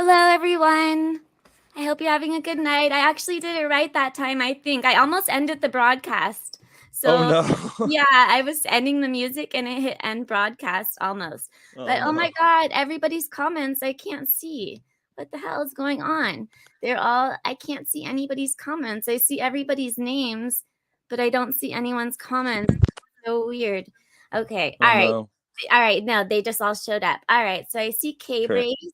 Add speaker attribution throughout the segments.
Speaker 1: Hello, everyone. I hope you're having a good night. I actually did it right that time, I think. I almost ended the broadcast.
Speaker 2: Oh
Speaker 1: So,
Speaker 2: no.
Speaker 1: yeah, I was ending the music and it hit end broadcast almost.
Speaker 2: Oh
Speaker 1: But oh
Speaker 2: no.
Speaker 1: my God, everybody's comments I can't see. What the hell is going on? I can't see anybody's comments. I see everybody's names, but I don't see anyone's comments. So weird. Okay.
Speaker 2: Oh no.
Speaker 1: All right. No, they just all showed up. All right. So I see K
Speaker 2: Great.
Speaker 1: Ray.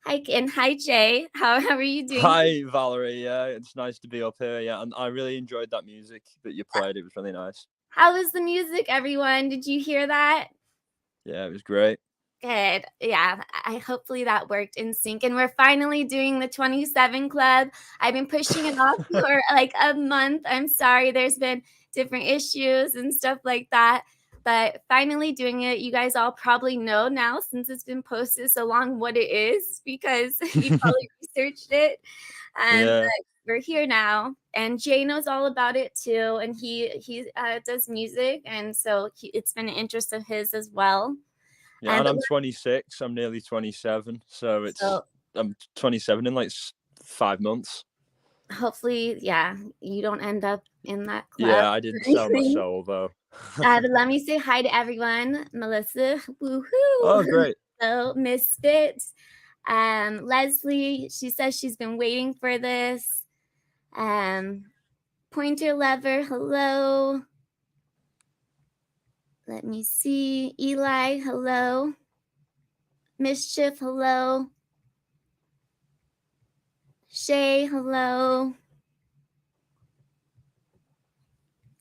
Speaker 1: Hi, and hi, Jay. How are you doing?
Speaker 2: Hi Valerie. Yeah, it's nice to be up here. Yeah, and I really enjoyed that music that you played. It was really nice.
Speaker 1: How was the music, everyone? Did you hear that?
Speaker 2: Yeah, it was great.
Speaker 1: Good. Yeah, I hopefully that worked in sync. And we're finally doing the 27 Club. I've been pushing it off for like a month. I'm sorry, there's been different issues and stuff like that. But finally doing it. You guys all probably know now since it's been posted so long what it is because you probably researched it.
Speaker 2: Yeah.
Speaker 1: But we're here now, and Jay knows all about it too. And he does music, and so it's been an interest of his as well.
Speaker 2: Yeah,
Speaker 1: And
Speaker 2: and I'm 26. I'm nearly 27, so
Speaker 1: so
Speaker 2: I'm 27 in like 5 months.
Speaker 1: hopefully, yeah, you don't end up in that club
Speaker 2: Yeah, I
Speaker 1: or
Speaker 2: didn't sell my
Speaker 1: anything.
Speaker 2: soul though.
Speaker 1: But let me say hi to everyone. Melissa, woohoo!
Speaker 2: Oh, great.
Speaker 1: So Misfits, Leslie, she says she's been waiting for this. Um, Pointer Lover, hello. Let me see. Eli, hello. Mischief, hello. Shay, hello.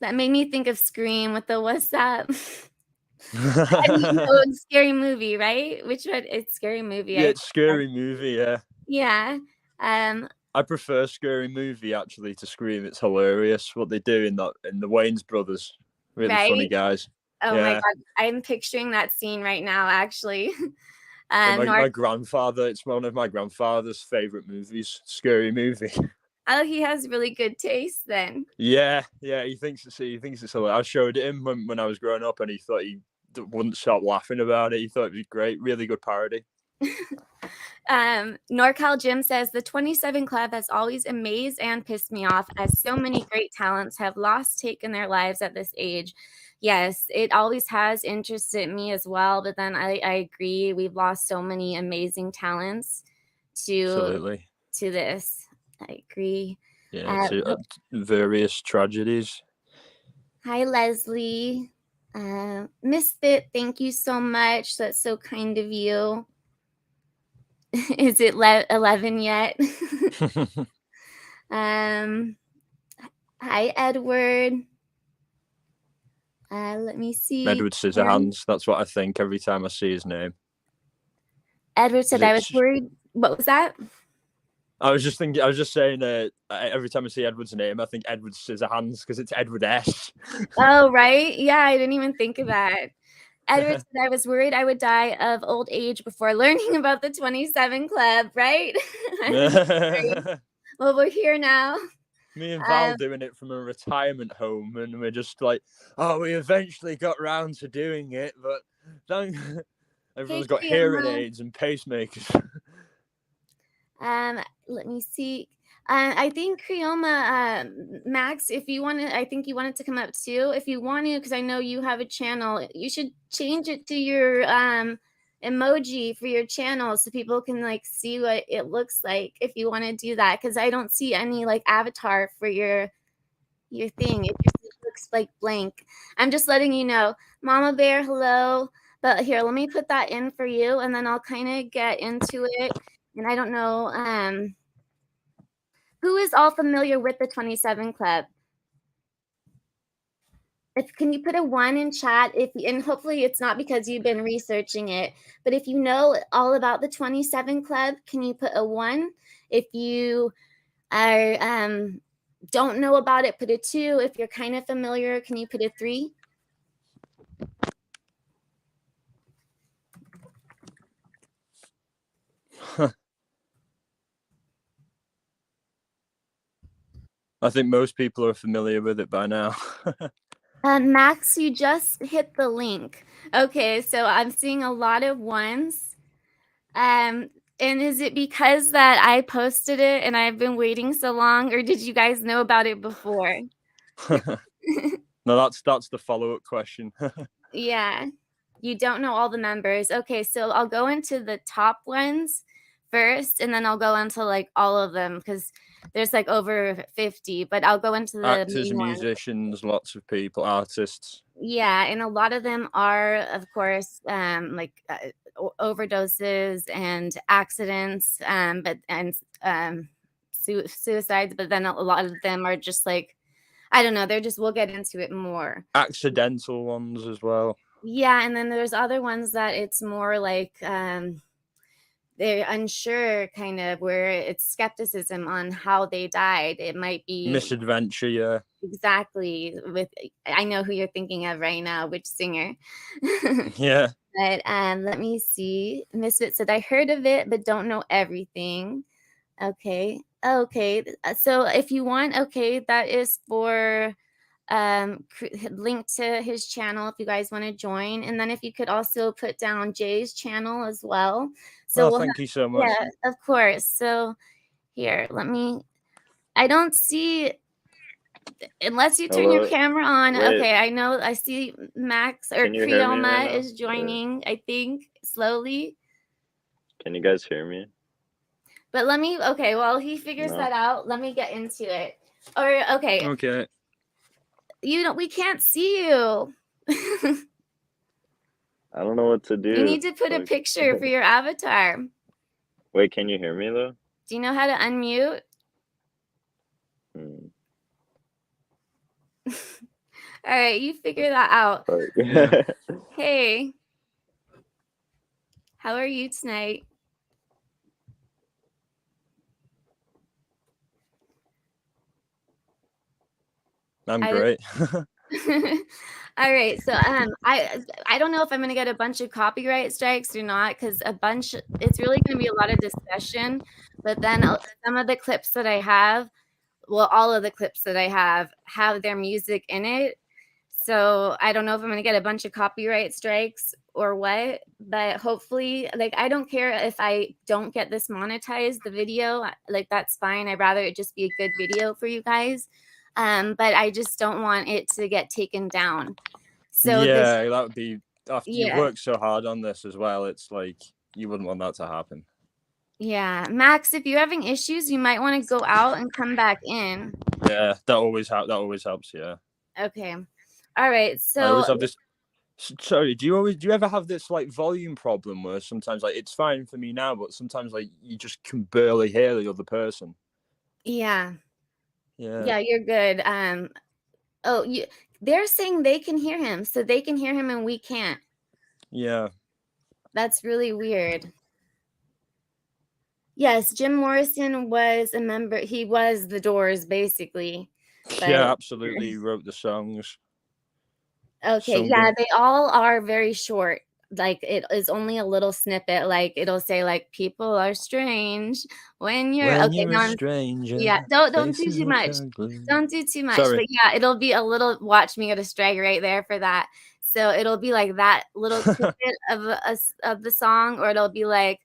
Speaker 1: That made me think of Scream with the what's up? Scary movie, right? Which one? It's Scary Movie.
Speaker 2: Yeah, it's Scary Movie. Yeah,
Speaker 1: Yeah. Um,
Speaker 2: I prefer Scary Movie actually to Scream. It's hilarious what they do in the Wayans brothers. Really funny
Speaker 1: right?
Speaker 2: guys.
Speaker 1: Oh my
Speaker 2: Yeah.
Speaker 1: God. I'm picturing that scene right now, actually.
Speaker 2: Yeah,
Speaker 1: North.
Speaker 2: my grandfather, it's one of my grandfather's favorite movies, Scary Movie.
Speaker 1: Oh, he has really good taste then.
Speaker 2: Yeah, he thinks it's hilarious. I showed it him when I was growing up, and he thought he wouldn't stop laughing about it. He thought it was great, really good parody.
Speaker 1: NorCal Jim says the 27 Club has always amazed and pissed me off as so many great talents have lost take in their lives at this age. Yes, it always has interested me as well, but then I agree. We've lost so many amazing talents to
Speaker 2: Absolutely.
Speaker 1: this. I agree.
Speaker 2: Yeah,
Speaker 1: Uh,
Speaker 2: to various tragedies.
Speaker 1: Hi, Leslie. Misfit, thank you so much. That's so kind of you. Is it 11 yet? um, Hi, Edward. Let me see.
Speaker 2: Edward Scissorhands. That's what I think every time I see his name.
Speaker 1: Edward said
Speaker 2: Is
Speaker 1: I was
Speaker 2: it?
Speaker 1: worried. What was that?
Speaker 2: I was just thinking. I was just saying. Every time I see Edward's name, I think Edward Scissorhands because it's Edward S.
Speaker 1: Oh, right. Yeah, I didn't even think of that. Edward said I was worried I would die of old age before learning about the 27 Club, right? Well, we're here now.
Speaker 2: Me and Val
Speaker 1: Um,
Speaker 2: doing it from a retirement home, and we're just like, oh, we eventually got round to doing it, but thank
Speaker 1: hey,
Speaker 2: everyone's got hearing
Speaker 1: Creoma.
Speaker 2: aids and pacemakers.
Speaker 1: Let me see. I think Creoma, Max, if you want to, I think you wanted to come up too. If you want to, because I know you have a channel, you should change it to your emoji for your channel so people can like see what it looks like if you want to do that. Because I don't see any like avatar for your thing. It just looks like blank. I'm just letting you know. Mama Bear, hello. But here, let me put that in for you, and then I'll kind of get into it. And I don't know who is all familiar with the 27 Club. Can you put a 1 in chat and hopefully it's not because you've been researching it, but if you know all about the 27 Club, can you put a 1? If you are don't know about it, put a 2. If you're kind of familiar, can you put a 3?
Speaker 2: I think most people are familiar with it by now.
Speaker 1: Max, you just hit the link. Okay, so I'm seeing a lot of 1s. And is it because that I posted it and I've been waiting so long, or did you guys know about it before?
Speaker 2: No, that's the follow-up question.
Speaker 1: Yeah. You don't know all the members. Okay, so I'll go into the top ones first, and then I'll go into like all of them because there's like over 50, but I'll go into the
Speaker 2: Actors,
Speaker 1: main ones.
Speaker 2: musicians, lots of people, artists.
Speaker 1: Yeah, and a lot of them are, of course, like overdoses and accidents, but and suicides. But then a lot of them are just like, I don't know. They're just, we'll get into it more.
Speaker 2: Accidental ones as well.
Speaker 1: Yeah, and then there's other ones that it's more like they're unsure, kind of, where it's skepticism on how they died. It might be
Speaker 2: Misadventure, yeah.
Speaker 1: exactly with, I know who you're thinking of right now, which singer.
Speaker 2: Yeah.
Speaker 1: But let me see. Misfit said, I heard of it, but don't know everything. Okay. Okay. So if you want, okay, that is for link to his channel if you guys want to join. And then if you could also put down Jay's channel as well. So
Speaker 2: Oh,
Speaker 1: we'll
Speaker 2: thank you so much.
Speaker 1: yeah, of course. So here, I don't see, unless you turn your camera on.
Speaker 3: Wait.
Speaker 1: Okay, I know, I see Max or
Speaker 3: Can you hear me
Speaker 1: Creoma
Speaker 3: right now?
Speaker 1: is joining, I think, slowly.
Speaker 3: Can you guys hear me?
Speaker 1: But let me, okay, while he figures that out, let me get into it. Or, okay.
Speaker 2: Okay.
Speaker 1: We can't see you.
Speaker 3: I don't know what to do.
Speaker 1: You need to put a picture for your avatar.
Speaker 3: Wait, can you hear me though?
Speaker 1: Do you know how to unmute? All right, you figure that out.
Speaker 2: Yeah.
Speaker 1: Hey, how are you tonight?
Speaker 2: I'm great.
Speaker 1: All right, so I don't know if I'm gonna get a bunch of copyright strikes or not, because it's really gonna be a lot of discussion. But then some of the clips that I have, well, all of the clips that I have their music in it. So I don't know if I'm gonna get a bunch of copyright strikes or what, but hopefully, like, I don't care if I don't get this monetized, the video, like, that's fine. I'd rather it just be a good video for you guys. But I just don't want it to get taken down. So
Speaker 2: yeah, that would be, after you
Speaker 1: yeah.
Speaker 2: worked so hard on this as well, it's like you wouldn't want that to happen.
Speaker 1: Yeah, Max, if you're having issues, you might want to go out and come back in.
Speaker 2: Yeah, that always helps. Yeah.
Speaker 1: Okay. All right. So
Speaker 2: I always have this. Sorry, do you ever have this like volume problem where sometimes like it's fine for me now, but sometimes like you just can barely hear the other person?
Speaker 1: yeah.
Speaker 2: Yeah.
Speaker 1: Yeah, you're good. They're saying they can hear him, so they can hear him and we can't.
Speaker 2: Yeah.
Speaker 1: That's really weird. Yes, Jim Morrison was a member. He was the Doors, basically. But
Speaker 2: Yeah, absolutely. He wrote the songs.
Speaker 1: okay, yeah, they all are very short. Like, it is only a little snippet. Like, it'll say like, people are strange when you're okay.
Speaker 2: You're a stranger.
Speaker 1: Yeah, don't do too much. Don't do too much.
Speaker 2: Sorry.
Speaker 1: But yeah, it'll be a little. Watch me get a strike right there for that. So it'll be like that little snippet of the song, or it'll be like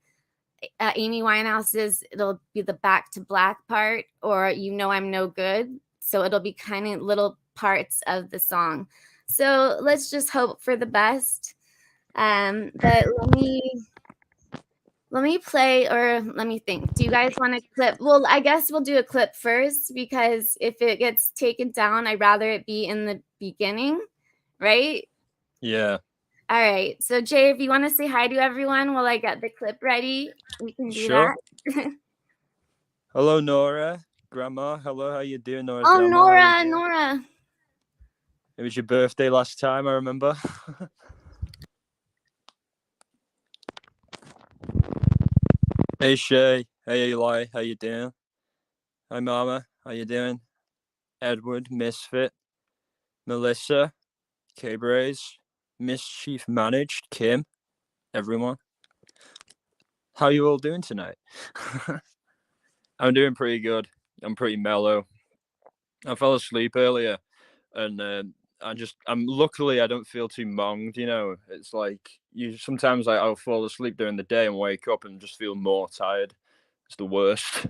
Speaker 1: Amy Winehouse's. It'll be the Back to Black part, or You Know I'm No Good. So it'll be kind of little parts of the song. So let's just hope for the best. But let me play, or let me think. Do you guys want a clip? Well, I guess we'll do a clip first, because if it gets taken down, I'd rather it be in the beginning, right?
Speaker 2: Yeah.
Speaker 1: All right. So Jay, if you want to say hi to everyone while I get the clip ready, we can do that.
Speaker 2: Hello, Nora. Grandma. Hello, how you doing, Nora's
Speaker 1: oh,
Speaker 2: grandma?
Speaker 1: Nora.
Speaker 2: It was your birthday last time, I remember. Hey, Shay. Hey, Eli. How you doing? Hi, Mama. How you doing? Edward, Misfit, Melissa, K-Braze, Mischief Managed, Kim, everyone. How you all doing tonight? I'm doing pretty good. I'm pretty mellow. I fell asleep earlier, and I'm luckily I don't feel too monged, you know. It's like sometimes I'll fall asleep during the day and wake up and just feel more tired. It's the worst.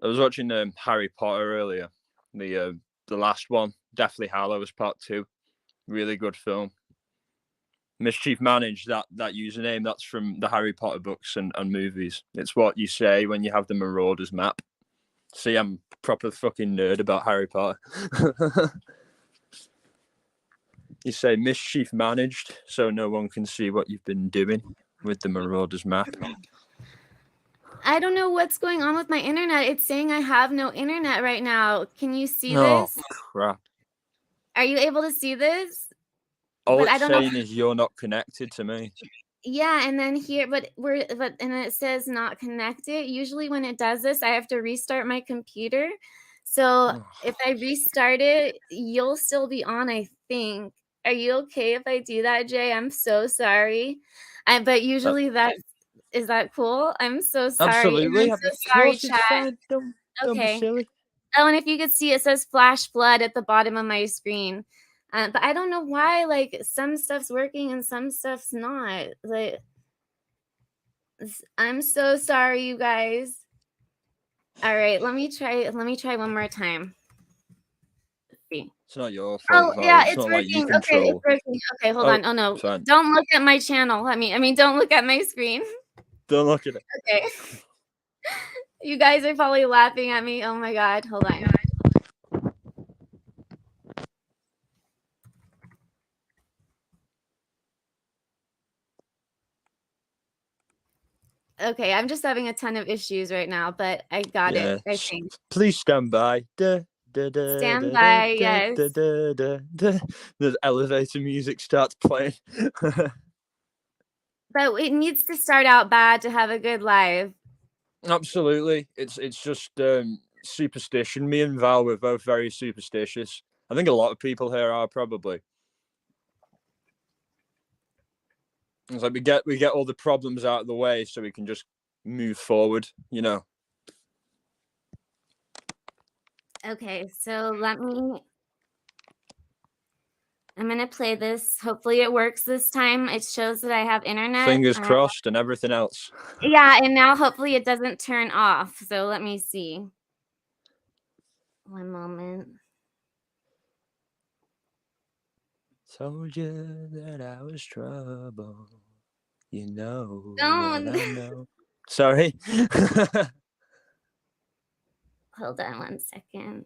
Speaker 2: I was watching Harry Potter earlier, the last one, Deathly Hallows Part 2. Really good film. Mischief Managed, that username, that's from the Harry Potter books and movies. It's what you say when you have the Marauders map. See, I'm proper fucking nerd about Harry Potter. You say Mischief Managed, so no one can see what you've been doing with the Marauders map.
Speaker 1: I don't know what's going on with my internet. It's saying I have no internet right now. Can you see this?
Speaker 2: Oh, crap.
Speaker 1: Are you able to see this?
Speaker 2: All
Speaker 1: But I
Speaker 2: it's
Speaker 1: don't know.
Speaker 2: saying is you're not connected to me.
Speaker 1: Yeah, and then here, but and it says not connected. Usually when it does this, I have to restart my computer. So if I restart it, you'll still be on, I think. Are you okay if I do that, Jay? I'm so sorry. But usually is that cool? I'm so sorry. And
Speaker 2: Absolutely.
Speaker 1: I'm
Speaker 2: Of
Speaker 1: so sorry,
Speaker 2: course, it's
Speaker 1: chat.
Speaker 2: fine. Don't be
Speaker 1: Okay.
Speaker 2: silly.
Speaker 1: Oh, and if you could see, it says flash flood at the bottom of my screen. But I don't know why, like, some stuff's working and some stuff's not. Like, I'm so sorry, you guys. All right, let me try one more time. Let's see.
Speaker 2: It's not your fault,
Speaker 1: Oh,
Speaker 2: Val.
Speaker 1: yeah,
Speaker 2: It's
Speaker 1: it's
Speaker 2: not like you
Speaker 1: working. Okay, it's
Speaker 2: control.
Speaker 1: working. Okay, hold on. Oh, no.
Speaker 2: Fine.
Speaker 1: Don't look at my channel. I mean, don't look at my screen.
Speaker 2: Don't look at it.
Speaker 1: Okay. You guys are probably laughing at me. Oh, my God. Hold on. Okay, I'm just having a ton of issues right now, but I got it, I think.
Speaker 2: Please stand by.
Speaker 1: Stand by, yes.
Speaker 2: The elevator music starts playing.
Speaker 1: But it needs to start out bad to have a good live.
Speaker 2: Absolutely. It's just superstition. Me and Val were both very superstitious. I think a lot of people here are probably. It's like we get all the problems out of the way so we can just move forward, you know.
Speaker 1: Okay, so I'm gonna play this. Hopefully it works this time. It shows that I have internet.
Speaker 2: Fingers crossed and everything else.
Speaker 1: Yeah, and now hopefully it doesn't turn off. So let me see. One moment.
Speaker 2: Told you that I was trouble. You know.
Speaker 1: Don't.
Speaker 2: I know. Sorry.
Speaker 1: Hold on one second.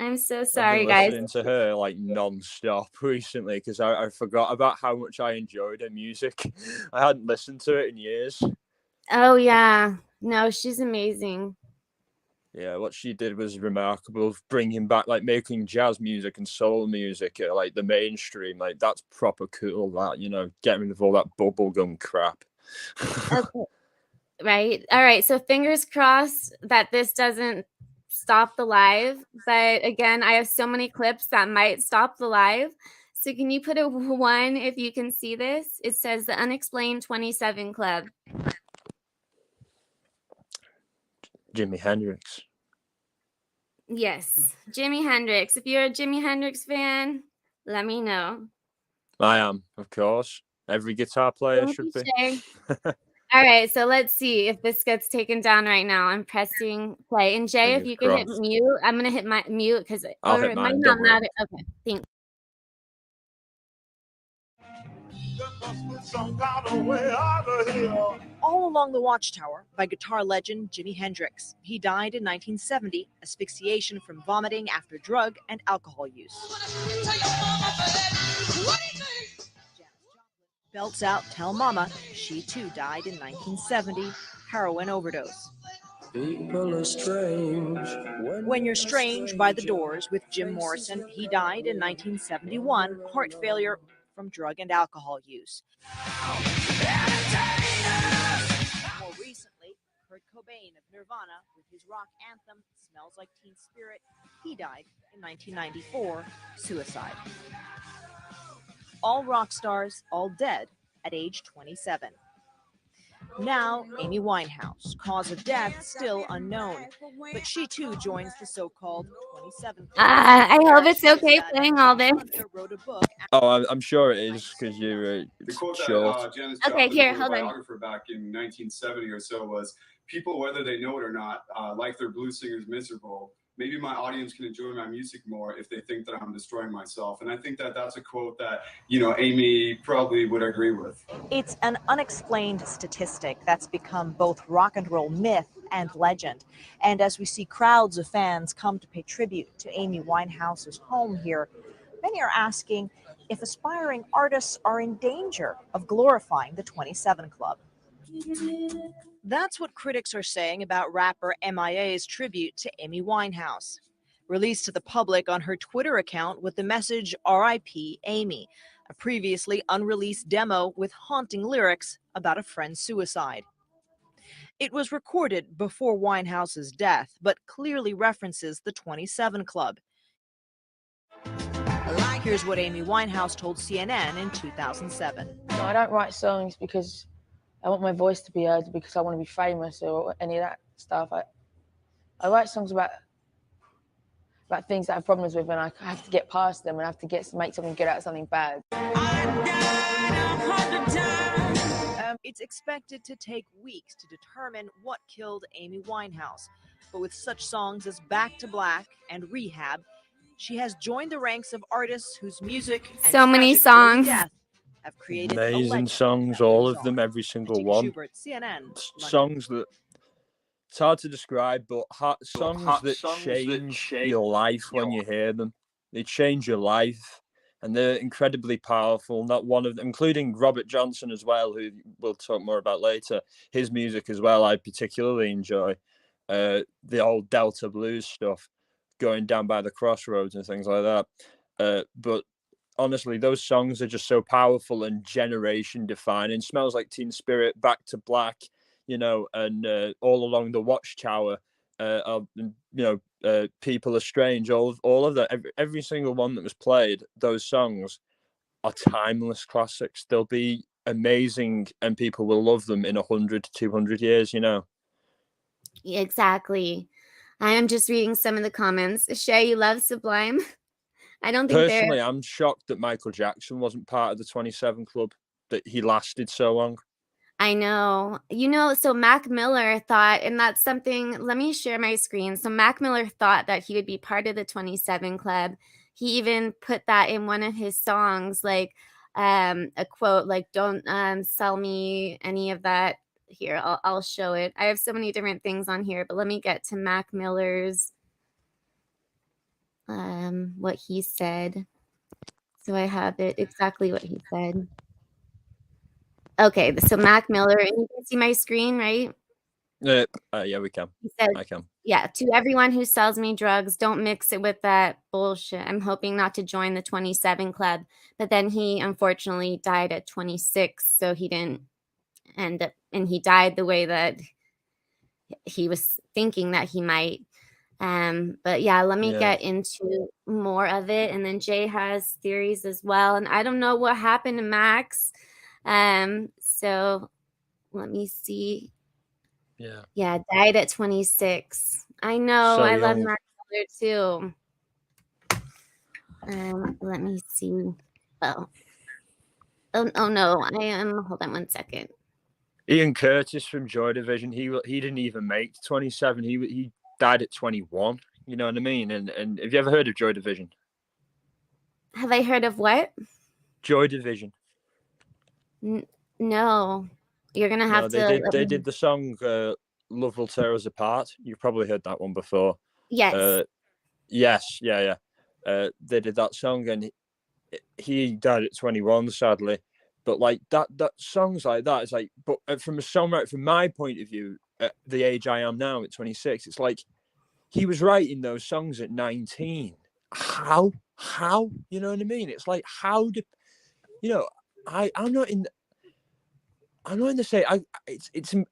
Speaker 1: I'm so sorry,
Speaker 2: I've been
Speaker 1: guys.
Speaker 2: listening to her like non-stop recently because I forgot about how much I enjoyed her music. I hadn't listened to it in years.
Speaker 1: Oh, yeah. No, she's amazing.
Speaker 2: Yeah, what she did was remarkable, bringing back like making jazz music and soul music like the mainstream. Like that's proper cool. That, you know, getting rid of all that bubblegum crap.
Speaker 1: Okay. Right. All right. So fingers crossed that this doesn't stop the live. But again, I have so many clips that might stop the live. So can you put a 1 if you can see this? It says the Unexplained 27 Club.
Speaker 2: Jimi Hendrix.
Speaker 1: Yes, Jimi Hendrix. If you're a Jimi Hendrix fan, let me know.
Speaker 2: I am, of course. Every guitar player should be.
Speaker 1: All right, so let's see if this gets taken down right now. I'm pressing play. And Jay, if you can hit mute, I'm gonna hit my mute because it might not matter. Okay, thanks.
Speaker 4: All Along the Watchtower by guitar legend Jimi Hendrix. He died in 1970, asphyxiation from vomiting after drug and alcohol use. Belts out Tell Mama. She too died in 1970, heroin overdose. People are strange. When You're Strange by The Doors with Jim Morrison. He died in 1971, heart failure from drug and alcohol use. More recently, Kurt Cobain of Nirvana with his rock anthem Smells Like Teen Spirit. He died in 1994, suicide. All rock stars, all dead at age 27. Now, Amy Winehouse, cause of death still unknown, but she too joins the so-called 27 Club.
Speaker 1: I hope it's okay playing all this.
Speaker 4: Wrote a book.
Speaker 2: Oh, I'm sure it is because you're
Speaker 5: The quote
Speaker 2: short.
Speaker 5: that Janis
Speaker 1: Okay,
Speaker 5: Joplin
Speaker 1: here,
Speaker 5: told a
Speaker 1: hold on.
Speaker 5: biographer back in 1970 or so was, people, whether they know it or not, like their blues singers miserable. Maybe my audience can enjoy my music more if they think that I'm destroying myself. And I think that that's a quote that, you know, Amy probably would agree with.
Speaker 4: It's an unexplained statistic that's become both rock and roll myth and legend. And as we see crowds of fans come to pay tribute to Amy Winehouse's home here, many are asking if aspiring artists are in danger of glorifying the 27 Club. That's what critics are saying about rapper MIA's tribute to Amy Winehouse. Released to the public on her Twitter account with the message R.I.P. Amy, a previously unreleased demo with haunting lyrics about a friend's suicide. It was recorded before Winehouse's death, but clearly references the 27 Club. Here's what Amy Winehouse told CNN in 2007.
Speaker 6: No, I don't write songs because I want my voice to be heard, because I want to be famous or any of that stuff. I write songs about things that I have problems with, and I have to get past them, and I have to make something good out of something bad.
Speaker 4: It's expected to take weeks to determine what killed Amy Winehouse. But with such songs as Back to Black and Rehab, she has joined the ranks of artists whose music and
Speaker 1: So many
Speaker 4: tragic early
Speaker 1: songs.
Speaker 4: death have created a
Speaker 2: Amazing
Speaker 4: legend
Speaker 2: songs,
Speaker 4: that
Speaker 2: all
Speaker 4: lives
Speaker 2: of them,
Speaker 4: on.
Speaker 2: every single
Speaker 4: Katika
Speaker 2: one.
Speaker 4: Schubert, CNN, London.
Speaker 2: Songs that it's hard to describe, but songs that change your life when you hear them. They change your life, and they're incredibly powerful. Not one of them, including Robert Johnson as well, who we'll talk more about later. His music as well, I particularly enjoy. The old Delta blues stuff, going down by the crossroads and things like that. But honestly, those songs are just so powerful and generation defining. Smells Like Teen Spirit, Back to Black, you know, and All Along the Watchtower, People Are Strange, all of that, every single one that was played, those songs are timeless classics. They'll be amazing and people will love them in 100 to 200 years, you know.
Speaker 1: Exactly. I am just reading some of the comments. Shay, you love Sublime? I don't think
Speaker 2: Personally, I'm shocked that Michael Jackson wasn't part of the 27 Club, that he lasted so long.
Speaker 1: I know. You know, so Mac Miller thought, and that's something, let me share my screen. So Mac Miller thought that he would be part of the 27 Club. He even put that in one of his songs, like a quote, like, don't sell me any of that. Here, I'll show it. I have so many different things on here, but let me get to Mac Miller's, what he said. So I have it exactly what he said. Okay, so Mac Miller, and you can see my screen, right?
Speaker 2: Yeah, we can.
Speaker 1: He said,
Speaker 2: I can.
Speaker 1: yeah, to everyone who sells me drugs, don't mix it with that bullshit. I'm hoping not to join the 27 Club. But then he unfortunately died at 26, so he didn't end up, and he died the way that he was thinking that he might. But yeah, let me get into more of it. And then Jay has theories as well. And I don't know what happened to Max. So let me see. Yeah, died at 26. I know.
Speaker 2: So
Speaker 1: I love
Speaker 2: young.
Speaker 1: Max Miller too. Let me see. Oh no. Hold on one second.
Speaker 2: Ian Curtis from Joy Division, he didn't even make 27. He died at 21. You know what I mean? And have you ever heard of Joy Division?
Speaker 1: Have I heard of what?
Speaker 2: Joy Division.
Speaker 1: No. You're gonna have to.
Speaker 2: They did the song "Love Will Tear Us Apart." You've probably heard that one before.
Speaker 1: Yes.
Speaker 2: Yes, yeah. They did that song, and he died at 21, sadly. But like that songs like that, it's like, but from a songwriter, from my point of view, at the age I am now at 26, it's like he was writing those songs at 19. How? You know what I mean? It's like, how do you know? I'm not in the same.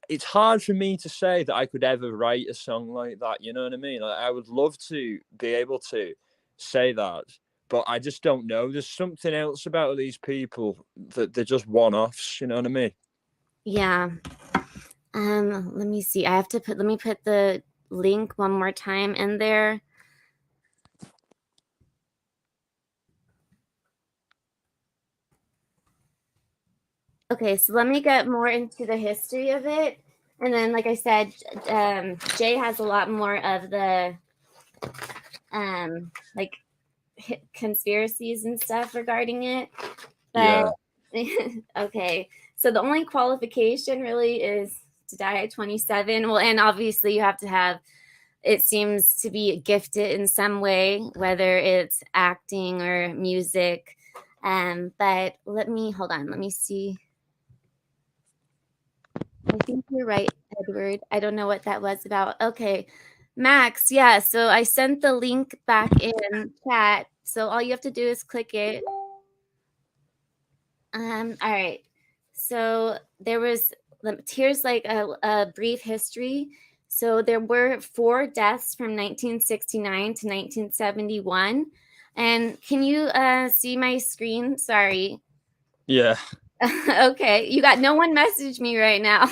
Speaker 2: It's hard for me to say that I could ever write a song like that. You know what I mean? Like, I would love to be able to say that, but I just don't know. There's something else about these people that they're just one-offs. You know what I mean?
Speaker 1: Yeah. Let me see. Let me put the link one more time in there. Okay, so let me get more into the history of it. And then, like I said, Jay has a lot more of the like conspiracies and stuff regarding it. But okay, so the only qualification really is to die at 27. Well, and obviously you have to have, it seems to be gifted in some way, whether it's acting or music. But let me see. I think you're right, Edward. I don't know what that was about. Okay, Max. Yeah, so I sent the link back in chat. So all you have to do is click it. All right. So here's like a brief history. So there were 4 deaths from 1969 to 1971. And can you see my screen? Sorry.
Speaker 2: Yeah.
Speaker 1: Okay. You got no one message me right now.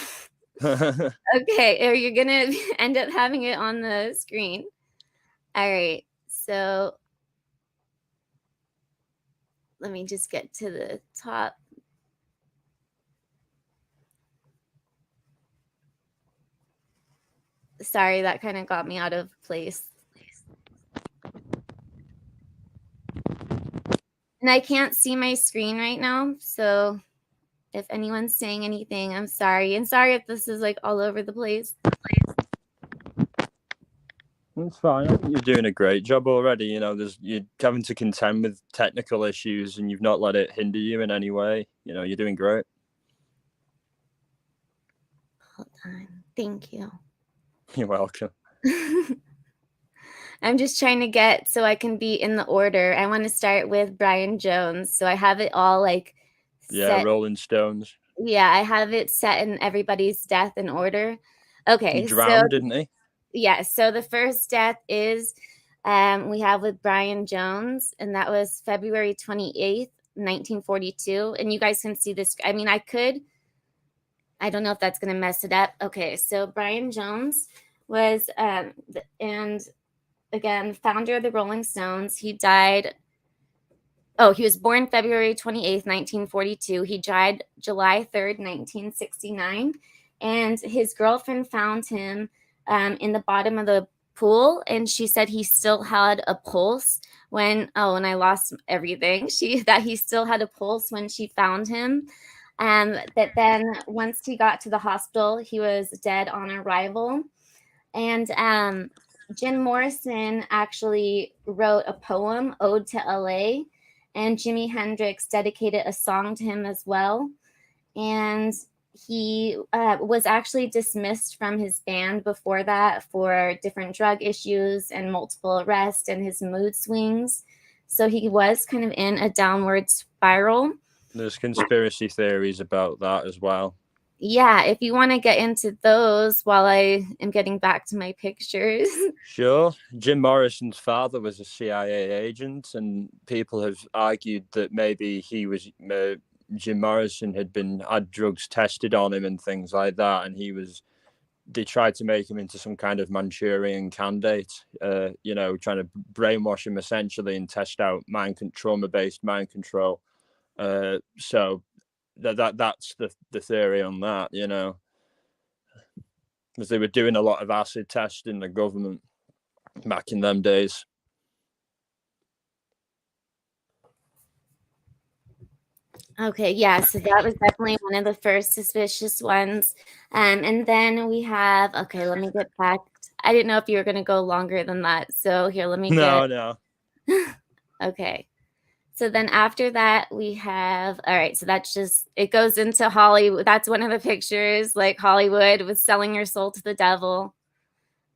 Speaker 1: Okay. Or you're going to end up having it on the screen. All right. So let me just get to the top. Sorry, that kind of got me out of place. And I can't see my screen right now. So if anyone's saying anything, I'm sorry. And sorry if this is like all over the place.
Speaker 2: It's fine. I think you're doing a great job already. You know, you're having to contend with technical issues and you've not let it hinder you in any way. You know, you're doing great.
Speaker 1: Hold on. Thank you.
Speaker 2: You're welcome.
Speaker 1: I'm just trying to get so I can be in the order. I want to start with Brian Jones. So I have it all like
Speaker 2: set. Rolling Stones.
Speaker 1: Yeah, I have it set in everybody's death in order. Okay.
Speaker 2: He drowned, didn't he?
Speaker 1: Yeah. So the first death is we have with Brian Jones, and that was February 28th, 1942. And you guys can see this. I mean, I don't know if that's going to mess it up. Okay. So Brian Jones was, and again, founder of the Rolling Stones. He died. Oh, he was born February 28th, 1942. He died July 3rd, 1969. And his girlfriend found him in the bottom of the pool. And she said he still had a pulse and I lost everything. That he still had a pulse when she found him. But then once he got to the hospital, he was dead on arrival. And Jim Morrison actually wrote a poem, Ode to LA, and Jimi Hendrix dedicated a song to him as well. And he was actually dismissed from his band before that for different drug issues and multiple arrests and his mood swings. So he was kind of in a downward spiral.
Speaker 2: There's conspiracy theories about that as well.
Speaker 1: Yeah, if you want to get into those while I am getting back to my pictures.
Speaker 2: Sure. Jim Morrison's father was a CIA agent, and people have argued that maybe Jim Morrison had drugs tested on him and things like that, and they tried to make him into some kind of Manchurian candidate, trying to brainwash him essentially and test out trauma-based mind control. So that's the theory on that, because they were doing a lot of acid tests in the government back in them days.
Speaker 1: Okay, yeah, so that was definitely one of the first suspicious ones. And then we have, okay, let me get back. I didn't know if you were going to go longer than that. So here, let me get.
Speaker 2: No.
Speaker 1: Okay. So then after that, we have, all right, so that's just, it goes into Hollywood. That's one of the pictures, like Hollywood was selling your soul to the devil.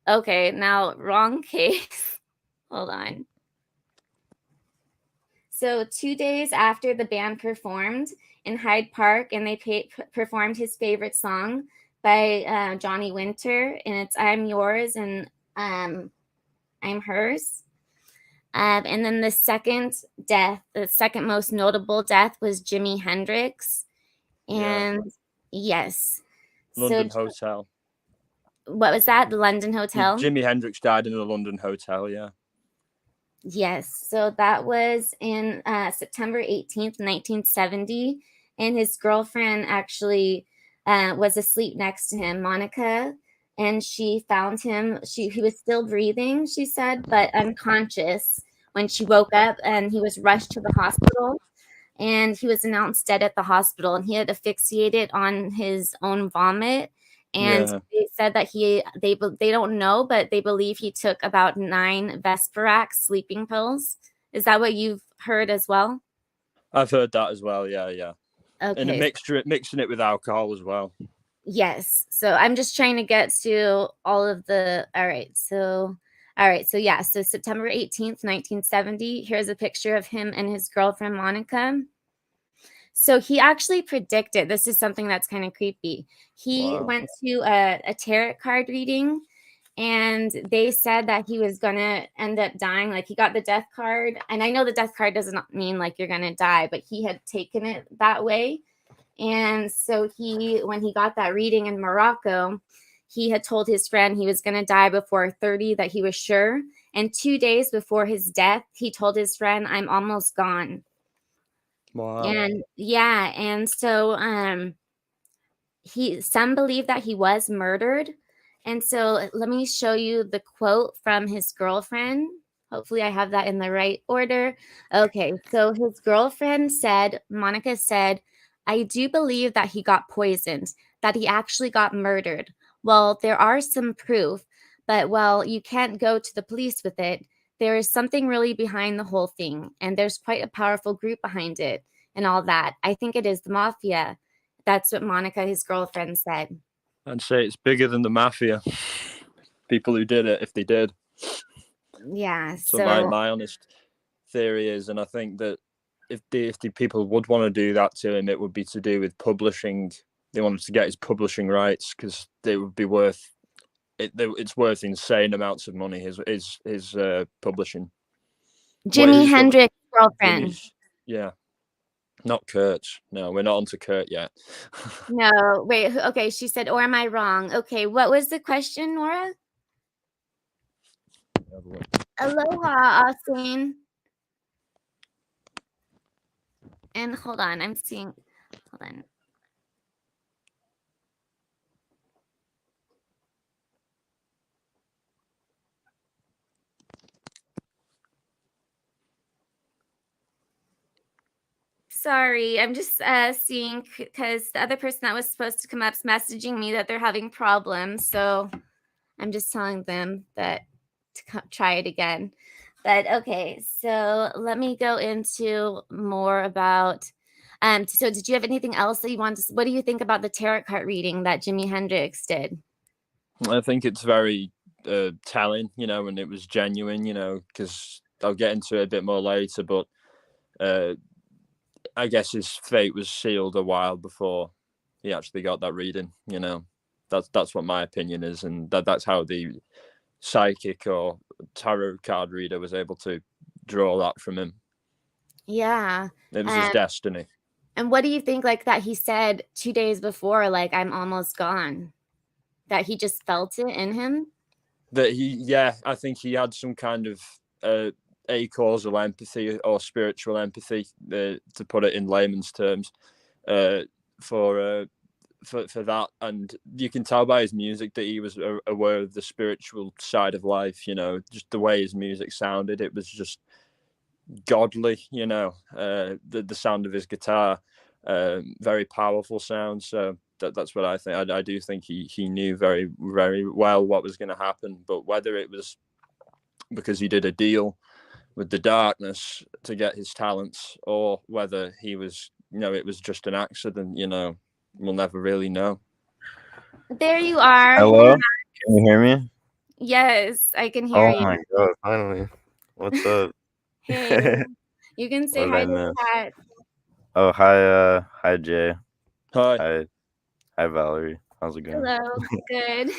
Speaker 1: Okay, now wrong case. Hold on. So 2 days after the band performed in Hyde Park, and they performed his favorite song by Johnny Winter, and it's I'm Yours and I'm Hers. And then the second most notable death was Jimi Hendrix. And yes.
Speaker 2: London
Speaker 1: So
Speaker 2: Hotel.
Speaker 1: what was that? The London Hotel?
Speaker 2: Jimi Hendrix died in a London hotel. Yeah.
Speaker 1: Yes. So that was in September 18th, 1970. And his girlfriend actually was asleep next to him, Monica. And she found him. He was still breathing, she said, but unconscious when she woke up, and he was rushed to the hospital. And he was announced dead at the hospital, and he had asphyxiated on his own vomit. And
Speaker 2: Yeah.
Speaker 1: they said that they don't know, but they believe he took about 9 Vesperax sleeping pills. Is that what you've heard as well?
Speaker 2: I've heard that as well. Yeah, yeah. And
Speaker 1: Okay.
Speaker 2: mixing it with alcohol as well.
Speaker 1: Yes. So I'm just trying to get to all of the. All right. So yeah. So September 18th, 1970. Here's a picture of him and his girlfriend Monica. So he actually predicted, this is something that's kind of creepy. He went to a tarot card reading, and they said that he was going to end up dying. Like, he got the death card. And I know the death card doesn't mean like you're going to die, but he had taken it that way. And so when he got that reading in Morocco, he had told his friend he was going to die before 30, that he was sure. And 2 days before his death, he told his friend, "I'm almost gone."
Speaker 2: Wow.
Speaker 1: And yeah, and so some believe that he was murdered. And so let me show you the quote from his girlfriend. Hopefully I have that in the right order. Okay, so his girlfriend said, Monica said, "I do believe that he got poisoned, that he actually got murdered. Well, there are some proof, but well, you can't go to the police with it. There is something really behind the whole thing, and there's quite a powerful group behind it and all that. I think it is the mafia." That's what Monica, his girlfriend, said.
Speaker 2: I'd say it's bigger than the mafia. People who did it, if they did.
Speaker 1: Yeah.
Speaker 2: So my honest theory is, and I think that if the people would want to do that to him, it would be to do with publishing. They wanted to get his publishing rights, because they would be worth it. It's worth insane amounts of money. His publishing.
Speaker 1: Jimi Hendrix' girlfriend.
Speaker 2: Yeah. Not Kurt's. No, we're not onto Kurt yet.
Speaker 1: No, wait. Okay, she said, or am I wrong? Okay, what was the question, Nora? Aloha, Austin. And hold on, hold on. Sorry, I'm just seeing, because the other person that was supposed to come up is messaging me that they're having problems. So I'm just telling them that to try it again. But okay, so let me go into more about. So did you have anything else that you want to? What do you think about the tarot card reading that Jimi Hendrix did?
Speaker 2: I think it's very telling, and it was genuine, because I'll get into it a bit more later, but I guess his fate was sealed a while before he actually got that reading. That's what my opinion is, and that's how the psychic or tarot card reader was able to draw that from him.
Speaker 1: Yeah,
Speaker 2: it was his destiny.
Speaker 1: And what do you think, like, that he said 2 days before, like, "I'm almost gone," that he just felt it in him?
Speaker 2: I think he had some kind of acausal empathy or spiritual empathy, to put it in layman's terms, for that. And you can tell by his music that he was aware of the spiritual side of life. Just the way his music sounded, it was just godly. The sound of his guitar, very powerful sound. So that's what I think. I do think he knew very, very well what was going to happen, but whether it was because he did a deal with the darkness to get his talents, or whether he was, it was just an accident, we'll never really know.
Speaker 1: There you are.
Speaker 3: Hello? Can you hear me?
Speaker 1: Yes, I can hear you.
Speaker 3: Oh my god, finally. What's up?
Speaker 1: Hey, you can say hi to the chat.
Speaker 3: Oh, hi Jay.
Speaker 2: Hi.
Speaker 3: Hi Valerie. How's it going?
Speaker 1: Hello. Good.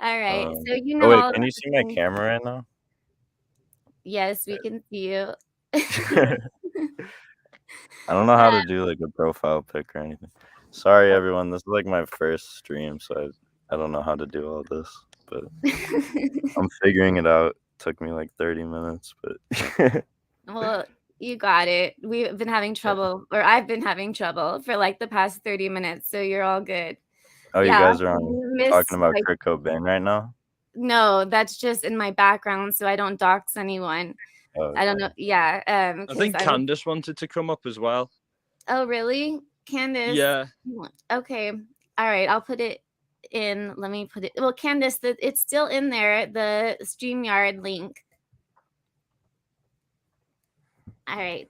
Speaker 1: All right. So
Speaker 3: Oh wait, can you see my camera right now?
Speaker 1: Yes, we can see you.
Speaker 3: I don't know how to do like a profile pic or anything. Sorry, everyone. This is like my first stream, so I don't know how to do all this, but I'm figuring it out. Took me like 30 minutes, but
Speaker 1: Well, you got it. We've been having trouble, or I've been having trouble for like the past 30 minutes, so you're all good.
Speaker 3: oh, you
Speaker 1: Yeah,
Speaker 3: guys are
Speaker 1: you miss
Speaker 3: talking about
Speaker 1: like
Speaker 3: Kurt Cobain right now?
Speaker 1: no, that's just in my background, so I don't dox anyone.
Speaker 3: Oh,
Speaker 1: I don't know. Yeah,
Speaker 2: I
Speaker 1: 'cause
Speaker 2: think
Speaker 1: I was,
Speaker 2: Candace wanted to come up as well.
Speaker 1: oh really? Candace.
Speaker 2: Yeah.
Speaker 1: Okay. All right, I'll put it in. Let me put it. Well, Candace, it's still in there, the StreamYard link. All right.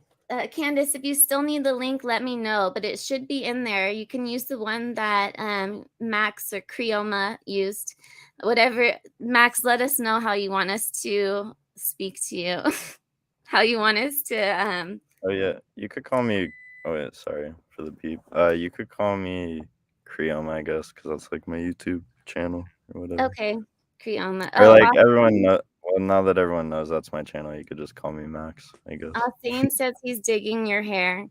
Speaker 1: Candace, if you still need the link, let me know, but it should be in there. You can use the one that Max or Creoma used. Whatever. Max, let us know how you want us to speak to you. How you want us to
Speaker 3: oh yeah. You could call me. Oh yeah, sorry for the beep. You could call me Creoma, I guess, because that's like my YouTube channel or whatever.
Speaker 1: okay, Creoma.
Speaker 3: Or
Speaker 1: Oh,
Speaker 3: like everyone know. Well, now that everyone knows that's my channel, you could just call me Max, I guess.
Speaker 1: Austin says he's digging your hair.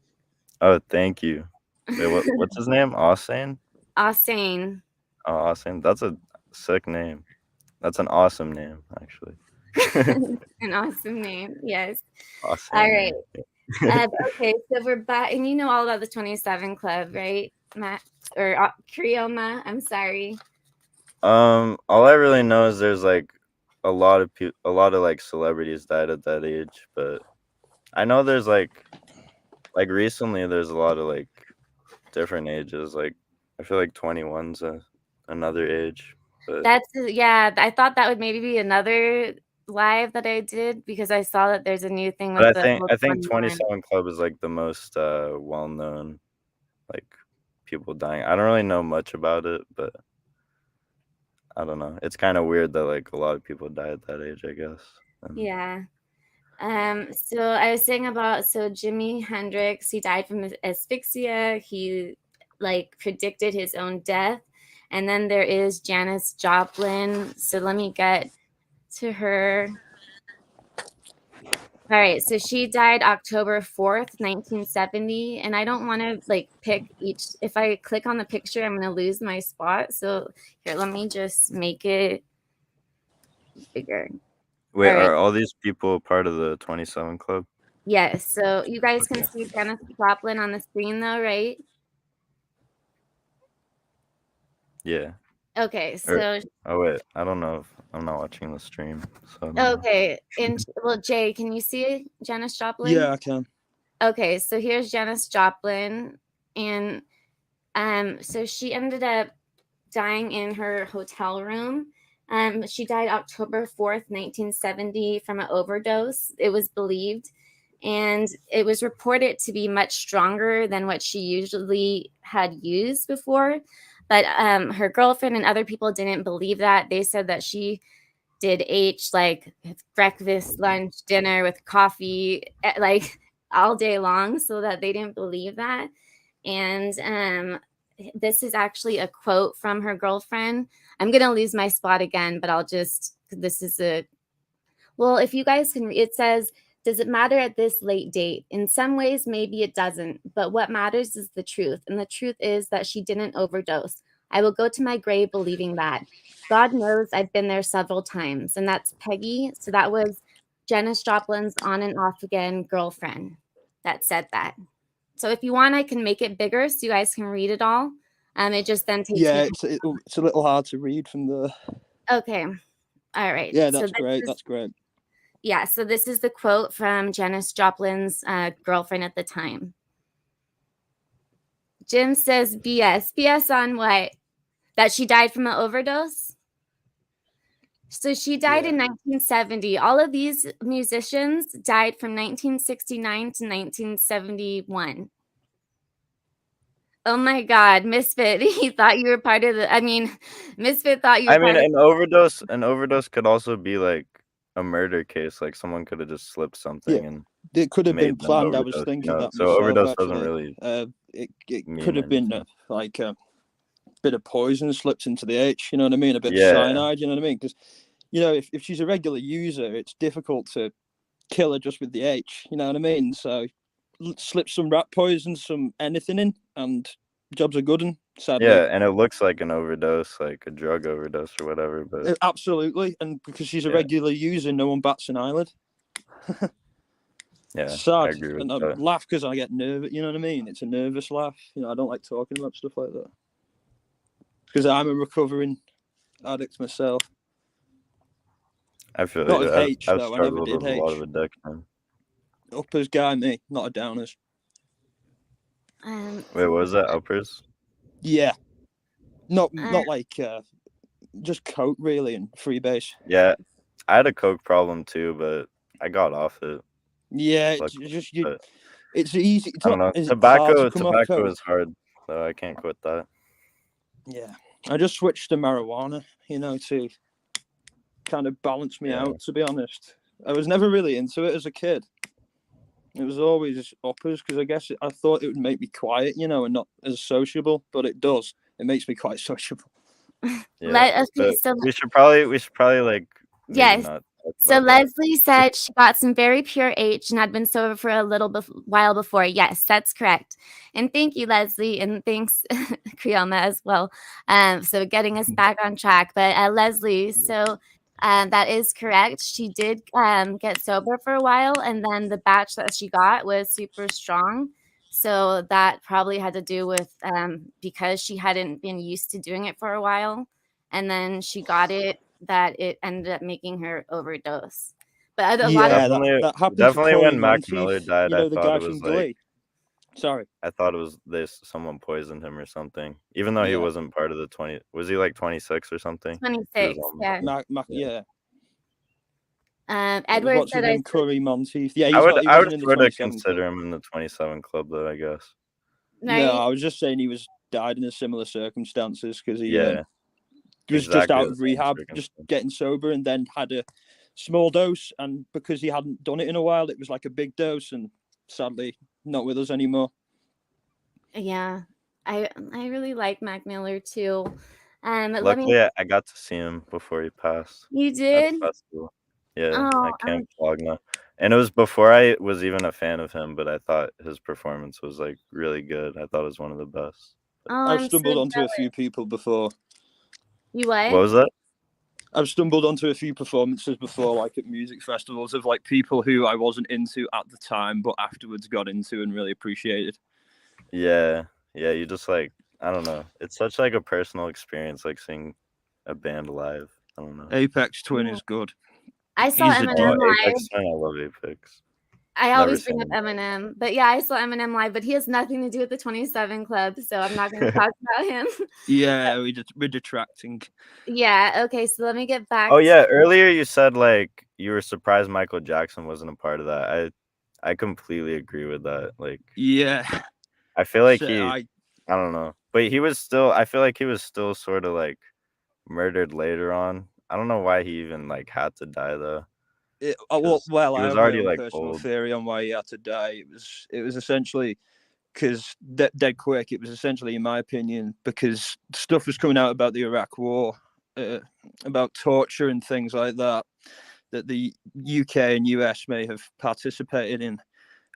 Speaker 3: Oh, thank you. Wait, what's his name? Austin?
Speaker 1: Austin.
Speaker 3: Oh, Austin. That's a sick name. That's an awesome name, actually.
Speaker 1: An awesome name. Yes.
Speaker 3: Awesome.
Speaker 1: All right. Okay, so we're back, and you know all about the 27 Club, right, Matt or Creoma? I'm sorry.
Speaker 3: All I really know is there's like a lot of like celebrities died at that age, but I know there's like recently there's a lot of like different ages. Like I feel like 21's another age. But
Speaker 1: That's yeah. I thought that would maybe be another live that I did because I saw that there's a new thing with
Speaker 3: but
Speaker 1: the
Speaker 3: I think
Speaker 1: 21.
Speaker 3: 27 Club is like the most well known, like people dying. I don't really know much about it, but I don't know. It's kind of weird that like a lot of people die at that age, I guess.
Speaker 1: Yeah. So I was saying about Jimi Hendrix, he died from asphyxia. He like predicted his own death. And then there is Janis Joplin. So let me get to her. All right, so she died October 4th, 1970. And I don't want to like pick each. If I click on the picture, I'm going to lose my spot. So here, let me just make it bigger.
Speaker 3: Wait,
Speaker 1: All right.
Speaker 3: are all these people part of the 27 Club?
Speaker 1: Yes, so you guys can
Speaker 3: Okay.
Speaker 1: see Janis Joplin on the screen though, right?
Speaker 3: Yeah.
Speaker 1: Okay, so
Speaker 3: Oh wait, I don't know if I'm not watching the stream. So I don't know.
Speaker 1: okay, and well, Jay, can you see Janis Joplin?
Speaker 2: Yeah, I can.
Speaker 1: Okay, so here's Janis Joplin, and so she ended up dying in her hotel room. She died October 4th, 1970, from an overdose. It was believed, and it was reported to be much stronger than what she usually had used before. But her girlfriend and other people didn't believe that. They said that she did H like breakfast, lunch, dinner with coffee, like all day long, so that they didn't believe that. And this is actually a quote from her girlfriend. I'm gonna lose my spot again, but this is well, if you guys can, it says, does it matter at this late date? In some ways, maybe it doesn't, but what matters is the truth. And the truth is that she didn't overdose. I will go to my grave believing that. God knows I've been there several times. And that's Peggy. So that was Janis Joplin's on and off again girlfriend that said that. So if you want, I can make it bigger so you guys can read it all. It just then takes
Speaker 2: Yeah,
Speaker 1: me.
Speaker 2: it's a little hard to read from the.
Speaker 1: Okay. All right.
Speaker 2: Yeah, that's great. That's great.
Speaker 1: Yeah, so this is the quote from Janis Joplin's girlfriend at the time. Jim says BS. BS on what? That she died from an overdose? So she died in 1970. All of these musicians died from 1969 to 1971. Oh my God, Misfit. He thought you were part of the. I mean, Misfit thought you were part of
Speaker 3: an overdose could also be like a murder case. Like someone could have just slipped something and
Speaker 2: it could have been
Speaker 3: made them
Speaker 2: planned. I was
Speaker 3: overdose,
Speaker 2: thinking that
Speaker 3: so
Speaker 2: myself,
Speaker 3: overdose
Speaker 2: actually.
Speaker 3: doesn't really.
Speaker 2: It
Speaker 3: mean
Speaker 2: could have been
Speaker 3: anything.
Speaker 2: like a bit of poison slipped into the H. You know what I mean? A bit
Speaker 3: Yeah.
Speaker 2: of cyanide. You know what I mean? Because if she's a regular user, it's difficult to kill her just with the H. You know what I mean? So slip some rat poison, some anything in, and job's a good one, sadly.
Speaker 3: Yeah, and it looks like an overdose, like a drug overdose or whatever. But
Speaker 2: Absolutely, and because she's a
Speaker 3: Yeah.
Speaker 2: regular user, no one bats an eyelid.
Speaker 3: yeah, I
Speaker 2: Sad,
Speaker 3: agree with
Speaker 2: and I
Speaker 3: that.
Speaker 2: laugh because I get nervous. You know what I mean? It's a nervous laugh. You know, I don't like talking about stuff like that because I'm a recovering addict myself.
Speaker 3: I feel
Speaker 2: Not
Speaker 3: you.
Speaker 2: of H
Speaker 3: I've
Speaker 2: though. I never
Speaker 3: struggled
Speaker 2: did
Speaker 3: with a lot
Speaker 2: H.
Speaker 3: of addiction.
Speaker 2: Uppers guy, me, not a downers.
Speaker 3: Wait, what was that? Uppers?
Speaker 2: Yeah, not like just coke really and freebase.
Speaker 3: Yeah, I had a coke problem too, but I got off it.
Speaker 2: Yeah, it's
Speaker 3: Luckily,
Speaker 2: just you.
Speaker 3: but
Speaker 2: It's easy. It's
Speaker 3: I don't
Speaker 2: not.
Speaker 3: know.
Speaker 2: Is it hard to come off
Speaker 3: Tobacco
Speaker 2: coke?
Speaker 3: is hard, so I can't quit that.
Speaker 2: Yeah, I just switched to marijuana. You know, to kind of balance me
Speaker 3: Yeah.
Speaker 2: out. To be honest, I was never really into it as a kid. It was always uppers because I guess I thought it would make me quiet, you know, and not as sociable. But it does. It makes me quite sociable.
Speaker 3: Yeah,
Speaker 1: Okay,
Speaker 3: but
Speaker 1: so
Speaker 3: we should probably like maybe
Speaker 1: yes.
Speaker 3: not talk
Speaker 1: So
Speaker 3: about that.
Speaker 1: Leslie said she got some very pure H and had been sober for a little while before. Yes, that's correct. And thank you, Leslie, and thanks, Creoma, as well. So getting us back on track. But Leslie, so that is correct. She did get sober for a while, and then the batch that she got was super strong. So that probably had to do with because she hadn't been used to doing it for a while, and then she got it, that it ended up making her overdose. But a lot of
Speaker 2: that happened
Speaker 3: Definitely
Speaker 2: to Corey
Speaker 3: when Mac
Speaker 2: Monteith,
Speaker 3: Miller died,
Speaker 2: you know,
Speaker 3: I
Speaker 2: the
Speaker 3: thought
Speaker 2: guy
Speaker 3: it was
Speaker 2: from
Speaker 3: like
Speaker 2: Glee. Sorry,
Speaker 3: I thought it was someone poisoned him or something. Even though he
Speaker 2: Yeah.
Speaker 3: wasn't part of the 20. Was he like 26 or something? He was
Speaker 1: 26,
Speaker 3: almost-
Speaker 1: yeah.
Speaker 2: Yeah.
Speaker 1: Edward
Speaker 2: What's his
Speaker 1: said
Speaker 2: name? Corey Monteith. Yeah, he
Speaker 3: I
Speaker 2: wasn't
Speaker 3: would
Speaker 2: in the
Speaker 3: sort of
Speaker 2: 27
Speaker 3: consider
Speaker 2: club.
Speaker 3: him in the 27 club though, I guess.
Speaker 2: No,
Speaker 1: right?
Speaker 2: I was just saying he was died in a similar circumstances because he
Speaker 3: Yeah.
Speaker 2: was just
Speaker 3: exactly
Speaker 2: out
Speaker 3: the
Speaker 2: of
Speaker 3: same
Speaker 2: rehab, just
Speaker 3: circumstance.
Speaker 2: getting sober, and then had a small dose, and because he hadn't done it in a while, it was like a big dose, and sadly not with us anymore.
Speaker 1: Yeah, I really like Mac Miller too.
Speaker 3: Luckily, I got to see him before he passed.
Speaker 1: You
Speaker 3: At
Speaker 1: did?
Speaker 3: the festival. Yeah,
Speaker 1: Oh,
Speaker 3: at Camp Flogna. And it was before I was even a fan of him, but I thought his performance was like really good. I thought it was one of the best.
Speaker 2: I've stumbled onto a few people before.
Speaker 1: You what?
Speaker 3: What was that?
Speaker 2: I've stumbled onto a few performances before, like at music festivals, of like people who I wasn't into at the time, but afterwards got into and really appreciated.
Speaker 3: Yeah, you just like, I don't know. It's such like a personal experience, like seeing a band live. I don't know.
Speaker 2: Apex Twin is good.
Speaker 1: I saw
Speaker 2: He's a
Speaker 1: Eminem live.
Speaker 3: Apex Twin, I love Apex.
Speaker 1: I
Speaker 3: Never
Speaker 1: always bring
Speaker 3: seen
Speaker 1: up
Speaker 3: him.
Speaker 1: Eminem, but yeah, I saw Eminem live, but he has nothing to do with the 27 Club, so I'm not going to talk about him.
Speaker 2: Yeah, we're detracting.
Speaker 1: Yeah, okay, so let me get back.
Speaker 3: Oh yeah, earlier you said like you were surprised Michael Jackson wasn't a part of that. I completely agree with that. Like,
Speaker 2: yeah,
Speaker 3: I feel like
Speaker 2: So
Speaker 3: I don't know, but he was still. I feel like he was still sort of like murdered later on. I don't know why he even like had to die though.
Speaker 2: Well,
Speaker 3: He
Speaker 2: I
Speaker 3: was
Speaker 2: have my
Speaker 3: already
Speaker 2: own
Speaker 3: like
Speaker 2: personal
Speaker 3: old.
Speaker 2: theory on why he had to die. It was essentially because dead quick. It was essentially, in my opinion, because stuff was coming out about the Iraq War, about torture and things like that the UK and US may have participated in,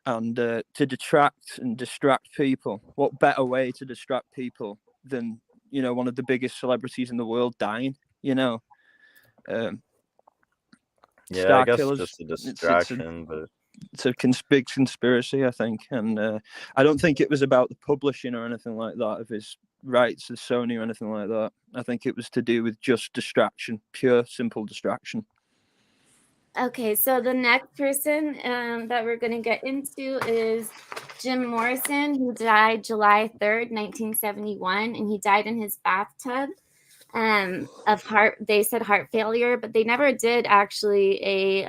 Speaker 2: and to detract and distract people. What better way to distract people than, you know, one of the biggest celebrities in the world dying? You know.
Speaker 3: Yeah,
Speaker 2: Star
Speaker 3: I guess
Speaker 2: killers.
Speaker 3: just a distraction, but
Speaker 2: it's a big conspiracy, I think, and I don't think it was about the publishing or anything like that of his rights to Sony or anything like that. I think it was to do with just distraction, pure, simple distraction.
Speaker 1: Okay, so the next person that we're going to get into is Jim Morrison, who died July 3rd, 1971, and he died in his bathtub of they said heart failure, but they never did actually a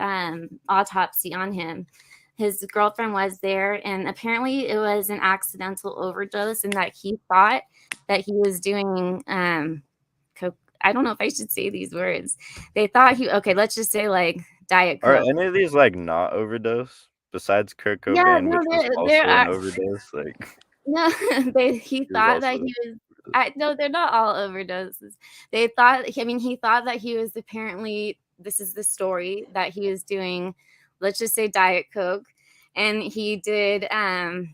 Speaker 1: autopsy on him. His girlfriend was there, and apparently it was an accidental overdose, and that he thought that he was doing coke. I don't know if I should say these words. They thought let's just say like Diet Coke.
Speaker 3: Are any of these like not overdose besides Kurt Cobain,
Speaker 1: Yeah, no,
Speaker 3: which was also an overdose? Like,
Speaker 1: no, he thought that he was. No, they're not all overdoses. They thought. I mean, he thought that he was apparently. This is the story that he was doing. Let's just say Diet Coke, and he did 8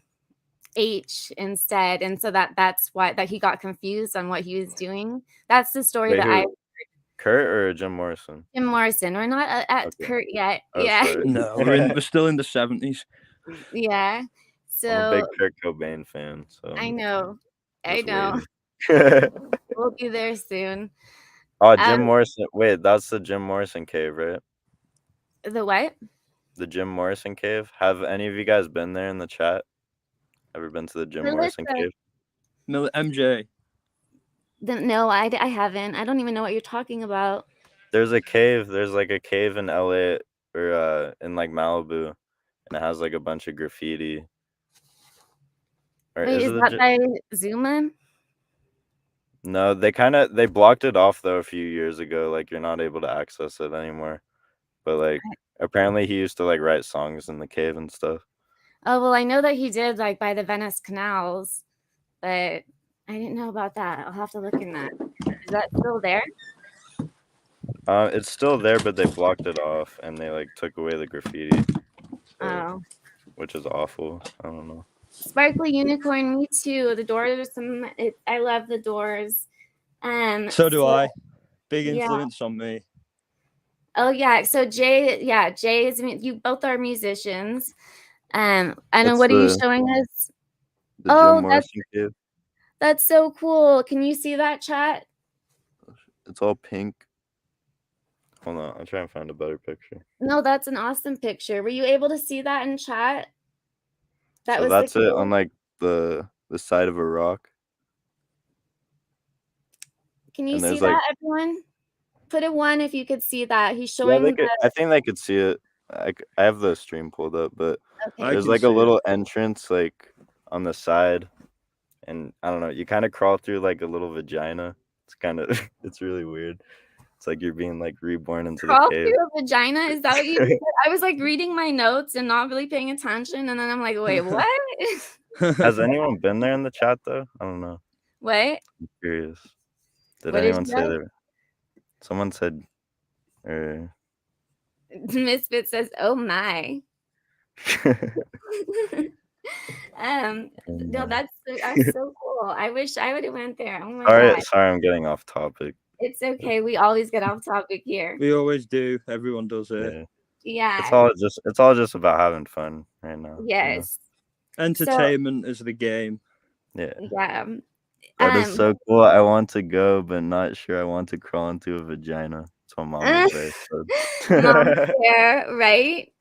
Speaker 1: H instead, and so that's why that he got confused on what he was doing. That's the story
Speaker 3: Wait,
Speaker 1: that I.
Speaker 3: who? Kurt or Jim Morrison?
Speaker 1: Jim Morrison. We're not at
Speaker 3: Okay.
Speaker 1: Kurt yet.
Speaker 3: Oh,
Speaker 1: Yeah,
Speaker 3: sorry.
Speaker 2: No, we're still in the 70s.
Speaker 1: yeah.
Speaker 3: I'm a
Speaker 1: So
Speaker 3: big Kurt Cobain fan, so
Speaker 1: I know, I
Speaker 3: just
Speaker 1: know.
Speaker 3: waiting.
Speaker 1: We'll be there soon.
Speaker 3: Oh, Jim
Speaker 1: Um,
Speaker 3: Morrison. Wait, that's the Jim Morrison cave, right?
Speaker 1: the what?
Speaker 3: The Jim Morrison cave. Have any of you guys been there in the chat? Ever been to the Jim Morrison
Speaker 1: Melissa.
Speaker 3: cave?
Speaker 2: MJ.
Speaker 1: No, I haven't. I don't even know what you're talking about.
Speaker 3: There's a cave. There's like a cave in LA or in like Malibu, and it has like a bunch of graffiti. Or
Speaker 1: Wait, is
Speaker 3: it
Speaker 1: that by Zuma?
Speaker 3: No, they blocked it off though a few years ago. Like you're not able to access it anymore. But like apparently he used to like write songs in the cave and stuff.
Speaker 1: Oh, well, I know that he did like by the Venice canals, but I didn't know about that. I'll have to look in that. Is that still there?
Speaker 3: It's still there, but they blocked it off and they like took away the graffiti.
Speaker 1: Oh.
Speaker 3: Which is awful. I don't know.
Speaker 1: Sparkly Unicorn, me too. The Doors are I love the Doors.
Speaker 2: So do I. Big
Speaker 1: yeah.
Speaker 2: influence on me.
Speaker 1: Oh yeah. So Jay is, you both are musicians. And what are you showing us?
Speaker 3: The Jim Morrison cave.
Speaker 1: That's so cool. Can you see that, chat?
Speaker 3: It's all pink. Hold on, I'll try and find a better picture.
Speaker 1: No, that's an awesome picture. Were you able to see that in chat?
Speaker 3: So that's it on like the side of a rock.
Speaker 1: Can you see that, everyone? Put a 1 if you could see that. He's showing.
Speaker 3: Yeah, I think they could see it. I have the stream pulled up, but
Speaker 1: okay.
Speaker 3: There's like a little entrance like on the side, and I don't know. You kind of crawl through like a little vagina. It's kind of it's really weird. It's like you're being like reborn into the cave.
Speaker 1: Through a vagina? Is that what you did? I was like reading my notes and not really paying attention, and then I'm like, wait, what?
Speaker 3: Has anyone been there in the chat though? I don't know.
Speaker 1: What?
Speaker 3: I'm curious. Did
Speaker 1: what
Speaker 3: anyone say there? Someone said,
Speaker 1: Misfit says, "Oh my." No, that's so cool. I wish I would have went there. Oh my god.
Speaker 3: Sorry, I'm getting off topic.
Speaker 1: It's okay. We always get off topic here.
Speaker 2: We always do. Everyone does it.
Speaker 1: Yeah.
Speaker 3: It's all just about having fun right now.
Speaker 1: Yes.
Speaker 2: You know? Entertainment is the game.
Speaker 3: Yeah.
Speaker 1: Yeah.
Speaker 3: That is so cool. I want to go, but not sure I want to crawl into a vagina. That's what Mom was there.
Speaker 1: Mom's there, right?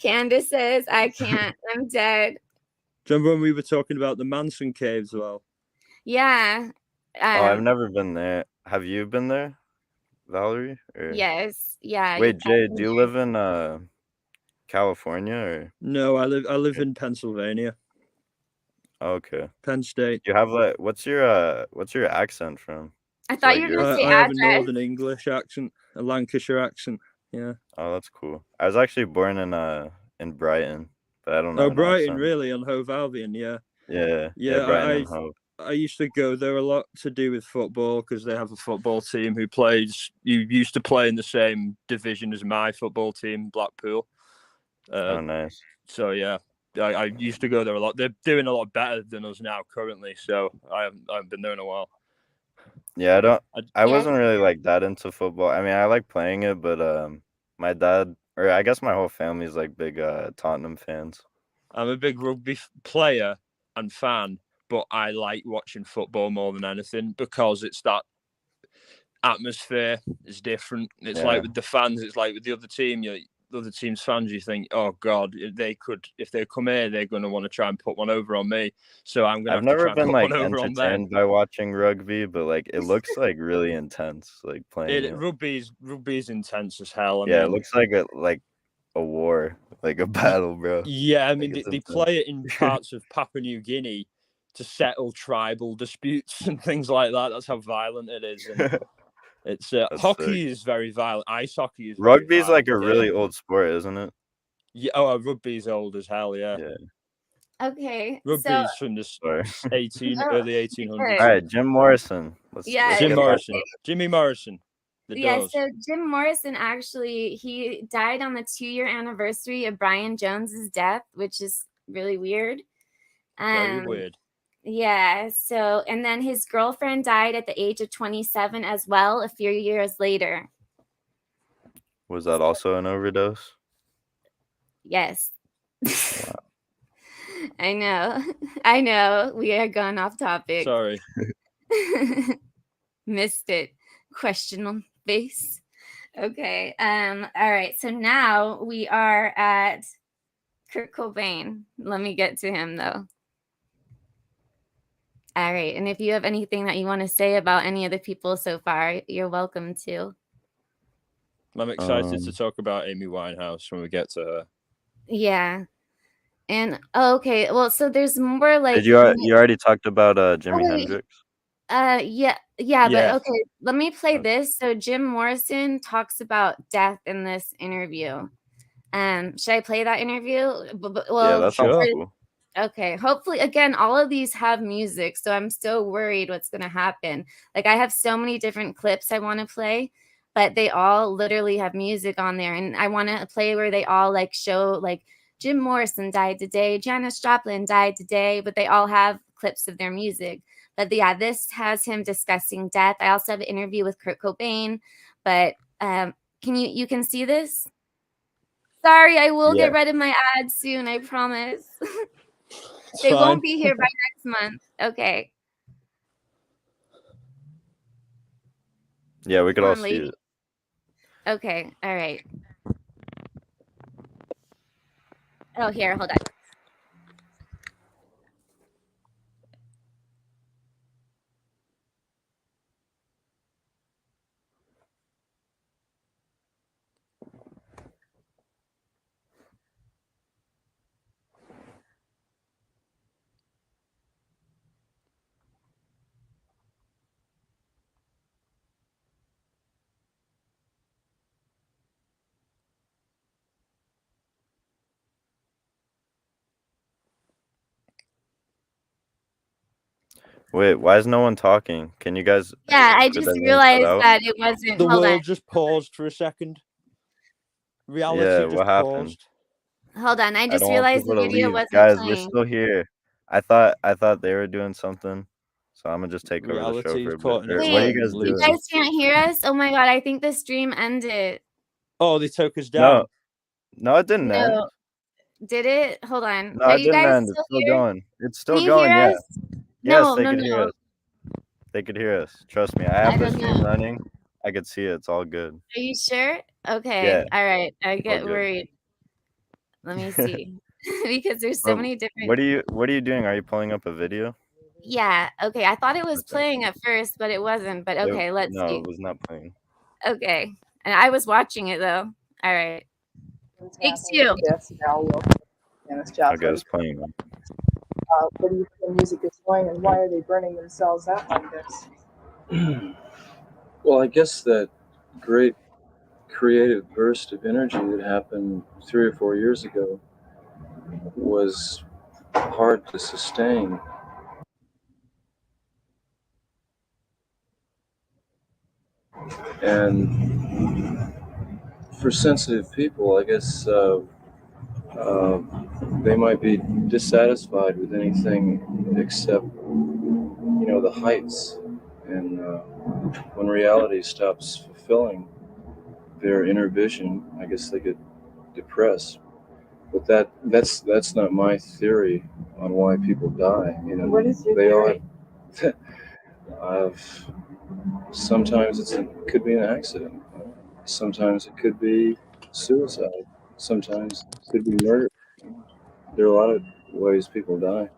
Speaker 1: Candace says, I can't. I'm dead.
Speaker 2: Do you remember when we were talking about the Manson caves? Well,
Speaker 1: yeah.
Speaker 3: I've never been there. Have you been there, Valerie? Or...
Speaker 1: Yes. Yeah.
Speaker 3: Wait, Jay, do you live in California or?
Speaker 2: No, I live in Pennsylvania.
Speaker 3: Okay.
Speaker 2: Penn State.
Speaker 3: You have like what's your accent from?
Speaker 1: I thought you were gonna say
Speaker 2: I have a Northern English accent, a Lancashire accent. Yeah.
Speaker 3: Oh, that's cool. I was actually born in Brighton, but I don't know.
Speaker 2: Oh, Brighton, really? On Hove Albion, yeah.
Speaker 3: Yeah. Brighton and Hove.
Speaker 2: I used to go there a lot to do with football because they have a football team who plays. You used to play in the same division as my football team, Blackpool.
Speaker 3: Oh, nice.
Speaker 2: So yeah. I used to go there a lot. They're doing a lot better than us now currently, so I haven't been there in a while.
Speaker 3: Yeah, I wasn't really like that into football. I mean, I like playing it, but my dad, or I guess my whole family is like big Tottenham fans.
Speaker 2: I'm a big rugby player and fan, but I like watching football more than anything because it's that atmosphere is different. It's like with the fans, it's like with the other team. The other team's fans, you think, oh God, if they come here, they're going to want to try and put one over on me. So I'm going to. I've never been like
Speaker 3: entertained by watching rugby, but like it looks like really intense, like playing.
Speaker 2: Rugby's intense as hell.
Speaker 3: I mean, it looks like a war, like a battle, bro.
Speaker 2: Yeah, I mean they play it in parts of Papua New Guinea to settle tribal disputes and things like that. That's how violent it is. And it's hockey is very violent. Ice hockey is.
Speaker 3: Rugby's like a really old sport, isn't it?
Speaker 2: Yeah. Oh, rugby's old as hell. Yeah.
Speaker 1: Okay.
Speaker 2: Rugby's from the early 1800s.
Speaker 3: All right, Jim Morrison.
Speaker 2: Jim Morrison. Jimmy Morrison.
Speaker 1: So Jim Morrison actually he died on the 2-year anniversary of Brian Jones's death, which is really weird.
Speaker 2: Very weird.
Speaker 1: Yeah. So, and then his girlfriend died at the age of 27 as well, a few years later.
Speaker 3: Was that also an overdose?
Speaker 1: Yes.
Speaker 3: Wow.
Speaker 1: I know. I know. We are gone off topic.
Speaker 2: Sorry.
Speaker 1: Missed it. Question face. Okay. All right. So now we are at Kurt Cobain. Let me get to him though. All right. And if you have anything that you want to say about any of the people so far, you're welcome to.
Speaker 2: I'm excited to talk about Amy Winehouse when we get to her.
Speaker 1: Yeah. And okay, well, so there's more like
Speaker 3: Did you already talked about Jimi
Speaker 1: Okay.
Speaker 3: Hendrix?
Speaker 1: Yeah,
Speaker 2: Yeah.
Speaker 1: but okay, let me play this. So Jim Morrison talks about death in this interview. Should I play that interview?
Speaker 3: Yeah,
Speaker 1: Well,
Speaker 3: that sounds
Speaker 2: Sure.
Speaker 3: cool.
Speaker 1: okay. Hopefully, again, all of these have music, so I'm so worried what's gonna happen. Like I have so many different clips I want to play, but they all literally have music on there, and I want to play where they all like show like Jim Morrison died today, Janis Joplin died today, but they all have clips of their music. But yeah, this has him discussing death. I also have an interview with Kurt Cobain, but can you can see this? Sorry, I will
Speaker 3: Yeah.
Speaker 1: get rid of my ads soon, I promise.
Speaker 2: It's
Speaker 1: They
Speaker 2: fine.
Speaker 1: won't be here by next month. Okay.
Speaker 3: Yeah, we could
Speaker 1: Come
Speaker 3: all
Speaker 1: on,
Speaker 3: see
Speaker 1: lady.
Speaker 3: it.
Speaker 1: Okay, all right. Oh, here, hold on.
Speaker 3: Wait, why is no one talking? Can you guys?
Speaker 1: Yeah, I
Speaker 3: Did
Speaker 1: just
Speaker 3: everyone shut
Speaker 1: realized
Speaker 3: out?
Speaker 1: that it wasn't.
Speaker 2: The
Speaker 1: Hold on.
Speaker 2: world just paused for a second. Reality
Speaker 3: Yeah,
Speaker 2: just
Speaker 3: what happened?
Speaker 2: paused.
Speaker 1: Hold on. I
Speaker 3: I
Speaker 1: just
Speaker 3: don't want
Speaker 1: realized the
Speaker 3: people to
Speaker 1: video
Speaker 3: leave.
Speaker 1: wasn't
Speaker 3: Guys, we're
Speaker 1: playing.
Speaker 3: still here. I thought they were doing something, so I'm gonna just take over the show
Speaker 2: Reality
Speaker 3: for
Speaker 2: is
Speaker 3: a
Speaker 2: caught
Speaker 3: bit.
Speaker 2: in its
Speaker 3: What are
Speaker 1: Wait,
Speaker 3: you guys
Speaker 2: own
Speaker 1: you
Speaker 3: doing?
Speaker 1: guys can't hear us? Oh my god, I think the stream ended.
Speaker 2: Oh, they took us down.
Speaker 3: No, it didn't end.
Speaker 1: No. Did it? Hold on.
Speaker 3: No,
Speaker 1: Are
Speaker 3: it
Speaker 1: you
Speaker 3: didn't
Speaker 1: guys
Speaker 3: end. It's
Speaker 1: still
Speaker 3: still
Speaker 1: here?
Speaker 3: going. It's
Speaker 1: Can
Speaker 3: still
Speaker 1: you
Speaker 3: going.
Speaker 1: hear
Speaker 3: Yeah.
Speaker 1: us?
Speaker 3: Yes,
Speaker 1: No,
Speaker 3: they
Speaker 1: no,
Speaker 3: could hear
Speaker 1: no.
Speaker 3: us. They could hear us. Trust me. I
Speaker 1: I
Speaker 3: have the
Speaker 1: don't
Speaker 3: stream
Speaker 1: know.
Speaker 3: running. I could see it. It's all good.
Speaker 1: Are you sure? Okay.
Speaker 3: Yeah,
Speaker 1: All right. I
Speaker 3: all
Speaker 1: get
Speaker 3: good.
Speaker 1: worried. Let me see. Because there's so
Speaker 3: But
Speaker 1: many different.
Speaker 3: what are you doing? Are you pulling up a video?
Speaker 1: Yeah. Okay. I thought it was
Speaker 3: Okay.
Speaker 1: playing at first, but it wasn't. But okay, let's
Speaker 3: No,
Speaker 1: see.
Speaker 3: it was not playing.
Speaker 1: Okay. And I was watching it though. All right. Takes two.
Speaker 7: Deaths now will Janis
Speaker 3: Okay,
Speaker 7: Joplin.
Speaker 3: it's playing. Now.
Speaker 7: Where do you think the music is going, and why are they burning themselves out like this?
Speaker 8: Well, I guess that great creative burst of energy that happened 3 or 4 years ago was hard to sustain. And for sensitive people, I guess they might be dissatisfied with anything except, the heights. And when reality stops fulfilling their inner vision, I guess they get depressed. But that's not my theory on why people die.
Speaker 7: What is your
Speaker 8: they
Speaker 7: theory?
Speaker 8: all sometimes it could be an accident. Sometimes it could be suicide. Sometimes it could be murder. There are a lot of ways people die.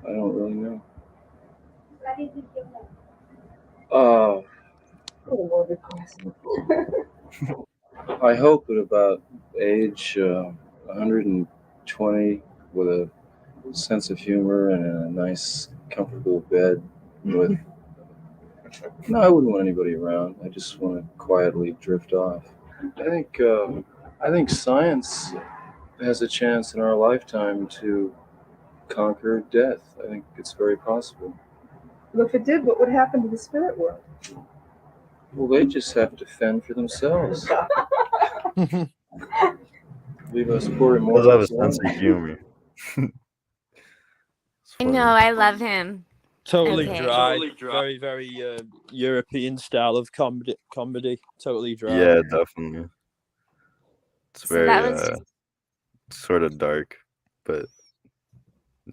Speaker 8: I don't really know.
Speaker 7: What a morbid question.
Speaker 8: I hope at about age 120, with a sense of humor and a nice, comfortable bed with. No, I wouldn't want anybody around. I just want to quietly drift off. I think science has a chance in our lifetime to conquer death. I think it's very possible.
Speaker 7: Well, if it did, what would happen to the spirit world?
Speaker 8: Well, they just have to fend for themselves. Leave us poor
Speaker 3: Those have a
Speaker 8: immortals
Speaker 3: sense
Speaker 8: alone.
Speaker 3: of humor. It's
Speaker 1: I
Speaker 3: funny.
Speaker 1: know, I love him.
Speaker 2: Totally
Speaker 1: Okay.
Speaker 2: dry. Very, very European style of comedy. Totally dry.
Speaker 3: Yeah, definitely. It's
Speaker 1: So
Speaker 3: very
Speaker 1: that was
Speaker 3: sort of dark, but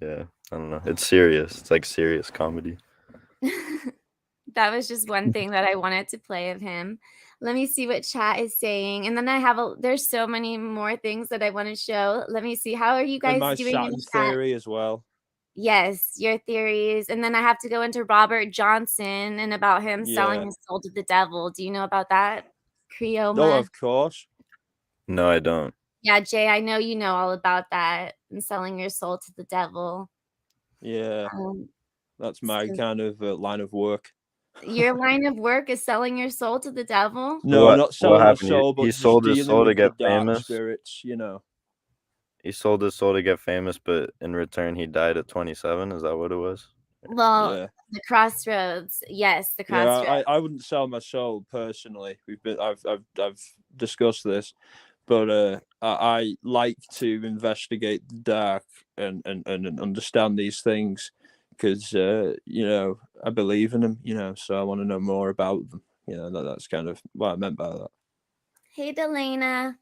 Speaker 3: yeah, I don't know. It's serious. It's like serious comedy.
Speaker 1: that was just one thing that I wanted to play of him. Let me see what chat is saying. And then I have there's so many more things that I want to show. Let me see. How are you
Speaker 2: And
Speaker 1: guys
Speaker 2: my
Speaker 1: doing in
Speaker 2: Saturn
Speaker 1: the chat?
Speaker 2: theory as well.
Speaker 1: Yes, your theories. And then I have to go into Robert Johnson and about him selling
Speaker 2: Yeah.
Speaker 1: his soul to the devil. Do you know about that? Creoma.
Speaker 2: Oh, of course.
Speaker 3: No, I don't.
Speaker 1: Yeah, Jay, I know you know all about that and selling your soul to the devil.
Speaker 2: Yeah. That's my
Speaker 1: so
Speaker 2: kind of line of work.
Speaker 1: your line of work is selling your soul to the devil?
Speaker 2: No, not
Speaker 3: What
Speaker 2: selling a
Speaker 3: happened?
Speaker 2: soul, but
Speaker 3: He
Speaker 2: just
Speaker 3: sold his
Speaker 2: dealing
Speaker 3: soul to
Speaker 2: with the
Speaker 3: get
Speaker 2: dark
Speaker 3: famous.
Speaker 2: spirits, you know.
Speaker 3: He sold his soul to get famous, but in return, he died at 27. Is that what it was?
Speaker 1: Well,
Speaker 2: Yeah.
Speaker 1: the crossroads. Yes, the
Speaker 2: Yeah,
Speaker 1: crossroads.
Speaker 2: I wouldn't sell my soul personally. I've discussed this, but I like to investigate the dark and understand these things because you know, I believe in them, you know, so I want to know more about them. You know, that's kind of what I meant by that.
Speaker 1: Hey, Delana.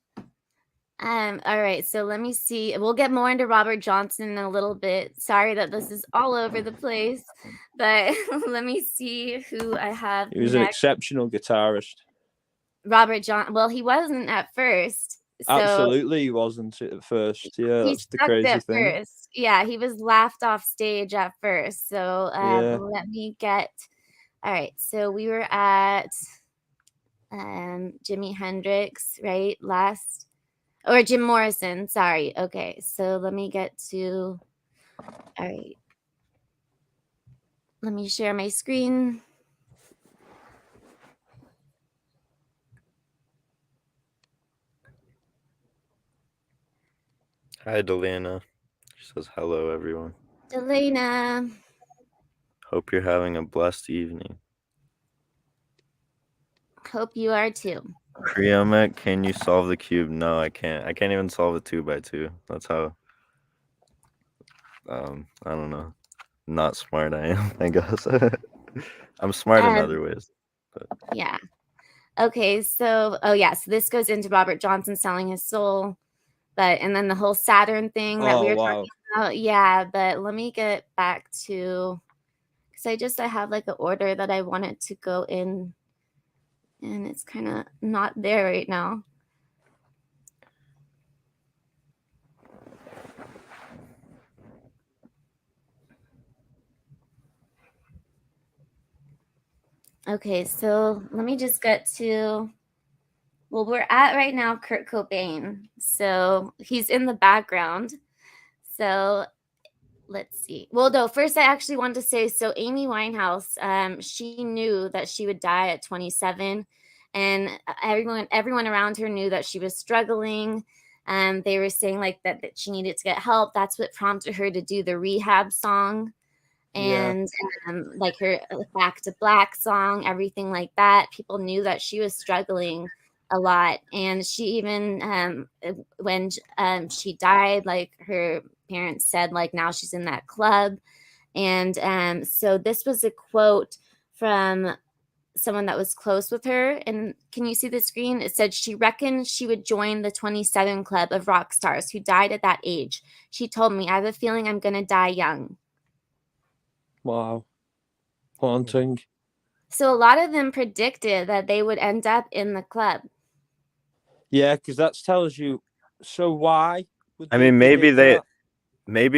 Speaker 1: All right, so let me see. We'll get more into Robert Johnson in a little bit. Sorry that this is all over the place, but let me see who I have
Speaker 2: He was an
Speaker 1: next.
Speaker 2: exceptional guitarist.
Speaker 1: Robert John. Well, he wasn't at first. So
Speaker 2: Absolutely, he wasn't at first. Yeah,
Speaker 1: he
Speaker 2: that's the
Speaker 1: sucked
Speaker 2: crazy
Speaker 1: at
Speaker 2: thing.
Speaker 1: first. Yeah, he was laughed off stage at first. So
Speaker 2: Yeah.
Speaker 1: let me get. All right, so we were at Jimi Hendrix, right? Last, or Jim Morrison. Sorry. Okay, so let me get to. All right. Let me share my screen.
Speaker 3: Hi, Delana. She says hello, everyone.
Speaker 1: Delana.
Speaker 3: Hope you're having a blessed evening.
Speaker 1: Hope you are too.
Speaker 3: Creoma, can you solve the cube? No, I can't. I can't even solve it 2x2. That's how. I don't know. Not smart I am, I guess. I'm smart in other ways. But.
Speaker 1: Yeah. Okay, so so this goes into Robert Johnson selling his soul, and then the whole Saturn thing that we were talking about. Yeah, but let me get back to, because I have like an order that I wanted to go in, and it's kind of not there right now. Okay, so let me just get to, well, we're at right now Kurt Cobain. So he's in the background. So let's see. Well, no, first I actually wanted to say, so Amy Winehouse, she knew that she would die at 27, and everyone around her knew that she was struggling. They were saying like that she needed to get help. That's what prompted her to do the Rehab song. And like her Back to Black song, everything like that. People knew that she was struggling a lot. And she even, when she died, like her parents said, like now she's in that club. And so this was a quote from someone that was close with her. And can you see the screen? It said she reckoned she would join the 27 club of rock stars who died at that age. She told me, I have a feeling I'm going to die young.
Speaker 2: Wow. Haunting.
Speaker 1: So a lot of them predicted that they would end up in the club.
Speaker 2: Yeah, because that tells you. So why would
Speaker 3: I mean,
Speaker 2: maybe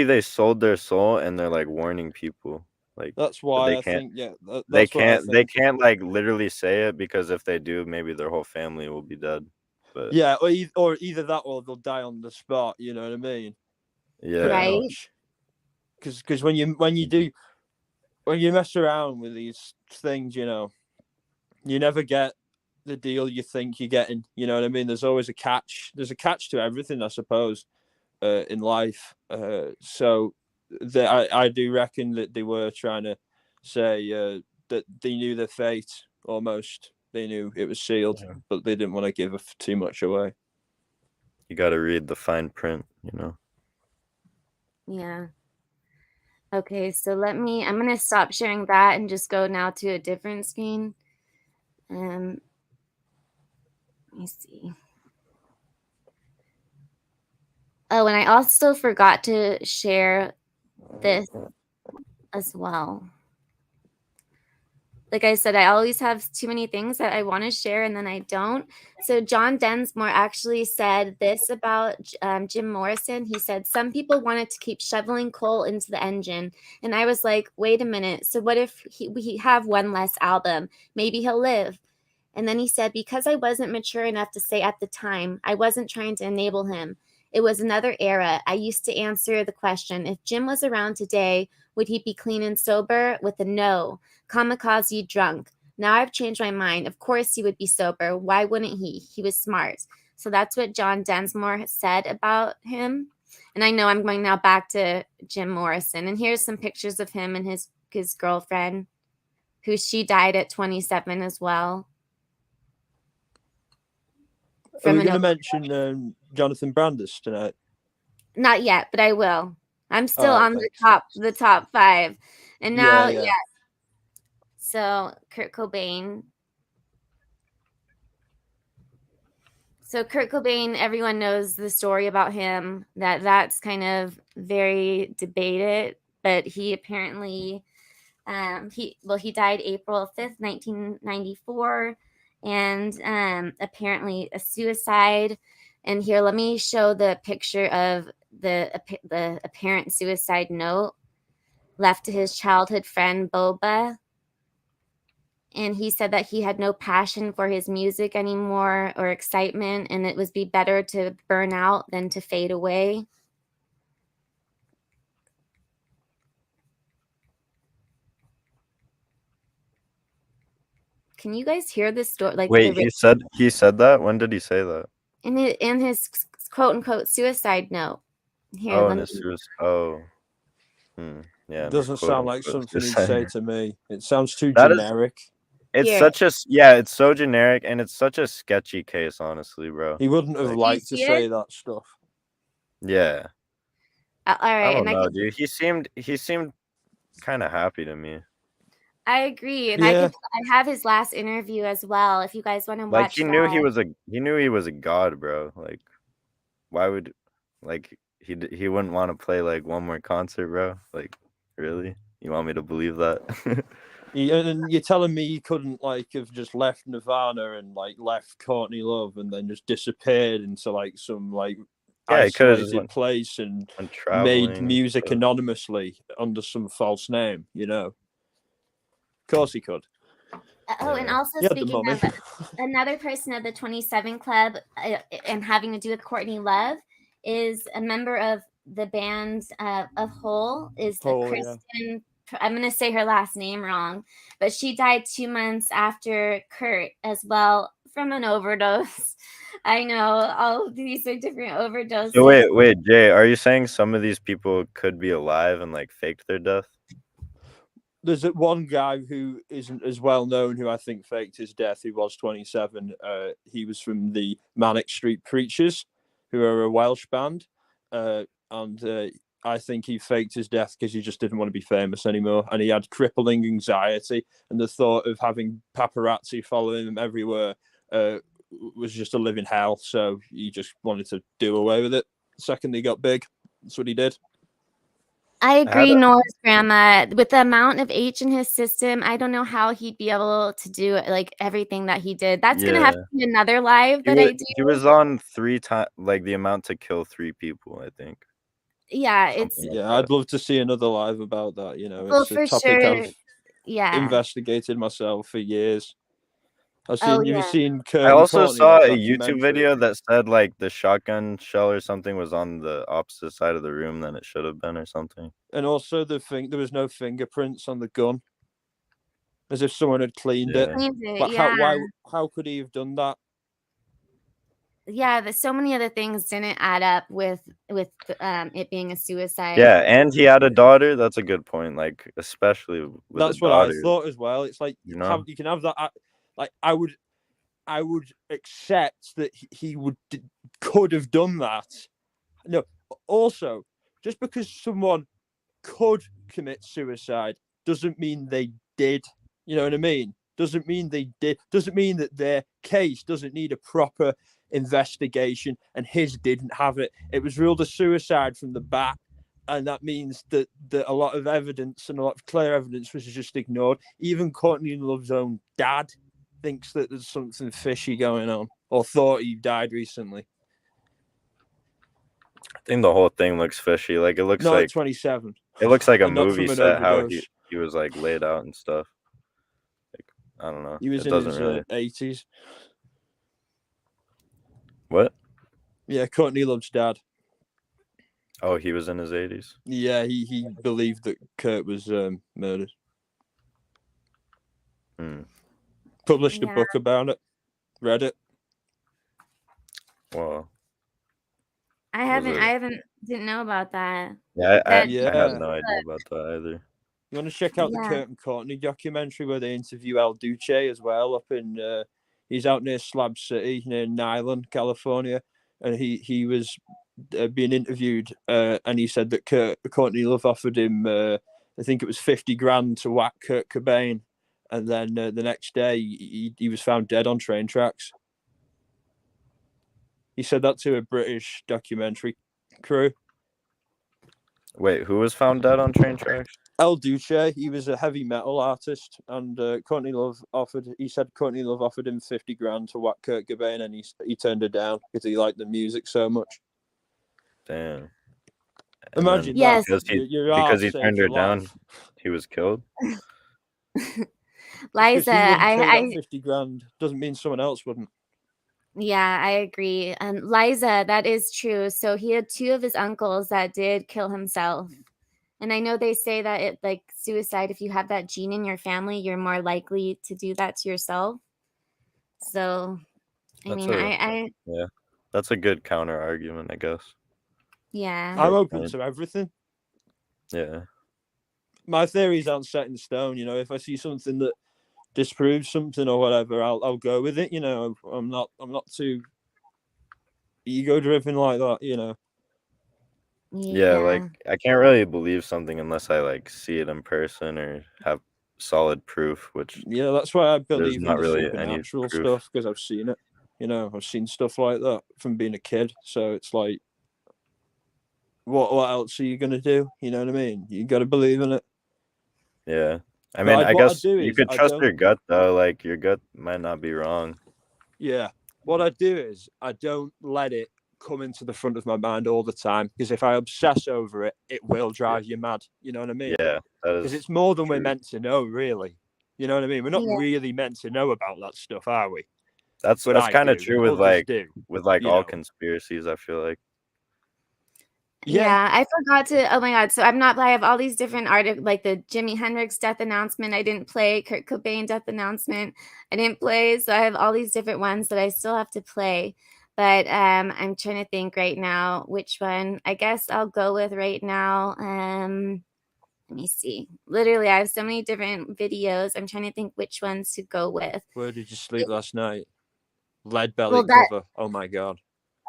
Speaker 3: they sold their soul and they're like warning people. Like
Speaker 2: that's why
Speaker 3: they can't.
Speaker 2: think. Yeah,
Speaker 3: They can't like literally say it because if they do, maybe their whole family will be dead. But
Speaker 2: yeah, or either that or they'll die on the spot. You know what I mean?
Speaker 3: yeah,
Speaker 1: right.
Speaker 2: Because when you mess around with these things, you know, you never get the deal you think you're getting. You know what I mean? There's always a catch. There's a catch to everything, I suppose, in life. So I do reckon that they were trying to say that they knew their fate almost. They knew it was sealed, but they didn't want to give too much away.
Speaker 3: You got to read the fine print, you know.
Speaker 1: Yeah. Okay, so I'm going to stop sharing that and just go now to a different screen. Let me see. Oh, and I also forgot to share this as well. Like I said, I always have too many things that I want to share and then I don't. So John Densmore actually said this about Jim Morrison. He said, some people wanted to keep shoveling coal into the engine. And I was like, wait a minute. So what if we have one less album? Maybe he'll live. And then he said, because I wasn't mature enough to say at the time, I wasn't trying to enable him. It was another era. I used to answer the question, if Jim was around today, would he be clean and sober? With a no. Kamikaze drunk. Now I've changed my mind. Of course he would be sober. Why wouldn't he? He was smart. So that's what John Densmore said about him. And I know I'm going now back to Jim Morrison. And here's some pictures of him and his girlfriend, who she died at 27 as well.
Speaker 2: Are we going to mention Jonathan Brandis tonight?
Speaker 1: Not yet, but I will. I'm still on the top 5. And now, yeah. So Kurt Cobain. So Kurt Cobain, everyone knows the story about him. That's kind of very debated, but he apparently he died April 5th, 1994, and apparently a suicide. And here, let me show the picture of the apparent suicide note left to his childhood friend Boba. And he said that he had no passion for his music anymore or excitement, and it would be better to burn out than to fade away. Can you guys hear this story? Like,
Speaker 3: wait, he said that? When did he say that?
Speaker 1: In his quote unquote suicide note. Here,
Speaker 3: yeah.
Speaker 2: It doesn't sound like something he'd say to me. It sounds too
Speaker 3: that
Speaker 2: generic.
Speaker 3: It's so generic, and it's such a sketchy case, honestly, bro.
Speaker 2: He wouldn't have liked to say that stuff.
Speaker 3: Yeah.
Speaker 1: All right.
Speaker 3: I don't know, dude. He seemed kind of happy to me.
Speaker 1: I agree, and I have his last interview as well. If you guys want to watch,
Speaker 3: like he knew he was a god, bro. Like, why would he wouldn't want to play like one more concert, bro? Like, really? You want me to believe that?
Speaker 2: And you're telling me he couldn't have just left Nirvana and left Courtney Love and then just disappeared into some isolated place and made music anonymously under some false name, Of course he could.
Speaker 1: And also speaking of another person of the 27 Club and having to do with Courtney Love is a member of the band of Hole, Kristen. Yeah. I'm going to say her last name wrong, but she died 2 months after Kurt as well from an overdose. I know all these are different overdoses.
Speaker 3: So wait, Jay, are you saying some of these people could be alive and faked their death?
Speaker 2: There's one guy who isn't as well known who I think faked his death. He was 27. He was from the Manic Street Preachers, who are a Welsh band, and I think he faked his death because he just didn't want to be famous anymore, and he had crippling anxiety, and the thought of having paparazzi following him everywhere was just a living hell. So he just wanted to do away with it. The second he got big, that's what he did.
Speaker 1: I agree, Nora's grandma. With the amount of H in his system, I don't know how he'd be able to do everything that he did. That's gonna have to be another live that I do.
Speaker 3: He was on 3 times, the amount to kill 3 people, I think.
Speaker 1: Yeah,
Speaker 2: I'd love to see another live about that. It's a topic I've investigated myself for years. You've seen Kurt.
Speaker 3: I also saw a YouTube video that said the shotgun shell or something was on the opposite side of the room than it should have been or something.
Speaker 2: And also there was no fingerprints on the gun, as if someone had cleaned it. But how could he have done that?
Speaker 1: Yeah, so many other things didn't add up with it being a suicide.
Speaker 3: Yeah, and he had a daughter. That's a good point. Especially with
Speaker 2: that's what I thought as well. It's you can have that. I would accept that he could have done that. No, also just because someone could commit suicide doesn't mean they did. You know what I mean? Doesn't mean they did. Doesn't mean that their case doesn't need a proper investigation, and his didn't have it. It was ruled a suicide from the bat, and that means that a lot of evidence and a lot of clear evidence was just ignored. Even Courtney Love's own dad thinks that there's something fishy going on, or thought he died recently.
Speaker 3: I think the whole thing looks fishy. Like it looks
Speaker 2: Not
Speaker 3: like
Speaker 2: at 27.
Speaker 3: It looks like a
Speaker 2: And not
Speaker 3: movie
Speaker 2: from an
Speaker 3: set. How
Speaker 2: overdose.
Speaker 3: he was like laid out and stuff. Like, I don't know.
Speaker 2: He was
Speaker 3: it
Speaker 2: in
Speaker 3: doesn't
Speaker 2: his
Speaker 3: really.
Speaker 2: 80s.
Speaker 3: What?
Speaker 2: Yeah, Courtney Love's dad.
Speaker 3: Oh, he was in his 80s.
Speaker 2: Yeah, he believed that Kurt was murdered. Published a
Speaker 1: Yeah.
Speaker 2: book about it. Read it.
Speaker 3: Well,
Speaker 1: I didn't know about that.
Speaker 3: yeah, I
Speaker 2: Yeah.
Speaker 3: had no idea about that either.
Speaker 2: You want to check out the
Speaker 1: Yeah.
Speaker 2: Kurt and Courtney documentary where they interview El Duce as well up in he's out near Slab City near Nyland, California, and he was being interviewed and he said that Courtney Love offered him I think it was $50,000 to whack Kurt Cobain, and then the next day he was found dead on train tracks. He said that to a British documentary crew.
Speaker 3: Wait, who was found dead on train tracks?
Speaker 2: El Duce, he was a heavy metal artist, and Courtney Love offered him $50,000 to whack Kurt Cobain, and he turned it down because he liked the music so much.
Speaker 3: Damn.
Speaker 2: Imagine
Speaker 1: Yes.
Speaker 2: that.
Speaker 3: Because he turned her down, he was killed.
Speaker 1: Liza, I
Speaker 2: $50,000 doesn't mean someone else wouldn't.
Speaker 1: Yeah, I agree. Liza, that is true. So he had two of his uncles that did kill himself. And I know they say that it like suicide, if you have that gene in your family, you're more likely to do that to yourself. So,
Speaker 3: Yeah, that's a good counter argument, I guess.
Speaker 1: Yeah.
Speaker 2: I'm open to everything.
Speaker 3: Yeah.
Speaker 2: My theories aren't set in stone. You know, if I see something that disproves something or whatever, I'll go with it. You know, I'm not too ego driven like that. You know.
Speaker 3: Yeah, like I can't really believe something unless I like see it in person or have solid proof. Which
Speaker 2: that's why I believe in
Speaker 3: not
Speaker 2: the
Speaker 3: really
Speaker 2: supernatural
Speaker 3: any proof.
Speaker 2: stuff, because I've seen it. You know, I've seen stuff like that from being a kid. So it's like, what else are you gonna do? You know what I mean? You got to believe in it.
Speaker 3: Yeah, I mean, I guess you could trust your gut though. Like your gut might not be wrong.
Speaker 2: Yeah, what I do is I don't let it come into the front of my mind all the time, because if I obsess over it, it will drive you mad. You know what I mean?
Speaker 3: Yeah,
Speaker 2: because it's more than we're meant to know, really. You know what I mean? We're not really meant to know about that stuff, are we?
Speaker 3: That's kind of true with all conspiracies, I feel like.
Speaker 1: Yeah, I forgot to. Oh my god! So I have all these different articles, like the Jimi Hendrix death announcement. I didn't play. Kurt Cobain death announcement. I didn't play. So I have all these different ones that I still have to play. But I'm trying to think right now which one. I guess I'll go with right now. Let me see. Literally, I have so many different videos. I'm trying to think which ones to go with.
Speaker 2: Where did you sleep last night? Lead Belly cover. Oh my god.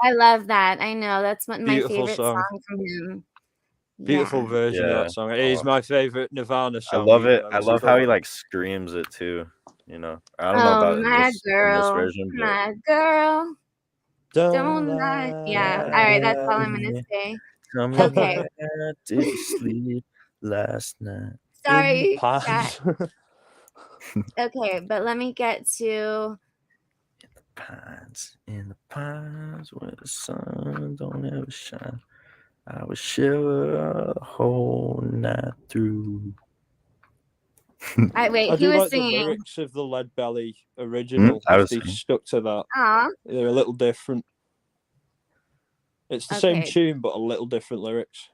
Speaker 1: I love that. I know. That's my
Speaker 2: Beautiful
Speaker 1: favorite
Speaker 2: song
Speaker 1: from him.
Speaker 2: Beautiful version of that song. It is my favorite Nirvana song.
Speaker 3: I love it. I love how he like screams it too. You know, I don't know about in this version, but
Speaker 1: my girl. Don't lie. Yeah. All right. That's all I'm gonna say. Okay.
Speaker 3: Did you sleep last night?
Speaker 1: Sorry. Okay, but let me get to
Speaker 3: in the pines where the sun don't ever shine. I was shiver the whole night through.
Speaker 2: I do like the lyrics of the Lead Belly original. They stuck to that. They're a little different. It's the same tune, but a little different lyrics.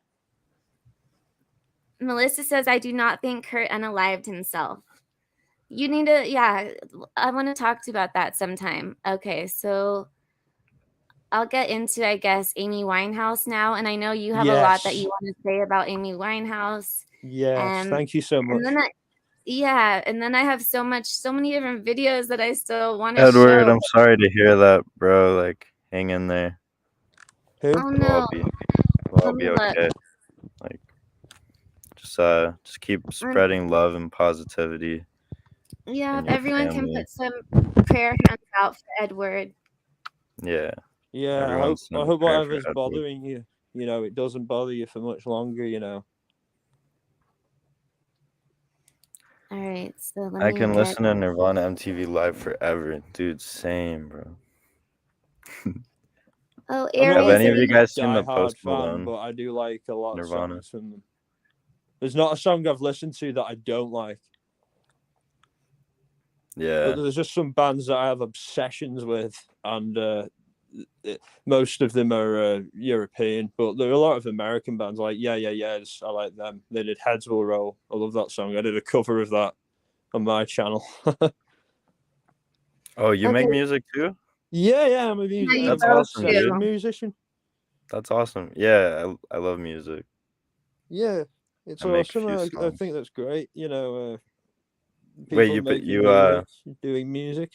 Speaker 1: Melissa says, I do not think Kurt unalived himself. You need to, I want to talk to you about that sometime. Okay, so I'll get into, I guess, Amy Winehouse now. And I know you have a lot that you want to say about Amy Winehouse.
Speaker 2: Yes, thank you so much.
Speaker 1: And then I have so many different videos that I still want to show.
Speaker 3: Edward, I'm sorry to hear that, bro. Like, hang in there.
Speaker 2: Who?
Speaker 1: Oh, no.
Speaker 3: We'll all be okay. Just keep spreading love and positivity.
Speaker 1: Yeah,
Speaker 3: and
Speaker 1: if
Speaker 3: your
Speaker 1: everyone can
Speaker 3: family.
Speaker 1: put some prayer hands out for Edward.
Speaker 3: Yeah.
Speaker 2: Yeah, I
Speaker 3: Everyone
Speaker 2: hope
Speaker 3: send a prayer for
Speaker 2: whatever's
Speaker 3: Edward.
Speaker 2: bothering you, it doesn't bother you for much longer,
Speaker 1: All right, so let
Speaker 3: I
Speaker 1: me
Speaker 3: can
Speaker 1: get.
Speaker 3: listen to Nirvana MTV Live forever. Dude, same, bro.
Speaker 1: Oh,
Speaker 2: I'm not
Speaker 3: Have
Speaker 1: Aries.
Speaker 3: any of you guys seen the
Speaker 2: diehard
Speaker 3: Post
Speaker 2: fan,
Speaker 3: Malone
Speaker 2: but I do like a lot of
Speaker 3: Nirvana?
Speaker 2: songs from them. There's not a song I've listened to that I don't like.
Speaker 3: Yeah.
Speaker 2: But there's just some bands that I have obsessions with, and most of them are European, but there are a lot of American bands like Yes. I like them. They did Heads Will Roll. I love that song. I did a cover of that on my channel.
Speaker 3: Oh, you make
Speaker 1: Okay.
Speaker 3: music too?
Speaker 2: Yeah, I'm a
Speaker 1: you
Speaker 3: That's
Speaker 1: both
Speaker 3: awesome,
Speaker 1: do.
Speaker 3: dude.
Speaker 2: musician.
Speaker 3: That's awesome. Yeah, I love music.
Speaker 2: Yeah, it's
Speaker 3: I make a
Speaker 2: awesome.
Speaker 3: few
Speaker 2: I
Speaker 3: songs.
Speaker 2: think that's great. People
Speaker 3: Wait, you
Speaker 2: making
Speaker 3: you
Speaker 2: music, doing music.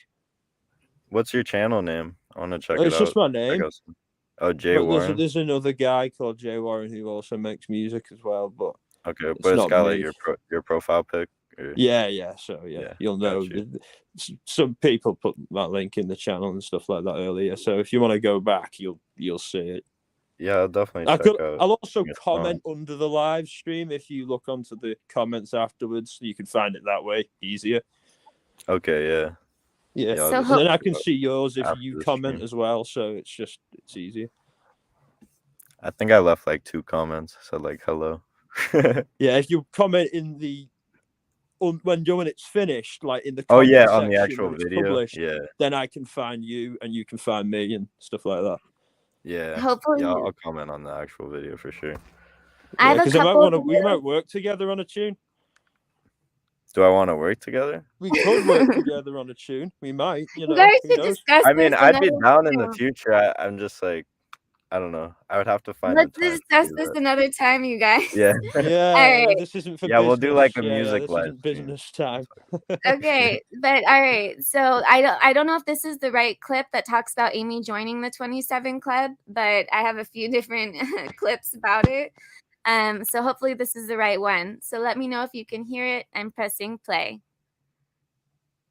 Speaker 3: what's your channel name? I want to check
Speaker 2: Oh,
Speaker 3: it
Speaker 2: it's
Speaker 3: out.
Speaker 2: just my
Speaker 3: Check
Speaker 2: name.
Speaker 3: out some- Oh, Jay
Speaker 2: But
Speaker 3: Warren.
Speaker 2: there's another guy called Jay Warren who also makes music as well, but
Speaker 3: Okay,
Speaker 2: it's
Speaker 3: but it's
Speaker 2: not
Speaker 3: got
Speaker 2: me.
Speaker 3: like your profile pic. Or...
Speaker 2: Yeah. So
Speaker 3: Yeah,
Speaker 2: you'll
Speaker 3: got
Speaker 2: know.
Speaker 3: you.
Speaker 2: Some people put that link in the channel and stuff like that earlier. So if you want to go back, you'll see it.
Speaker 3: Yeah, I'll definitely check out.
Speaker 2: I'll also
Speaker 3: your
Speaker 2: comment
Speaker 3: song.
Speaker 2: under the live stream. If you look onto the comments afterwards, you can find it that way easier.
Speaker 3: Okay, yeah.
Speaker 2: Yeah,
Speaker 3: I'll
Speaker 1: So
Speaker 3: just
Speaker 2: and then I
Speaker 3: check it
Speaker 2: can
Speaker 3: out
Speaker 2: see yours if
Speaker 3: after
Speaker 2: you
Speaker 3: the
Speaker 2: comment
Speaker 3: stream.
Speaker 2: as well. So it's easier.
Speaker 3: I think I left like 2 comments. Said like hello.
Speaker 2: Yeah, if you comment in the when it's finished, like in the
Speaker 3: Oh
Speaker 2: comment
Speaker 3: yeah, on the
Speaker 2: section
Speaker 3: actual
Speaker 2: when it's
Speaker 3: video.
Speaker 2: published,
Speaker 3: Yeah,
Speaker 2: then I can find you and you can find me and stuff like that.
Speaker 3: yeah.
Speaker 1: hopefully,
Speaker 3: Yeah, I'll comment on the actual video for sure.
Speaker 1: I have a
Speaker 2: Because
Speaker 1: couple.
Speaker 2: we might work together on a tune.
Speaker 3: Do I want to work together?
Speaker 2: We could work together on a tune. We might,
Speaker 1: You guys
Speaker 2: who
Speaker 1: should
Speaker 2: knows?
Speaker 1: discuss
Speaker 3: I mean,
Speaker 1: this
Speaker 3: I'd be
Speaker 1: another
Speaker 3: down in the
Speaker 1: time.
Speaker 3: future. I'm just like, I don't know. I would have to find
Speaker 1: Let's
Speaker 3: the time.
Speaker 1: discuss
Speaker 3: To do
Speaker 1: this
Speaker 3: that.
Speaker 1: another time, you guys.
Speaker 3: Yeah.
Speaker 2: Yeah,
Speaker 1: All right.
Speaker 2: this isn't for
Speaker 3: Yeah,
Speaker 2: business.
Speaker 3: we'll do like a
Speaker 2: Yeah,
Speaker 3: music
Speaker 2: this
Speaker 3: live
Speaker 2: isn't
Speaker 3: stream.
Speaker 2: business time.
Speaker 1: Okay, but all right. So I don't know if this is the right clip that talks about Amy joining the 27 Club, but I have a few different clips about it. So hopefully this is the right one. So let me know if you can hear it. I'm pressing play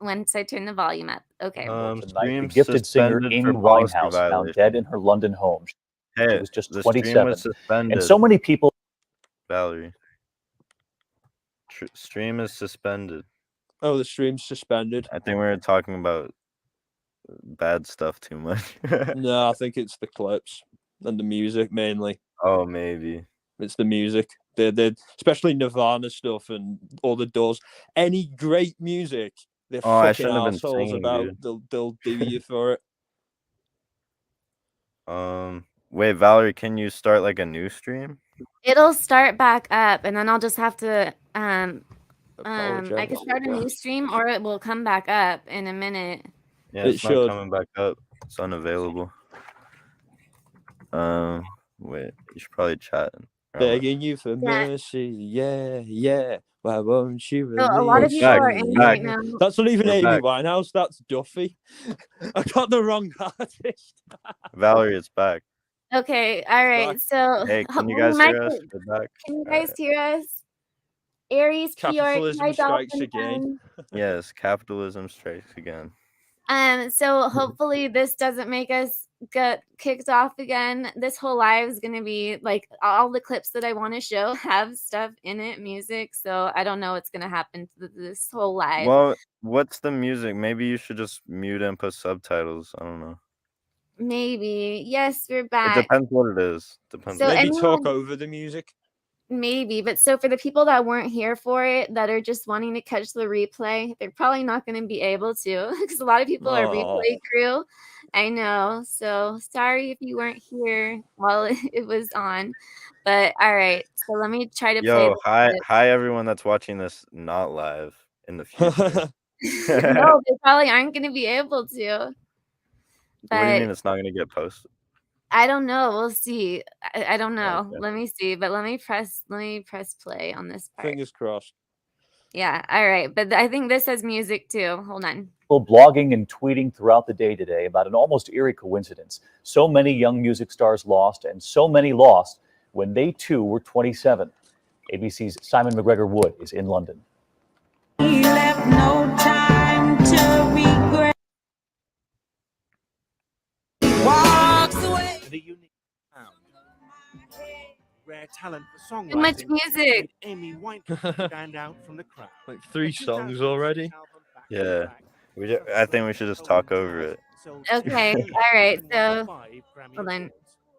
Speaker 1: once I turn the volume up. Okay.
Speaker 9: Tonight, the
Speaker 3: Stream
Speaker 9: gifted singer
Speaker 3: suspended
Speaker 9: Amy
Speaker 3: for policy
Speaker 9: Winehouse found
Speaker 3: violation.
Speaker 9: dead in her London home. She
Speaker 3: Hey,
Speaker 9: was just
Speaker 3: the stream
Speaker 9: 27.
Speaker 3: was suspended.
Speaker 9: And so many people.
Speaker 3: Valerie. Stream is suspended.
Speaker 2: Oh, the stream's suspended.
Speaker 3: I think we were talking about bad stuff too much.
Speaker 2: No, I think it's the clips and the music mainly.
Speaker 3: Oh, maybe.
Speaker 2: It's the music. They're especially Nirvana stuff and all the Doors. Any great music, they're
Speaker 3: Oh, I
Speaker 2: fucking
Speaker 3: shouldn't have been
Speaker 2: assholes
Speaker 3: singing,
Speaker 2: about.
Speaker 3: dude.
Speaker 2: They'll do you for it.
Speaker 3: Wait, Valerie, can you start like a new stream?
Speaker 1: It'll start back up, and then I'll just have to I
Speaker 2: Apologize.
Speaker 1: can start a new stream, or it will come back up in a minute.
Speaker 3: Yeah,
Speaker 2: It
Speaker 3: it's not
Speaker 2: should.
Speaker 3: coming back up. It's unavailable. Wait, you should probably chat.
Speaker 2: Begging you for
Speaker 1: Yeah.
Speaker 2: mercy, yeah. Why won't you
Speaker 1: So a lot of
Speaker 2: release
Speaker 1: people
Speaker 3: back,
Speaker 1: are
Speaker 2: me?
Speaker 1: in
Speaker 3: back.
Speaker 1: right now.
Speaker 2: That's not even
Speaker 3: We're
Speaker 2: Amy
Speaker 3: back.
Speaker 2: Winehouse. That's Duffy. I got the wrong artist.
Speaker 3: Valerie, it's back.
Speaker 1: Okay, all right.
Speaker 2: back.
Speaker 1: So
Speaker 3: Hey, can you
Speaker 1: we
Speaker 3: guys
Speaker 1: might
Speaker 3: hear us?
Speaker 1: get-
Speaker 3: We're back.
Speaker 1: Can you
Speaker 3: All
Speaker 1: guys
Speaker 3: right.
Speaker 1: hear us? Aries, Kior,
Speaker 2: Capitalism
Speaker 1: hi,
Speaker 2: strikes
Speaker 1: Dolphin
Speaker 2: again.
Speaker 1: Gun.
Speaker 3: Yes, capitalism strikes again.
Speaker 1: So hopefully this doesn't make us get kicked off again. This whole live is going to be like all the clips that I want to show have stuff in it, music. So I don't know what's going to happen to this whole live.
Speaker 3: Well, what's the music? Maybe you should just mute and put subtitles. I don't know.
Speaker 1: Maybe. Yes, we're
Speaker 3: It
Speaker 1: back.
Speaker 3: depends what it is. Depends.
Speaker 1: So
Speaker 3: what it
Speaker 2: Maybe
Speaker 3: is.
Speaker 2: talk over the music.
Speaker 1: Maybe, but so for the people that weren't here for it, that are just wanting to catch the replay, they're probably not going to be able to because a lot of people are replay crew. I know. So sorry if you weren't here while it was on. But all right. So let me try to play.
Speaker 3: Yo, hi everyone that's watching this not live in the future.
Speaker 1: No, they probably aren't going to be able to. But
Speaker 3: What do you mean it's not going to get posted?
Speaker 1: I don't know. We'll see. I don't know.
Speaker 3: Okay.
Speaker 1: Let me see. But let me press play on this part.
Speaker 2: Fingers crossed.
Speaker 1: Yeah. All right. But I think this has music too. Hold on.
Speaker 9: People blogging and tweeting throughout the day today about an almost eerie coincidence. So many young music stars lost, and so many lost when they too were 27. ABC's Simon McGregor Wood is in London.
Speaker 10: He left no time to regret. Walks away.
Speaker 11: The unique sound. Rare talent for songwriting.
Speaker 1: Too much music.
Speaker 11: made Amy Winehouse stand out from the crowd.
Speaker 2: Like 3 songs already.
Speaker 3: Yeah, I think we should just talk over it.
Speaker 1: Okay, all right. So hold on.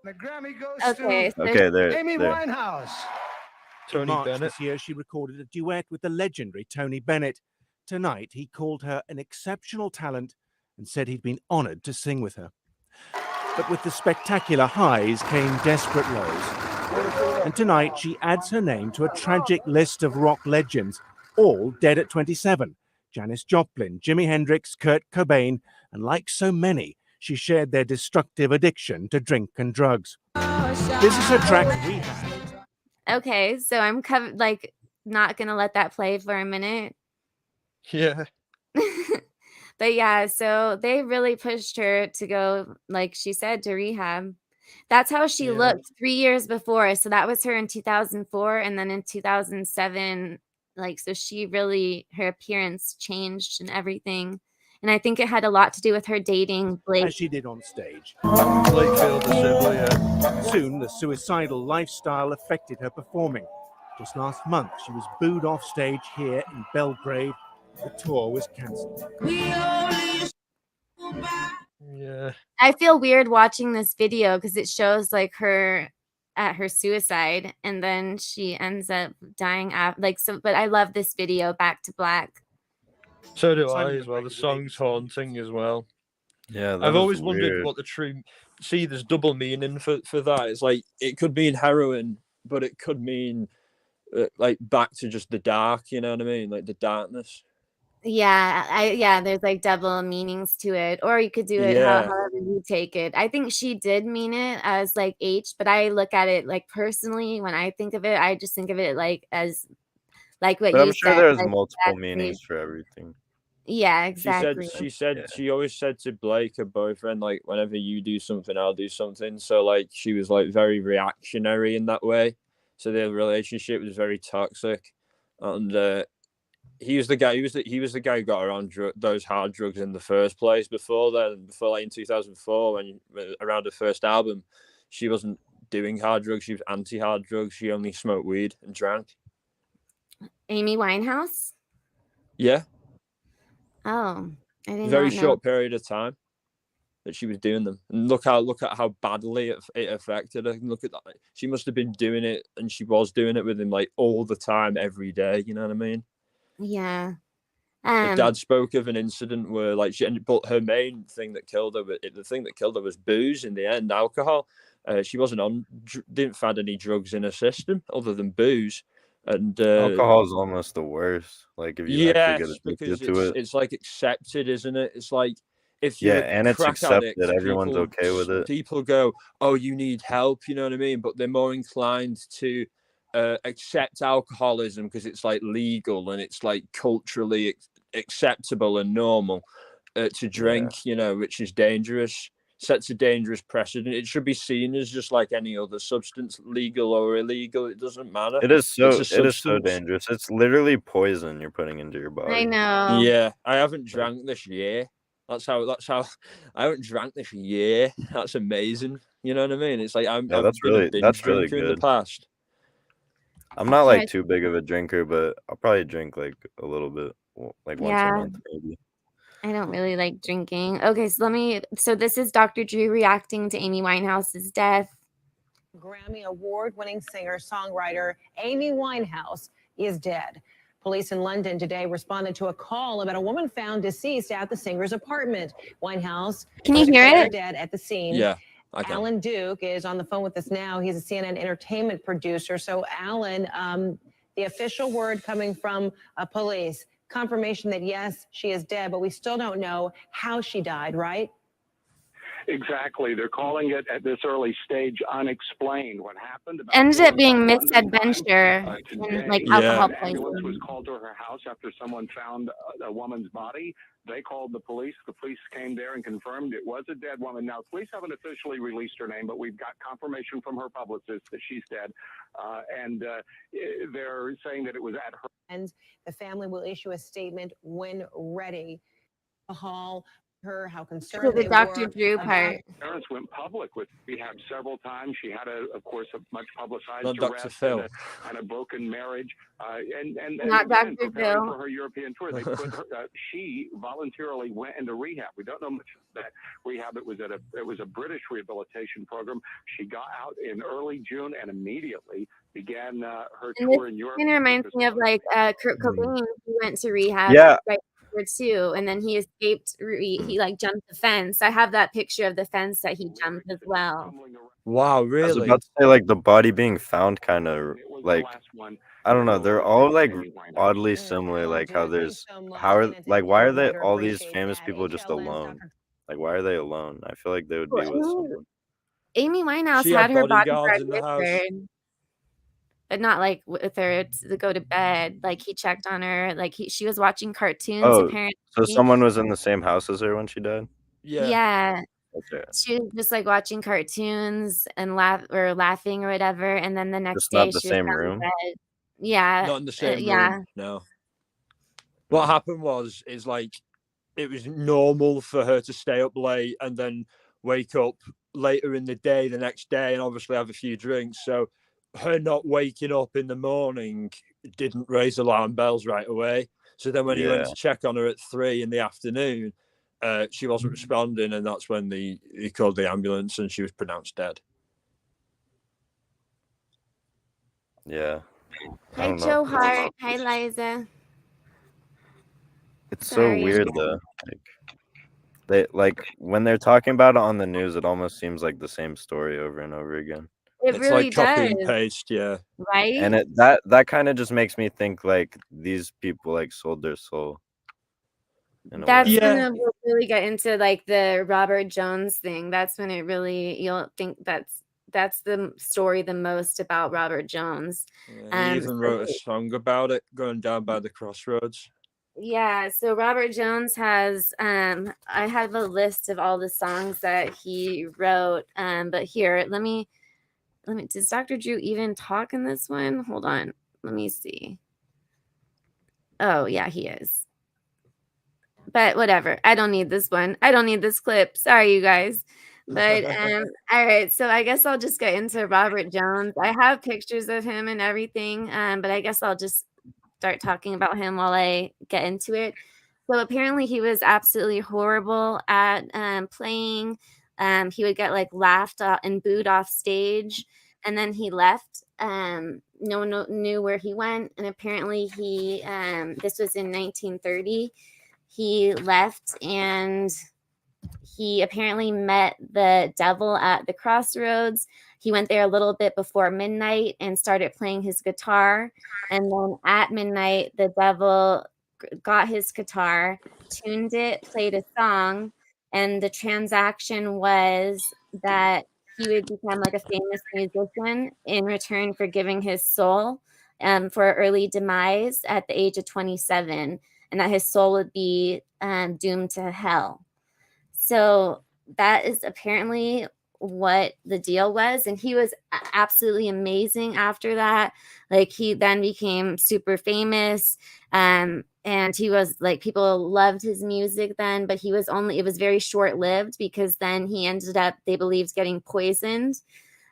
Speaker 12: The Grammy goes
Speaker 1: Okay, so
Speaker 3: Okay, there.
Speaker 12: Amy
Speaker 3: there.
Speaker 12: Winehouse.
Speaker 11: In
Speaker 2: Tony
Speaker 11: March
Speaker 2: Bennett.
Speaker 11: this year, she recorded a duet with the legendary Tony Bennett. Tonight, he called her an exceptional talent and said he'd been honored to sing with her. But with the spectacular highs came desperate lows. And tonight, she adds her name to a tragic list of rock legends, all dead at 27. Janis Joplin, Jimi Hendrix, Kurt Cobain, and like so many, she shared their destructive addiction to drink and drugs. This is her track, Rehab.
Speaker 1: okay, so I'm not gonna let that play for a minute.
Speaker 2: Yeah.
Speaker 1: But yeah, so they really pushed her to go, like she said, to rehab. That's how she
Speaker 2: Yeah.
Speaker 1: looked 3 years before. So that was her in 2004, and then in 2007, so she really, her appearance changed and everything. And I think it had a lot to do with her dating Blake.
Speaker 11: As she did on stage.
Speaker 2: Blake Field, the symbol, yeah.
Speaker 11: Soon, the suicidal lifestyle affected her performing. Just last month, she was booed off stage here in Belgrade. The tour was cancelled.
Speaker 2: Yeah.
Speaker 1: I feel weird watching this video because it shows her at her suicide, and then she ends up dying but I love this video, Back to Black.
Speaker 2: So do I as well. The song's haunting as well.
Speaker 3: Yeah,
Speaker 2: I've always wondered what the true. See, there's double meaning for that. It's like it could mean heroin, but it could mean back to just the dark. You know what I mean? Like the darkness.
Speaker 1: Yeah, there's double meanings to it, or you could do it however you take it. I think she did mean it as H, but I look at it personally when I think of it, I just think of it as what
Speaker 3: But
Speaker 1: you
Speaker 3: I'm sure
Speaker 1: said.
Speaker 3: there's multiple meanings for everything.
Speaker 1: Yeah, exactly.
Speaker 2: She always said to Blake, her boyfriend, whenever you do something, I'll do something. So she was very reactionary in that way. So their relationship was very toxic, and he was the guy. He was the guy who got her on those hard drugs in the first place. Before in 2004, when around her first album, she wasn't doing hard drugs. She was anti-hard drugs. She only smoked weed and drank.
Speaker 1: Amy Winehouse?
Speaker 2: Yeah.
Speaker 1: Oh, I didn't.
Speaker 2: Very short period of time that she was doing them, and look at how badly it affected her. Look at that. She must have been doing it, and she was doing it with him all the time, every day. You know what I mean?
Speaker 1: Yeah.
Speaker 2: Her dad spoke of an incident where but her main thing that killed her, the thing that killed her was booze. In the end, alcohol. She didn't find any drugs in her system other than booze. And
Speaker 3: alcohol is almost the worst. If you actually get addicted to it,
Speaker 2: it's accepted, isn't it? It's if
Speaker 3: you're
Speaker 2: and
Speaker 3: it's accepted. Everyone's okay with it.
Speaker 2: People go, "Oh, you need help," you know what I mean? But they're more inclined to accept alcoholism because it's legal and it's culturally acceptable and normal to drink, which is dangerous. Sets a dangerous precedent. It should be seen as just like any other substance, legal or illegal. It doesn't matter.
Speaker 3: It is so dangerous. It's literally poison you're putting into your body.
Speaker 1: I know.
Speaker 2: Yeah, I haven't drank this year. That's how I haven't drank this year. That's amazing. You know what I mean? It's
Speaker 3: that's really good.
Speaker 2: In the past.
Speaker 3: I'm not too big of a drinker, but I'll probably drink a little bit, once a month maybe.
Speaker 1: I don't really like drinking. Okay, so this is Dr. Drew reacting to Amy Winehouse's death.
Speaker 4: Grammy award-winning singer-songwriter Amy Winehouse is dead. Police in London today responded to a call about a woman found deceased at the singer's apartment. Winehouse,
Speaker 1: can you hear it?
Speaker 4: Dead at the scene.
Speaker 2: Yeah.
Speaker 4: Alan Duke is on the phone with us now. He's a CNN entertainment producer. So, Alan, the official word coming from police. Confirmation that, yes, she is dead, but we still don't know how she died, right?
Speaker 13: Exactly. They're calling it at this early stage unexplained. What happened?
Speaker 1: Ended up being misadventure and alcohol
Speaker 13: poisoning. Ambulance was called to her house after someone found a woman's body. They called the police. The police came there and confirmed it was a dead woman. Now, police haven't officially released her name, but we've got confirmation from her publicist that she's dead. And they're saying that it was at her.
Speaker 12: And the family will issue a statement when ready. Hall, her, how concerned
Speaker 1: the
Speaker 12: they
Speaker 1: Dr.
Speaker 12: were
Speaker 1: Drew
Speaker 12: about
Speaker 13: Her parents went public with rehab several times. She had, of course, a much publicized
Speaker 2: Not Dr.
Speaker 13: arrest
Speaker 2: Phil.
Speaker 13: and a broken marriage. And
Speaker 1: Not
Speaker 13: again,
Speaker 1: Dr.
Speaker 13: preparing
Speaker 1: Phil.
Speaker 13: for her European tour, they put her. She voluntarily went into rehab. We don't know much about that rehab. It was a British rehabilitation program. She got out in early June and immediately began her
Speaker 1: And
Speaker 13: tour
Speaker 1: this
Speaker 13: in Europe.
Speaker 1: kind of reminds me of like Kurt Cobain. He went to rehab
Speaker 3: Yeah.
Speaker 1: right after too, and then he escaped. He like jumped the fence. I have that picture of the fence that he jumped as well.
Speaker 2: Wow,
Speaker 3: I was
Speaker 2: really?
Speaker 3: about to say, like, the body being found kind of,
Speaker 13: It was
Speaker 3: like,
Speaker 13: the last one.
Speaker 3: I don't know, they're all, like,
Speaker 13: Amy Winehouse.
Speaker 3: oddly similar, like, how there's, like, why are they, all these famous people just alone? Like, why are they alone? I feel like they would be with someone.
Speaker 1: Amy Winehouse
Speaker 2: She
Speaker 1: had
Speaker 2: had
Speaker 1: her
Speaker 2: bodyguards
Speaker 1: bodyguard
Speaker 2: in the
Speaker 1: with
Speaker 2: house.
Speaker 1: her, but not like with her to go to bed. Like he checked on her. Like she was watching cartoons.
Speaker 3: Oh,
Speaker 1: Apparently,
Speaker 3: so someone was in the same house as her when she died?
Speaker 2: Yeah.
Speaker 1: yeah.
Speaker 3: Okay.
Speaker 1: She was just like watching cartoons and laughing or whatever, and then the next
Speaker 3: Just not
Speaker 1: day
Speaker 3: the
Speaker 1: she was
Speaker 3: same
Speaker 1: found
Speaker 3: room?
Speaker 1: dead. Yeah,
Speaker 2: Not in the same
Speaker 1: yeah.
Speaker 2: room. No. What happened is like it was normal for her to stay up late and then wake up later in the day the next day and obviously have a few drinks. So her not waking up in the morning didn't raise alarm bells right away. So then when he went
Speaker 3: Yeah.
Speaker 2: to check on her at 3 in the afternoon, she wasn't responding, and that's when he called the ambulance and she was pronounced dead.
Speaker 3: Yeah. I
Speaker 1: Hi,
Speaker 3: don't know.
Speaker 1: Joe Hart. Hi, Liza.
Speaker 3: It's so
Speaker 1: Sorry.
Speaker 3: weird though. Like when they're talking about it on the news, it almost seems like the same story over and over again.
Speaker 1: It
Speaker 2: It's
Speaker 1: really
Speaker 2: like copy and
Speaker 1: does,
Speaker 2: paste, yeah.
Speaker 1: right?
Speaker 3: And that kind of just makes me think like these people like sold their soul. In a
Speaker 1: That's
Speaker 3: way.
Speaker 1: when we'll really get into like the Robert Jones thing. That's when it really you'll think that's the story the most about Robert Jones.
Speaker 2: He even wrote a song about it, Going Down by the Crossroads.
Speaker 1: Yeah, so Robert Jones has I have a list of all the songs that he wrote. But here, let me does Dr. Drew even talk in this one? Hold on. Let me see. Oh, yeah, he is. But whatever. I don't need this one. I don't need this clip. Sorry, you guys. But all right, so I guess I'll just get into Robert Jones. I have pictures of him and everything, but I guess I'll just start talking about him while I get into it. So apparently he was absolutely horrible at playing. He would get like laughed at and booed off stage, and then he left. No one knew where he went, and apparently he this was in 1930. He left, and he apparently met the devil at the crossroads. He went there a little bit before midnight and started playing his guitar. And then at midnight, the devil got his guitar, tuned it, played a song. And the transaction was that he would become like a famous musician in return for giving his soul for early demise at the age of 27. And that his soul would be doomed to hell. So that is apparently what the deal was. And he was absolutely amazing after that. Like he then became super famous. And he was like, people loved his music then, but it was very short lived because then he ended up, they believed, getting poisoned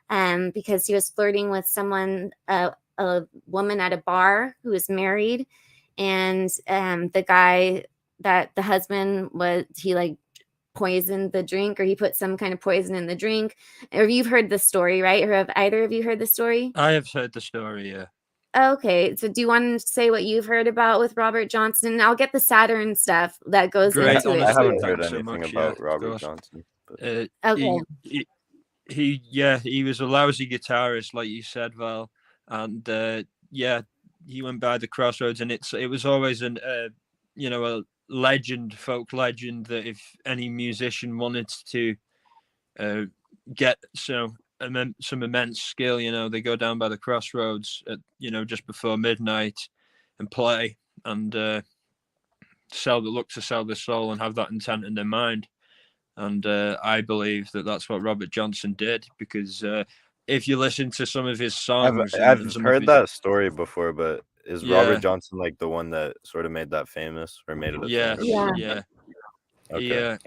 Speaker 1: because he was flirting with someone, a woman at a bar who was married. And the guy that the husband was, he like poisoned the drink, or he put some kind of poison in the drink. Or you've heard the story, right? Or have either of you heard the story?
Speaker 2: I have heard the story, yeah.
Speaker 1: Okay, so do you want to say what you've heard about with Robert Johnson? And I'll get the Saturn stuff that goes into it.
Speaker 3: I haven't heard
Speaker 2: so
Speaker 3: anything
Speaker 2: much,
Speaker 3: about
Speaker 2: yeah,
Speaker 3: Robert Johnson. But...
Speaker 1: Okay.
Speaker 2: He was a lousy guitarist, like you said, Val, and he went by the crossroads, and it was always a legend, folk legend, that if any musician wanted to get some immense skill, they go down by the crossroads at just before midnight and play, and look to sell their soul and have that intent in their mind. And I believe that that's what Robert Johnson did, because if you listen to some of his songs,
Speaker 3: I've
Speaker 2: some
Speaker 3: heard
Speaker 2: of his,
Speaker 3: that story before, but is Robert
Speaker 2: yeah,
Speaker 3: Johnson like the one that sort of made that famous or made it a
Speaker 2: yes,
Speaker 3: thing?
Speaker 1: Yeah.
Speaker 2: yeah,
Speaker 3: Okay.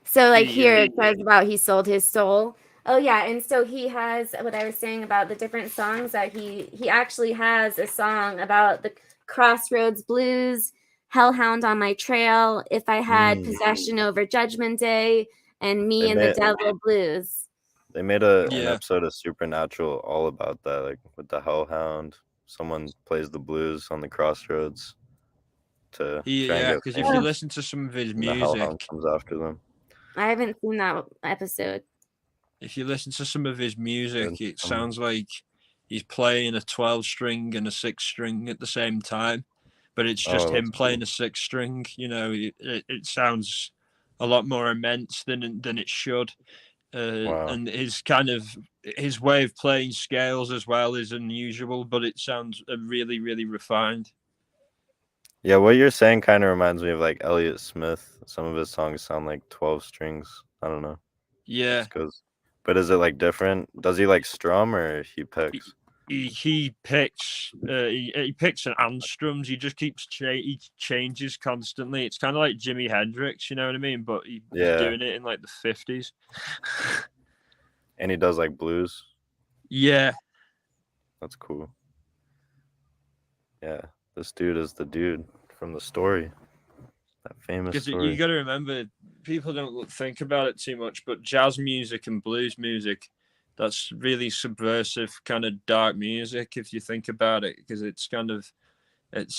Speaker 1: So like
Speaker 2: He,
Speaker 1: here it says about he sold his soul. Oh yeah, and so he has what I was saying about the different songs that he actually has a song about the Crossroads Blues, Hellhound on My Trail, If I Had Possession Over Judgment Day, and Me
Speaker 3: They
Speaker 1: and the
Speaker 3: made
Speaker 1: Devil Blues.
Speaker 3: they made an
Speaker 2: yeah,
Speaker 3: episode of Supernatural all about that, like with the Hellhound. Someone plays the blues on the crossroads to try and
Speaker 2: yeah,
Speaker 3: get
Speaker 2: because if you
Speaker 3: famous,
Speaker 2: listen to some of his
Speaker 3: and the Hellhound
Speaker 2: music,
Speaker 3: comes after them.
Speaker 1: I haven't seen that episode.
Speaker 2: if you listen to some of his music, it
Speaker 3: Um,
Speaker 2: sounds like he's playing a 12-string and a 6-string at the same time, but it's just
Speaker 3: oh,
Speaker 2: him
Speaker 3: that's
Speaker 2: playing
Speaker 3: cool.
Speaker 2: a 6-string. You know, it sounds a lot more immense than it should.
Speaker 3: Wow.
Speaker 2: And his way of playing scales as well is unusual, but it sounds really, really refined.
Speaker 3: Yeah, what you're saying kind of reminds me of like Elliott Smith. Some of his songs sound like 12 strings. I don't know.
Speaker 2: Yeah,
Speaker 3: Just goes. But is it like different? Does he like strum or he picks?
Speaker 2: he picks and unstrums. He just keeps he changes constantly. It's kind of like Jimi Hendrix, you know what I mean? But he's
Speaker 3: Yeah.
Speaker 2: doing it in like the 50s.
Speaker 3: And he does like blues.
Speaker 2: Yeah,
Speaker 3: That's cool. Yeah, this dude is the dude from the story. That famous
Speaker 2: because
Speaker 3: story.
Speaker 2: you got to remember, people don't think about it too much, but jazz music and blues music, that's really subversive, kind of dark music if you think about it, because it's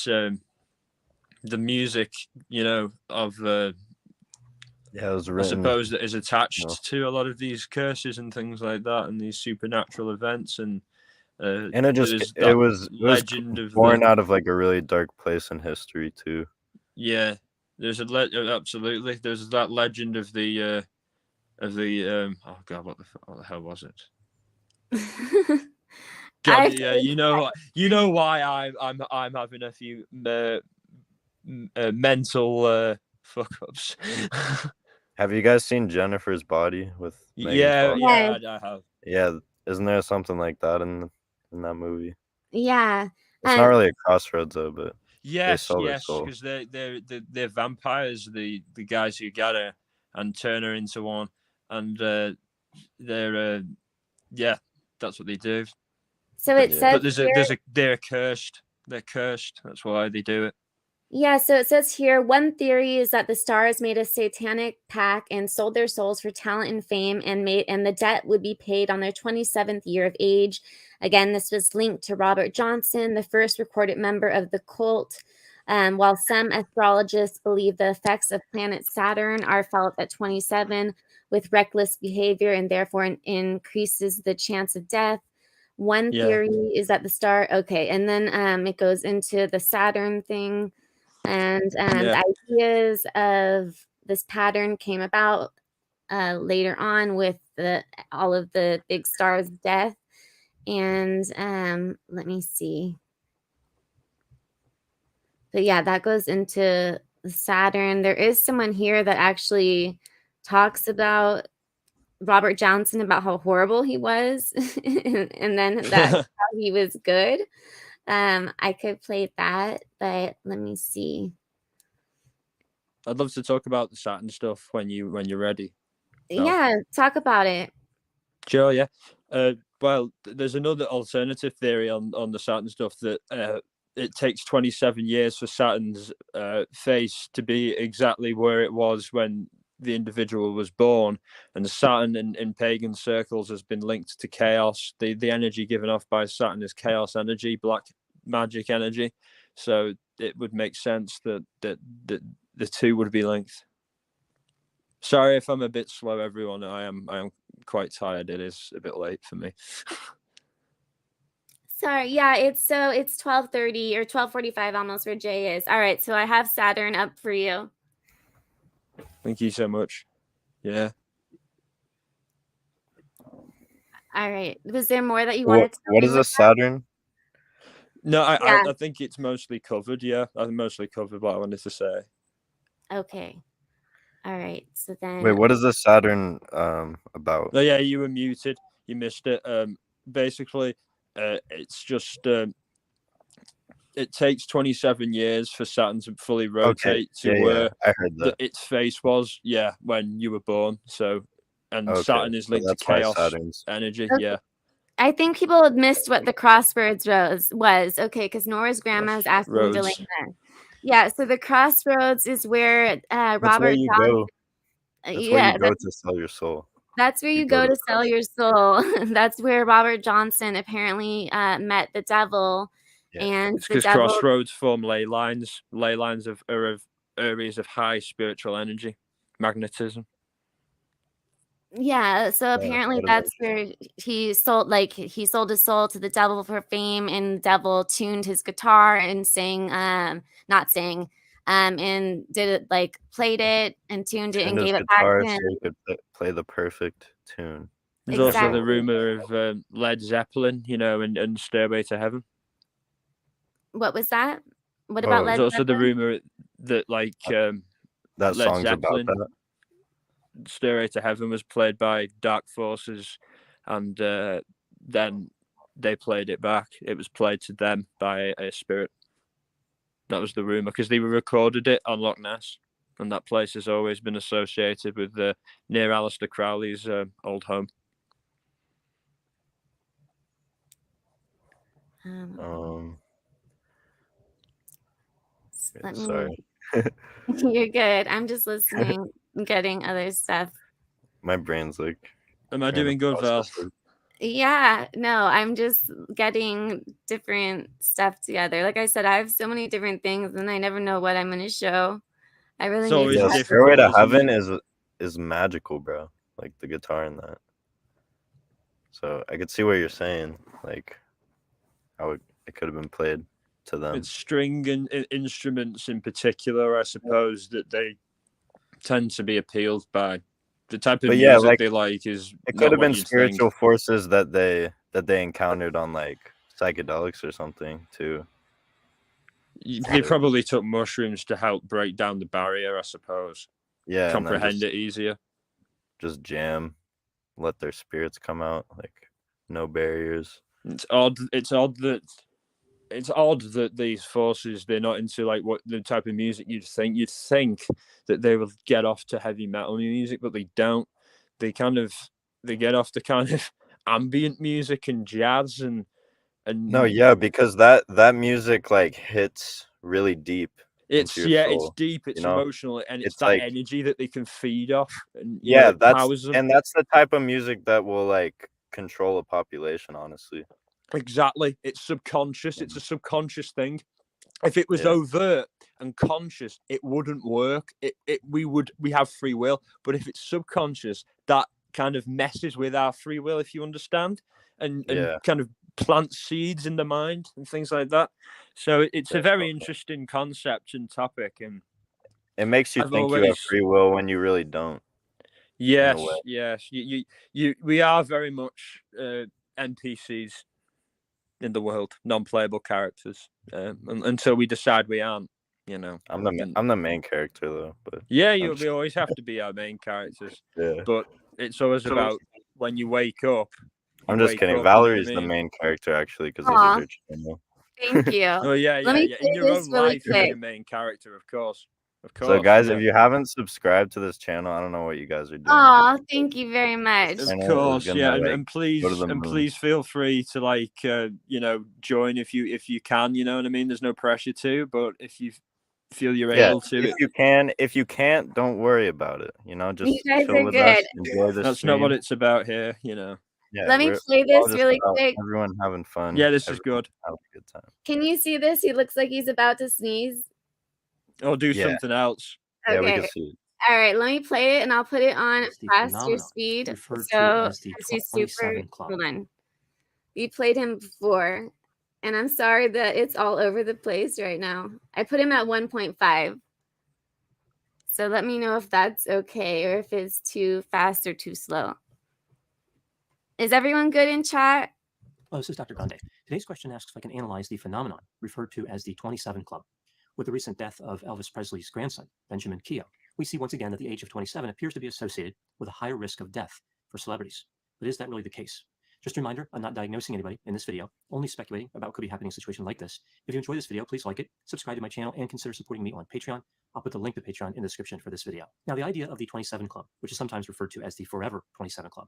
Speaker 2: the music, you know, of
Speaker 3: Yeah, it was
Speaker 2: I
Speaker 3: written.
Speaker 2: suppose that is attached
Speaker 3: No.
Speaker 2: to a lot of these curses and things like that, and these supernatural events, and
Speaker 3: And it
Speaker 2: there's
Speaker 3: it
Speaker 2: that
Speaker 3: was
Speaker 2: legend of
Speaker 3: born
Speaker 2: the
Speaker 3: out of like a really dark place in history too.
Speaker 2: yeah. There's absolutely there's that legend of the oh god, what the hell was it? God, yeah, you know why I'm having a few mental fuck ups.
Speaker 3: Have you guys seen Jennifer's Body with Megan
Speaker 2: Yeah,
Speaker 3: Fox?
Speaker 2: yeah, I have.
Speaker 3: Yeah, isn't there something like that in that movie?
Speaker 1: Yeah.
Speaker 3: It's not really a crossroads though, but they
Speaker 2: Yes,
Speaker 3: sell their
Speaker 2: yes,
Speaker 3: soul.
Speaker 2: because they're vampires, the guys who got her and turn her into one, and they're yeah, that's what they do.
Speaker 1: So it says
Speaker 2: But they're cursed. They're cursed. That's why they do it.
Speaker 1: Yeah, so it says here, one theory is that the stars made a satanic pact and sold their souls for talent and fame, and the debt would be paid on their 27th year of age. Again, this was linked to Robert Johnson, the first recorded member of the cult. While some astrologists believe the effects of planet Saturn are felt at 27 with reckless behavior and therefore increases the chance of death. One theory is that the star, okay, and then it goes into the Saturn thing. And the ideas of this pattern came about later on with all of the big stars' death. And let me see. But yeah, that goes into Saturn. There is someone here that actually talks about Robert Johnson, about how horrible he was, and then that how he was good. I could play that, but let me see.
Speaker 2: I'd love to talk about the Saturn stuff when you're ready.
Speaker 1: Yeah, talk about it.
Speaker 2: Sure, yeah. Well, there's another alternative theory on the Saturn stuff that it takes 27 years for Saturn's face to be exactly where it was when the individual was born, and Saturn in pagan circles has been linked to chaos. The energy given off by Saturn is chaos energy, black magic energy. So it would make sense that the two would be linked. Sorry if I'm a bit slow, everyone. I am quite tired. It is a bit late for me.
Speaker 1: Sorry. Yeah, it's 12:30 or 12:45 almost where Jay is. All right, so I have Saturn up for you.
Speaker 2: Thank you so much. Yeah.
Speaker 1: All right. Was there more that you wanted to
Speaker 3: What is a Saturn?
Speaker 2: No,
Speaker 1: Yeah.
Speaker 2: I think it's mostly covered. Yeah, I mostly covered what I wanted to say.
Speaker 1: Okay. All right. So then.
Speaker 3: Wait, what is the Saturn about?
Speaker 2: Oh yeah, you were muted. You missed it. Basically, it's just it takes 27 years for Saturn to fully rotate to where
Speaker 3: I heard that.
Speaker 2: its face was. Yeah, when you were born. So, and Saturn is linked to
Speaker 3: that's why
Speaker 2: chaos
Speaker 3: Saturn's.
Speaker 2: energy.
Speaker 1: Okay.
Speaker 2: Yeah.
Speaker 1: I think people had missed what the crossroads was. Okay, because Nora's grandma is asking Delaney. Yeah, so the crossroads is where
Speaker 3: That's
Speaker 1: Robert
Speaker 3: where you
Speaker 1: Johnson.
Speaker 3: go. That's where you go to sell your soul.
Speaker 1: That's where you go to sell your soul. That's where Robert Johnson apparently met the devil.
Speaker 3: Yeah.
Speaker 1: And
Speaker 2: It's
Speaker 1: the
Speaker 2: because
Speaker 1: devil.
Speaker 2: crossroads form ley lines. Ley lines are of areas of high spiritual energy, magnetism.
Speaker 1: Yeah, so apparently that's where he sold his soul to the devil for fame, and the devil tuned his guitar and and did it, like played it and tuned it and gave it back to him.
Speaker 3: So he could play the perfect tune.
Speaker 2: There's also the rumor of Led Zeppelin, and Stairway to Heaven.
Speaker 1: What was that? What about Led
Speaker 2: There's also
Speaker 1: Zeppelin?
Speaker 2: the rumor that
Speaker 3: that
Speaker 2: Led
Speaker 3: song's
Speaker 2: Zeppelin,
Speaker 3: about that.
Speaker 2: Stairway to Heaven was played by Dark Forces, and then they played it back. It was played to them by a spirit. That was the rumor, because they recorded it on Loch Ness, and that place has always been associated with near Aleister Crowley's old home.
Speaker 3: Sorry.
Speaker 1: You're good. I'm just listening, getting other stuff.
Speaker 3: My brain's like.
Speaker 2: Am I doing good, Val?
Speaker 1: Yeah, no, I'm just getting different stuff together. Like I said, I have so many different things, and I never know what I'm going to show. I really need to.
Speaker 3: Stairway to Heaven is magical, bro. Like the guitar in that. So I could see what you're saying. Like how it could have been played to them.
Speaker 2: It's string and instruments in particular, I suppose, that they tend to be appealed by. The type of music they like is.
Speaker 3: It could have been spiritual forces that they encountered on like psychedelics or something too.
Speaker 2: They probably took mushrooms to help break down the barrier, I suppose.
Speaker 3: Yeah,
Speaker 2: comprehend it easier.
Speaker 3: Just jam, let their spirits come out, like no barriers.
Speaker 2: It's odd that these forces, they're not into like what the type of music you'd think that they will get off to heavy metal music, but they don't. They get off to kind of ambient music and jazz and
Speaker 3: no, yeah, because that music like hits really deep.
Speaker 2: It's
Speaker 3: soul,
Speaker 2: deep, it's emotional, and it's that
Speaker 3: like,
Speaker 2: energy that they can feed off. And,
Speaker 3: that's the type of music that will like control a population, honestly.
Speaker 2: Exactly. It's subconscious. It's a subconscious thing. If it was overt and conscious, it wouldn't work. We have free will, but if it's subconscious, that kind of messes with our free will, if you understand, and kind of plants seeds in the mind and things like that. So it's a very interesting concept and topic, and
Speaker 3: it makes you think you have free will when you really don't.
Speaker 2: Yes. We are very much NPCs in the world, non-playable characters, until we decide we aren't.
Speaker 3: I'm the main character though, but
Speaker 2: we always have to be our main characters. But it's always about when you wake up.
Speaker 3: I'm just kidding. Valerie's the main character actually, because this is her channel.
Speaker 1: Thank you.
Speaker 2: Oh yeah. In your own life, you're the main character, of course.
Speaker 3: So guys, if you haven't subscribed to this channel, I don't know what you guys are doing.
Speaker 1: Oh, thank you very much.
Speaker 2: Of course, and please feel free to join if you can. You know what I mean? There's no pressure to, but if you feel you're able to,
Speaker 3: if you can't, don't worry about it. Just
Speaker 1: you guys
Speaker 3: chill
Speaker 1: are
Speaker 3: with
Speaker 1: good.
Speaker 3: us, enjoy this.
Speaker 2: That's not what it's about here.
Speaker 3: Yeah,
Speaker 1: let me play this really quick.
Speaker 3: Everyone having fun.
Speaker 2: Yeah, this is good.
Speaker 3: Have a good time.
Speaker 1: Can you see this? He looks like he's about to sneeze.
Speaker 2: Or do something else.
Speaker 1: Okay.
Speaker 3: Yeah, we can see it.
Speaker 1: All right, let me play it, and I'll put it on faster speed. So he's super. Hold on. We played him before, and I'm sorry that it's all over the place right now. I put him at 1.5. So let me know if that's okay, or if it's too fast or too slow. Is everyone good in chat?
Speaker 14: Oh, this is Dr. Gande. Today's question asks if I can analyze the phenomenon referred to as the 27 Club. With the recent death of Elvis Presley's grandson, Benjamin Keough, we see once again that the age of 27 appears to be associated with a higher risk of death for celebrities. But is that really the case? Just a reminder, I'm not diagnosing anybody in this video, only speculating about what could be happening in a situation like this. If you enjoy this video, please like it, subscribe to my channel, and consider supporting me on Patreon. I'll put the link to Patreon in the description for this video. Now, the idea of the 27 Club, which is sometimes referred to as the Forever 27 Club,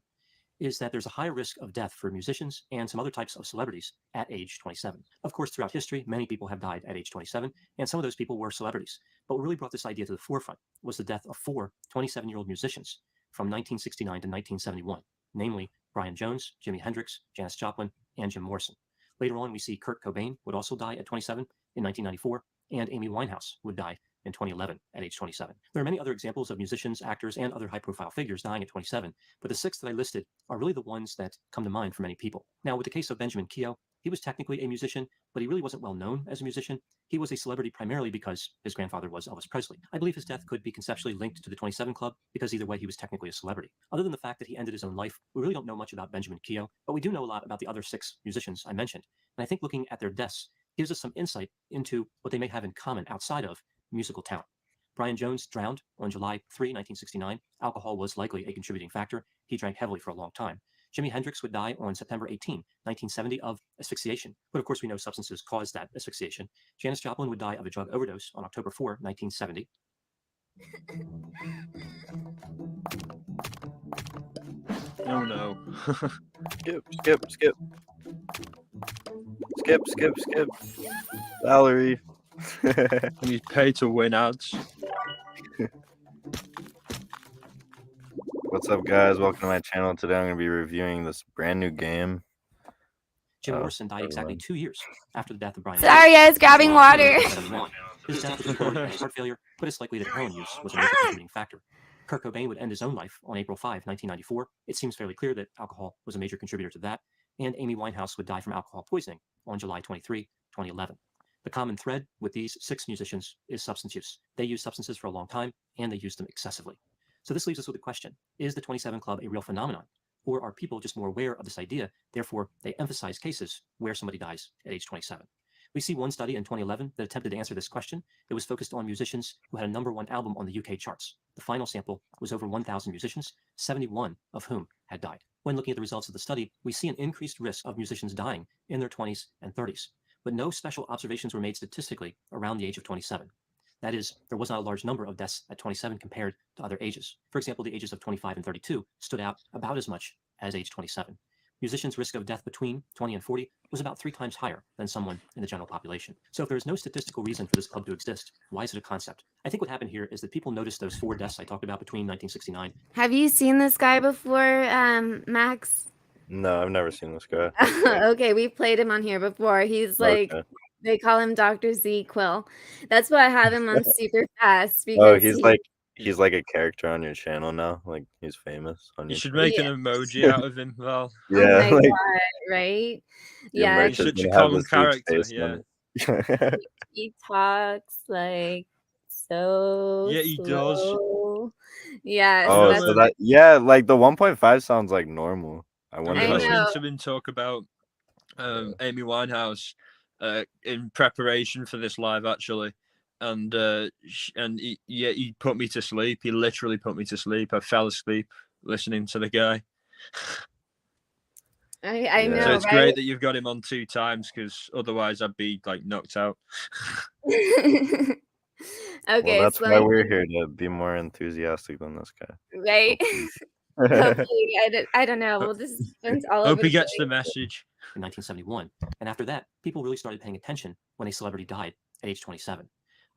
Speaker 14: is that there's a higher risk of death for musicians and some other types of celebrities at age 27. Of course, throughout history, many people have died at age 27, and some of those people were celebrities. But what really brought this idea to the forefront was the death of 4 27-year-old musicians from 1969 to 1971, namely Brian Jones, Jimi Hendrix, Janis Joplin, and Jim Morrison. Later on, we see Kurt Cobain would also die at 27 in 1994, and Amy Winehouse would die in 2011 at age 27. There are many other examples of musicians, actors, and other high-profile figures dying at 27, but the 6 that I listed are really the ones that come to mind for many people. Now, with the case of Benjamin Keough, he was technically a musician, but he really wasn't well known as a musician. He was a celebrity primarily because his grandfather was Elvis Presley. I believe his death could be conceptually linked to the 27 Club because either way he was technically a celebrity. Other than the fact that he ended his own life, we really don't know much about Benjamin Keough, but we do know a lot about the other 6 musicians I mentioned. And I think looking at their deaths gives us some insight into what they may have in common outside of musical talent. Brian Jones drowned on July 3, 1969. Alcohol was likely a contributing factor. He drank heavily for a long time. Jimi Hendrix would die on September 18, 1970 of asphyxiation. But of course, we know substances caused that asphyxiation. Janis Joplin would die of a drug overdose on October 4, 1970.
Speaker 2: Oh no.
Speaker 3: Skip. Valerie.
Speaker 2: You pay to win ads.
Speaker 3: What's up, guys? Welcome to my channel. Today I'm going to be reviewing this brand new game.
Speaker 14: Jim Morrison died exactly 2 years after the death of Brian.
Speaker 1: Sorry, I was grabbing water.
Speaker 14: His death was reported as heart failure, but it's likely that heroin use was a major contributing factor. Kurt Cobain would end his own life on April 5, 1994. It seems fairly clear that alcohol was a major contributor to that. And Amy Winehouse would die from alcohol poisoning on July 23, 2011. The common thread with these 6 musicians is substance use. They used substances for a long time, and they used them excessively. So this leaves us with the question, is the 27 Club a real phenomenon? Or are people just more aware of this idea, therefore they emphasize cases where somebody dies at age 27? We see one study in 2011 that attempted to answer this question. It was focused on musicians who had a #1 album on the UK charts. The final sample was over 1,000 musicians, 71 of whom had died. When looking at the results of the study, we see an increased risk of musicians dying in their 20s and 30s, but no special observations were made statistically around the age of 27. That is, there was not a large number of deaths at 27 compared to other ages. For example, the ages of 25 and 32 stood out about as much as age 27. Musicians' risk of death between 20 and 40 was about 3 times higher than someone in the general population. So if there is no statistical reason for this club to exist, why is it a concept? I think what happened here is that people noticed those 4 deaths I talked about between 1969.
Speaker 1: Have you seen this guy before, Max?
Speaker 3: No, I've never seen this guy.
Speaker 1: Okay, we played him on here before. He's like,
Speaker 3: Okay.
Speaker 1: they call him Dr. Z Quill. That's why I have him on super fast.
Speaker 3: Oh,
Speaker 1: Because
Speaker 3: he's like a character on your channel now. Like he's famous on
Speaker 2: You
Speaker 3: your
Speaker 2: should make an emoji out of him, Val.
Speaker 1: Oh
Speaker 3: Yeah,
Speaker 1: my
Speaker 3: like
Speaker 1: God, right?
Speaker 3: your
Speaker 1: Yeah,
Speaker 3: merch
Speaker 2: He's
Speaker 3: is
Speaker 2: such a
Speaker 3: gonna have
Speaker 2: common
Speaker 3: this dude's
Speaker 2: character,
Speaker 3: face
Speaker 2: yeah.
Speaker 3: on it.
Speaker 1: he talks like so
Speaker 2: Yeah, he does.
Speaker 1: slow. Yeah, so
Speaker 3: Oh,
Speaker 1: that's
Speaker 3: so that like the 1.5 sounds like normal. I
Speaker 2: I'm
Speaker 3: wonder
Speaker 1: I
Speaker 3: like
Speaker 2: listening
Speaker 1: know.
Speaker 2: to him talk about Amy Winehouse in preparation for this live, actually. And he put me to sleep. He literally put me to sleep. I fell asleep listening to the guy.
Speaker 1: I
Speaker 3: Yeah.
Speaker 1: know,
Speaker 2: So it's
Speaker 1: right?
Speaker 2: great that you've got him on 2 times, because otherwise I'd be like knocked out.
Speaker 1: Okay,
Speaker 3: Well, that's
Speaker 1: so
Speaker 3: why we're here, to be more enthusiastic than this guy.
Speaker 1: right? Hopefully, I don't know. Well, this is all over
Speaker 2: Hope he
Speaker 1: the
Speaker 2: gets the
Speaker 1: place.
Speaker 2: message.
Speaker 14: In 1971. And after that, people really started paying attention when a celebrity died at age 27.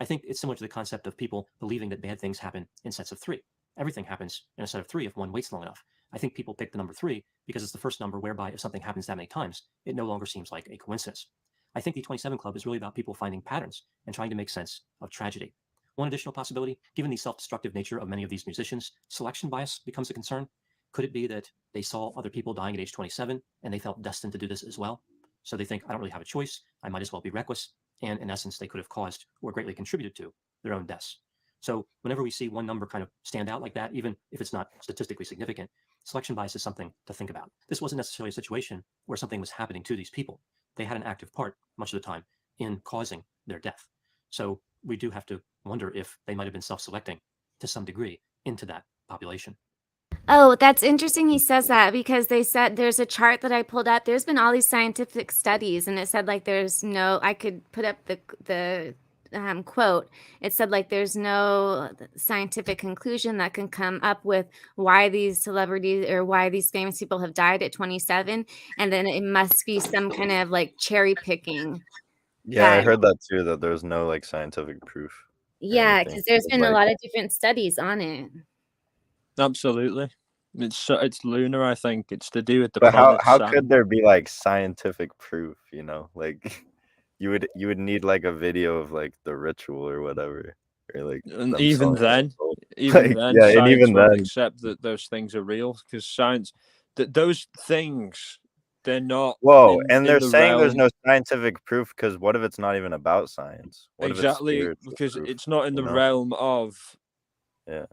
Speaker 14: I think it's similar to the concept of people believing that bad things happen in sets of 3. Everything happens in a set of 3 if one waits long enough. I think people pick the number 3 because it's the first number whereby if something happens that many times, it no longer seems like a coincidence. I think the 27 Club is really about people finding patterns and trying to make sense of tragedy. One additional possibility, given the self-destructive nature of many of these musicians, selection bias becomes a concern. Could it be that they saw other people dying at age 27 and they felt destined to do this as well? So they think, I don't really have a choice. I might as well be reckless. And in essence, they could have caused or greatly contributed to their own deaths. So whenever we see one number kind of stand out like that, even if it's not statistically significant, selection bias is something to think about. This wasn't necessarily a situation where something was happening to these people. They had an active part, much of the time, in causing their death. So we do have to wonder if they might have been self-selecting to some degree into that population.
Speaker 1: Oh, that's interesting he says that, because they said there's a chart that I pulled up. There's been all these scientific studies, and it said like there's no, I could put up the quote. It said like there's no scientific conclusion that can come up with why these celebrities or why these famous people have died at 27, and then it must be some kind of like cherry picking.
Speaker 3: Yeah, I heard that too, that there's no like scientific proof.
Speaker 1: Yeah, because there's been a
Speaker 3: like,
Speaker 1: lot of different studies on it.
Speaker 2: Absolutely. It's lunar, I think. It's to do with the
Speaker 3: but
Speaker 2: planet.
Speaker 3: how
Speaker 2: Saturn.
Speaker 3: could there be like scientific proof, you know? Like you would need like a video of like the ritual or whatever. Or like
Speaker 2: And
Speaker 3: them
Speaker 2: even
Speaker 3: selling
Speaker 2: then,
Speaker 3: it.
Speaker 2: even
Speaker 3: Like,
Speaker 2: then,
Speaker 3: yeah, and
Speaker 2: science
Speaker 3: even
Speaker 2: won't
Speaker 3: then,
Speaker 2: accept that those things are real, because science, that those things, they're not.
Speaker 3: whoa,
Speaker 2: in,
Speaker 3: and
Speaker 2: in
Speaker 3: they're
Speaker 2: the
Speaker 3: saying there's
Speaker 2: realm.
Speaker 3: no scientific proof, because what if it's not even about science? What
Speaker 2: Exactly,
Speaker 3: if it's
Speaker 2: because
Speaker 3: proof,
Speaker 2: it's not in the
Speaker 3: you know?
Speaker 2: realm of.
Speaker 3: Yeah.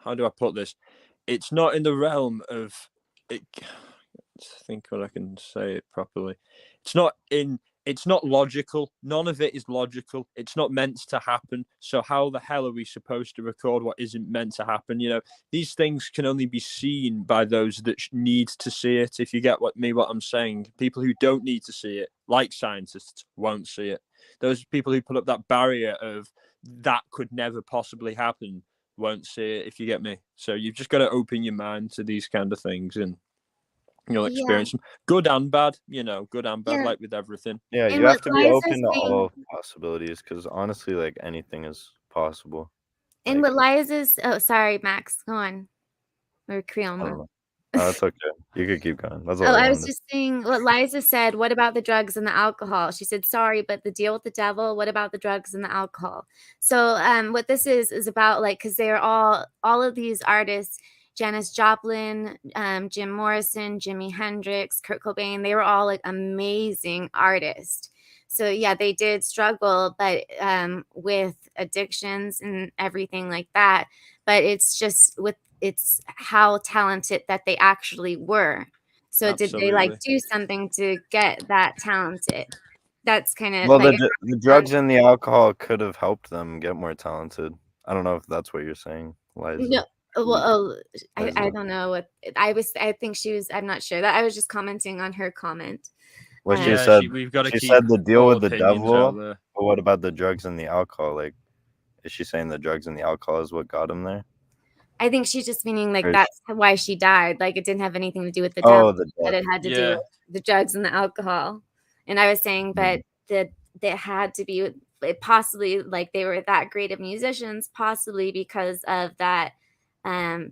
Speaker 2: How do I put this? It's not in the realm of it. I think what I can say it properly. It's not logical. None of it is logical. It's not meant to happen. So how the hell are we supposed to record what isn't meant to happen? You know, these things can only be seen by those that need to see it. If you get what I'm saying, people who don't need to see it, like scientists, won't see it. Those people who put up that barrier of that could never possibly happen won't see it, if you get me. So you've just got to open your mind to these kind of things, and you'll experience them, good and bad, good and bad, like with everything.
Speaker 3: Yeah,
Speaker 1: And
Speaker 3: you have
Speaker 1: what
Speaker 3: to be
Speaker 1: Liza's
Speaker 3: open to
Speaker 1: saying-
Speaker 3: all possibilities, because honestly, like anything is possible.
Speaker 1: And what Liza's, oh, sorry, Max, go on. Or
Speaker 3: I don't
Speaker 1: Creoma.
Speaker 3: know. No, that's okay. You could keep going. That's all
Speaker 1: Oh,
Speaker 3: I
Speaker 1: I was
Speaker 3: wanted.
Speaker 1: just saying what Liza said. What about the drugs and the alcohol? She said, sorry, but the deal with the devil, what about the drugs and the alcohol? So what this is about, like, because they're all of these artists, Janis Joplin, Jim Morrison, Jimi Hendrix, Kurt Cobain, they were all like amazing artists. So yeah, they did struggle, but with addictions and everything like that. But it's just it's how talented that they actually were. So did they like do something to get that talented? That's kind of
Speaker 3: Well,
Speaker 1: like
Speaker 3: the drugs and the alcohol could have helped them get more talented. I don't know if that's what you're saying, Liza.
Speaker 1: no. Well, I
Speaker 3: Liza.
Speaker 1: don't know what I think she was. I'm not sure that I was just commenting on her comment.
Speaker 3: Well, she
Speaker 2: Yeah,
Speaker 3: said
Speaker 2: we've got to
Speaker 3: she
Speaker 2: keep
Speaker 3: said the deal
Speaker 2: all
Speaker 3: with the
Speaker 2: opinions
Speaker 3: devil.
Speaker 2: out there.
Speaker 3: But what about the drugs and the alcohol? Like, is she saying the drugs and the alcohol is what got him there?
Speaker 1: I think she's just meaning like
Speaker 3: Or-
Speaker 1: that's why she died. Like it didn't have anything to do with the
Speaker 3: Oh,
Speaker 1: devil,
Speaker 3: the
Speaker 1: but
Speaker 3: death.
Speaker 1: it had to do
Speaker 2: Yeah.
Speaker 1: with the drugs and the alcohol. And I was saying, but that had to be possibly like they were that great of musicians, possibly because of that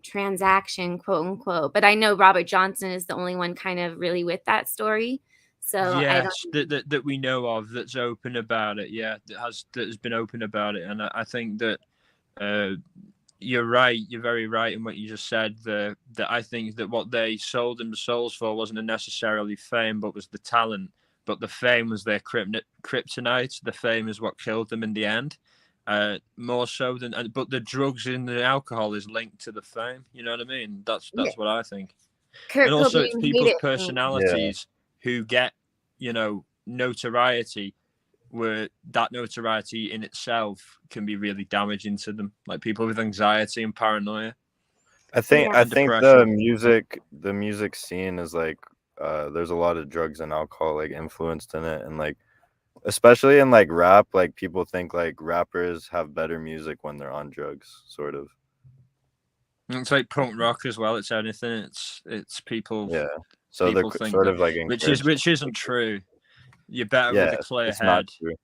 Speaker 1: transaction, quote unquote. But I know Robert Johnson is the only one kind of really with that story. So I
Speaker 2: Yes,
Speaker 1: don't.
Speaker 2: that we know of, that's open about it. Yeah, that has been open about it, and I think that you're right. You're very right in what you just said. That I think that what they sold them the souls for wasn't necessarily fame, but was the talent. But the fame was their kryptonite. The fame is what killed them in the end. More so than, but the drugs and the alcohol is linked to the fame. You know what I mean? That's what I think.
Speaker 1: Kurt
Speaker 2: And also, it's
Speaker 1: Cobain
Speaker 2: people's
Speaker 1: hated fame.
Speaker 2: personalities who get, notoriety, where that notoriety in itself can be really damaging to them, like people with anxiety and paranoia.
Speaker 3: I think
Speaker 2: And
Speaker 3: the
Speaker 2: depression.
Speaker 3: music scene is like there's a lot of drugs and alcohol like influenced in it, and like especially in like rap, like people think like rappers have better music when they're on drugs, sort of.
Speaker 2: It's like punk rock as well. It's anything. It's people.
Speaker 3: Yeah. So
Speaker 2: people
Speaker 3: they're
Speaker 2: think
Speaker 3: sort
Speaker 2: that,
Speaker 3: of like
Speaker 2: which isn't true. You're better with a clear
Speaker 3: it's
Speaker 2: head.
Speaker 3: not true.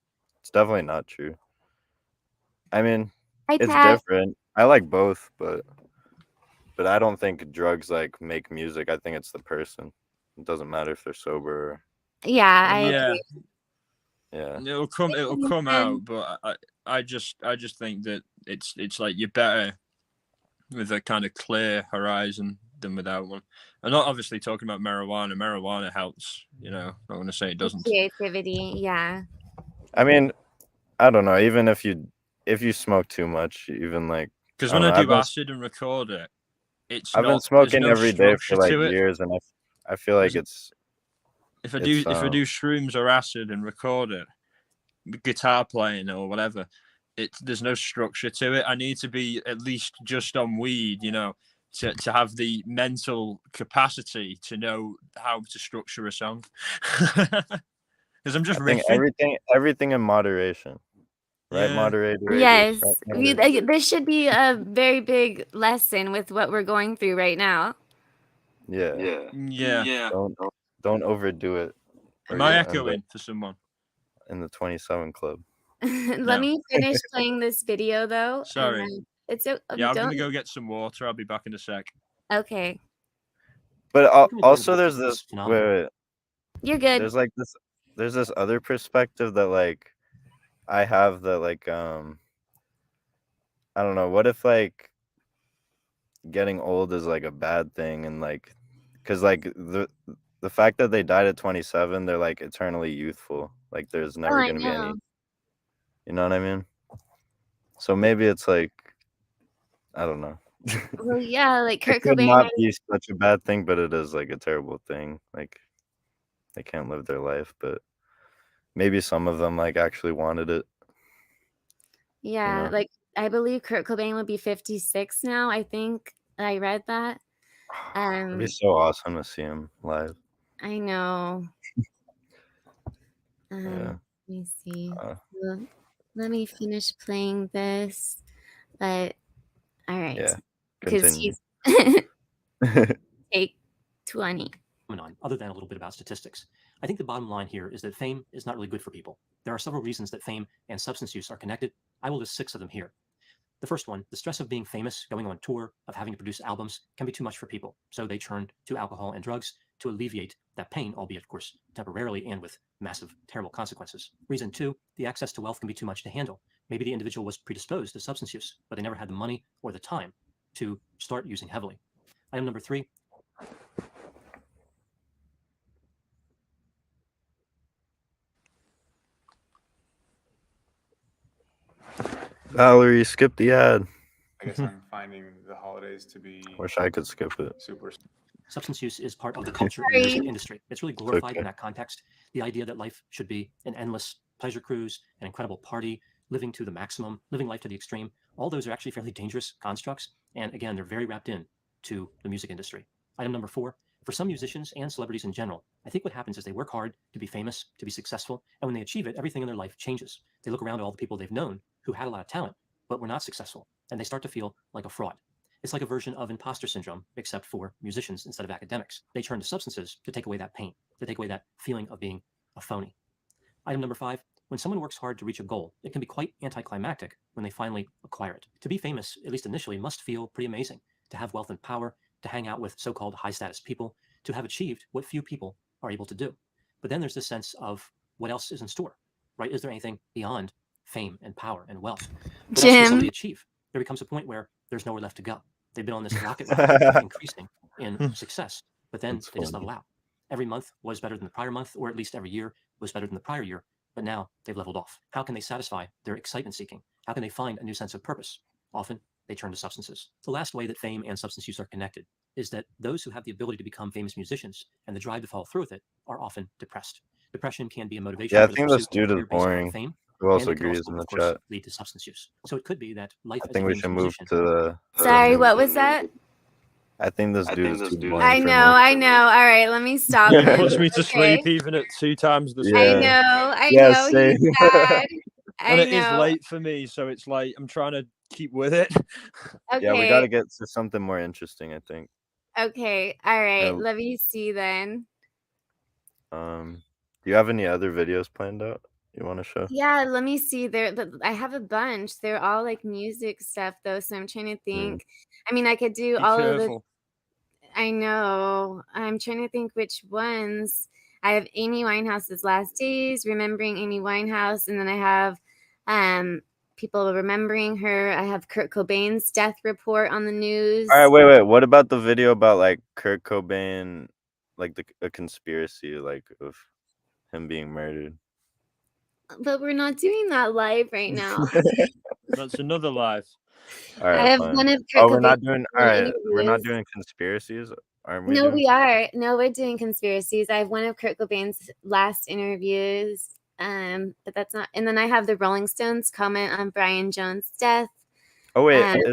Speaker 3: It's definitely not true. I mean,
Speaker 1: Hi,
Speaker 3: it's
Speaker 1: Pat.
Speaker 3: different. I like both, but I don't think drugs like make music. I think it's the person. It doesn't matter if they're sober. Or...
Speaker 1: Yeah, I
Speaker 2: Yeah.
Speaker 1: agree.
Speaker 3: Yeah.
Speaker 2: It'll come out, but I just think that it's like you're better with a kind of clear horizon than without one. I'm not obviously talking about marijuana. Marijuana helps, I want to say it doesn't.
Speaker 1: Creativity, yeah.
Speaker 3: I mean, I don't know. Even if you smoke too much, even like
Speaker 2: because when I do acid and record it,
Speaker 3: I've been smoking every day for like
Speaker 2: to it.
Speaker 3: years, and I feel like it's.
Speaker 2: If I do shrooms or acid and record it, guitar playing or whatever, there's no structure to it. I need to be at least just on weed, you know, to have the mental capacity to know how to structure a song. Because I'm just
Speaker 3: I think
Speaker 2: riffing.
Speaker 3: everything in moderation, right?
Speaker 2: Yeah.
Speaker 3: Moderator.
Speaker 1: Yes,
Speaker 3: Right, moderator.
Speaker 1: this should be a very big lesson with what we're going through right now.
Speaker 3: Yeah.
Speaker 2: Yeah.
Speaker 3: Don't overdo it.
Speaker 2: Am I echoing for someone?
Speaker 3: In the 27 club.
Speaker 1: Let me finish playing this video though.
Speaker 2: Sorry.
Speaker 1: And then
Speaker 2: Yeah, I'm gonna go get some water. I'll be back in a sec.
Speaker 1: Okay.
Speaker 3: But also, there's this. Wait.
Speaker 1: You're good.
Speaker 3: There's this other perspective that like I have that like I don't know. What if like getting old is like a bad thing and like because like the fact that they died at 27, they're like eternally youthful. Like there's never gonna be any. You know what I mean? So maybe it's like I don't know.
Speaker 1: Well, yeah, like Kurt
Speaker 3: It could
Speaker 1: Cobain.
Speaker 3: not be such a bad thing, but it is like a terrible thing. Like they can't live their life, but maybe some of them like actually wanted it.
Speaker 1: Yeah,
Speaker 3: You know?
Speaker 1: like I believe Kurt Cobain would be 56 now. I think I read that.
Speaker 3: It'd be so awesome to see him live.
Speaker 1: I know.
Speaker 3: Yeah.
Speaker 1: Let me see. Well, let me finish playing this. But all right.
Speaker 3: Yeah.
Speaker 1: Because
Speaker 3: Continue.
Speaker 1: he's take 20.
Speaker 14: Other than a little bit about statistics. I think the bottom line here is that fame is not really good for people. There are several reasons that fame and substance use are connected. I will list 6 of them here. The first one, the stress of being famous, going on tour, of having to produce albums can be too much for people. So they turn to alcohol and drugs to alleviate that pain, albeit, of course, temporarily and with massive, terrible consequences. Reason 2, the access to wealth can be too much to handle. Maybe the individual was predisposed to substance use, but they never had the money or the time to start using heavily. Item number 3.
Speaker 3: Valerie, skip the ad.
Speaker 15: I guess I'm finding the holidays to be.
Speaker 3: Wish I could skip it.
Speaker 15: Super.
Speaker 14: Substance use is part of the culture and music industry. It's really glorified in that context. The idea that life should be an endless pleasure cruise, an incredible party, living to the maximum, living life to the extreme. All those are actually fairly dangerous constructs. And again, they're very wrapped in to the music industry. Item number 4, for some musicians and celebrities in general, I think what happens is they work hard to be famous, to be successful. And when they achieve it, everything in their life changes. They look around at all the people they've known who had a lot of talent, but were not successful. And they start to feel like a fraud. It's like a version of imposter syndrome, except for musicians instead of academics. They turn to substances to take away that pain, to take away that feeling of being a phony. Item number 5, when someone works hard to reach a goal, it can be quite anticlimactic when they finally acquire it. To be famous, at least initially, must feel pretty amazing. To have wealth and power, to hang out with so-called high-status people, to have achieved what few people are able to do. But then there's this sense of what else is in store, right? Is there anything beyond fame and power and wealth? What else can somebody achieve? There becomes a point where there's nowhere left to go. They've been on this rocket increasing in success, but then they just level out. Every month was better than the prior month, or at least every year was better than the prior year, but now they've leveled off. How can they satisfy their excitement seeking? How can they find a new sense of purpose? Often they turn to substances. The last way that fame and substance use are connected is that those who have the ability to become famous musicians and the drive to follow through with it are often depressed. Depression can be a motivation.
Speaker 3: Yeah, I
Speaker 14: for
Speaker 3: think
Speaker 14: the
Speaker 3: this
Speaker 14: pursuit of
Speaker 3: dude is
Speaker 14: career based on
Speaker 3: boring.
Speaker 14: fame,
Speaker 3: Who else
Speaker 14: and it can
Speaker 3: agrees
Speaker 14: also,
Speaker 3: in the
Speaker 14: of course,
Speaker 3: chat?
Speaker 14: lead to substance use. So it could be that life
Speaker 3: I
Speaker 14: as
Speaker 3: think
Speaker 14: a
Speaker 3: we
Speaker 14: famous
Speaker 3: should move
Speaker 14: musician.
Speaker 3: to the.
Speaker 1: Sorry, what was that?
Speaker 3: I think this dude is too boring.
Speaker 1: I know. All right, let me stop.
Speaker 2: It
Speaker 1: him.
Speaker 2: puts me to
Speaker 1: Okay.
Speaker 2: sleep even at 2 times the
Speaker 3: Yeah.
Speaker 1: I
Speaker 2: speed.
Speaker 1: know.
Speaker 3: Yeah,
Speaker 1: He's
Speaker 3: same.
Speaker 1: sad.
Speaker 2: And
Speaker 1: I
Speaker 2: it is
Speaker 1: know.
Speaker 2: late for me, so it's like I'm trying to keep with it.
Speaker 3: Yeah, we got to
Speaker 1: Okay.
Speaker 3: get to something more interesting, I think.
Speaker 1: Okay. All right.
Speaker 3: Yeah.
Speaker 1: Let me see then.
Speaker 3: Do you have any other videos planned out you want to show?
Speaker 1: Yeah, let me see. I have a bunch. They're all like music stuff though, so I'm trying to think. I mean, I could do
Speaker 2: Be
Speaker 1: all of the.
Speaker 2: careful.
Speaker 1: I know. I'm trying to think which ones. I have Amy Winehouse's Last Days, remembering Amy Winehouse, and then I have people remembering her. I have Kurt Cobain's death report on the news.
Speaker 3: All right, wait. What about the video about like Kurt Cobain, like a conspiracy, like of him being murdered?
Speaker 1: But we're not doing that live right now.
Speaker 2: That's another live.
Speaker 3: All right,
Speaker 1: I have
Speaker 3: fine.
Speaker 1: one of Kurt
Speaker 3: we're not
Speaker 1: Cobain's
Speaker 3: doing. All right, we're not
Speaker 1: interviews.
Speaker 3: doing conspiracies, aren't we?
Speaker 1: No,
Speaker 3: doing?
Speaker 1: we are. No, we're doing conspiracies. I have one of Kurt Cobain's last interviews. But that's not. And then I have the Rolling Stones comment on Brian Jones' death.
Speaker 3: Oh wait,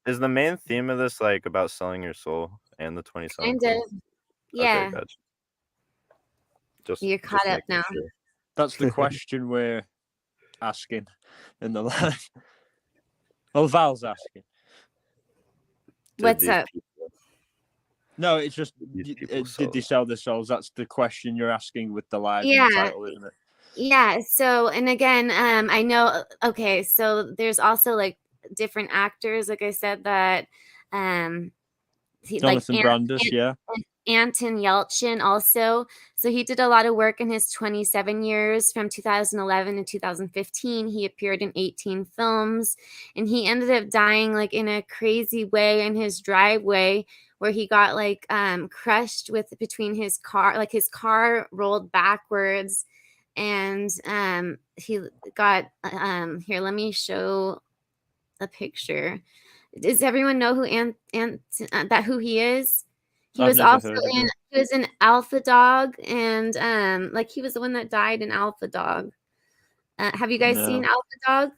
Speaker 3: is the main theme of this like about selling your soul and the 27
Speaker 1: Kind
Speaker 3: Club?
Speaker 1: of. Yeah.
Speaker 3: Okay, gotcha.
Speaker 1: You're caught up now.
Speaker 3: Sure.
Speaker 2: That's the question we're asking in the line. Well, Val's asking.
Speaker 1: What's up?
Speaker 2: No, it's just did they sell their souls? That's the question you're asking with the live in the title, isn't it?
Speaker 1: Yeah. So, and again, I know. Okay, so there's also like different actors, like I said, that
Speaker 2: Jonathan Brandis, yeah.
Speaker 1: Anton Yelchin also. So he did a lot of work in his 27 years from 2011 to 2015. He appeared in 18 films, and he ended up dying like in a crazy way in his driveway, where he got like crushed with between his car, like his car rolled backwards, and he got here, let me show a picture. Does everyone know who he is? He was also in Alpha Dog, and like he was the one that died in Alpha Dog. Have you guys seen Alpha Dog?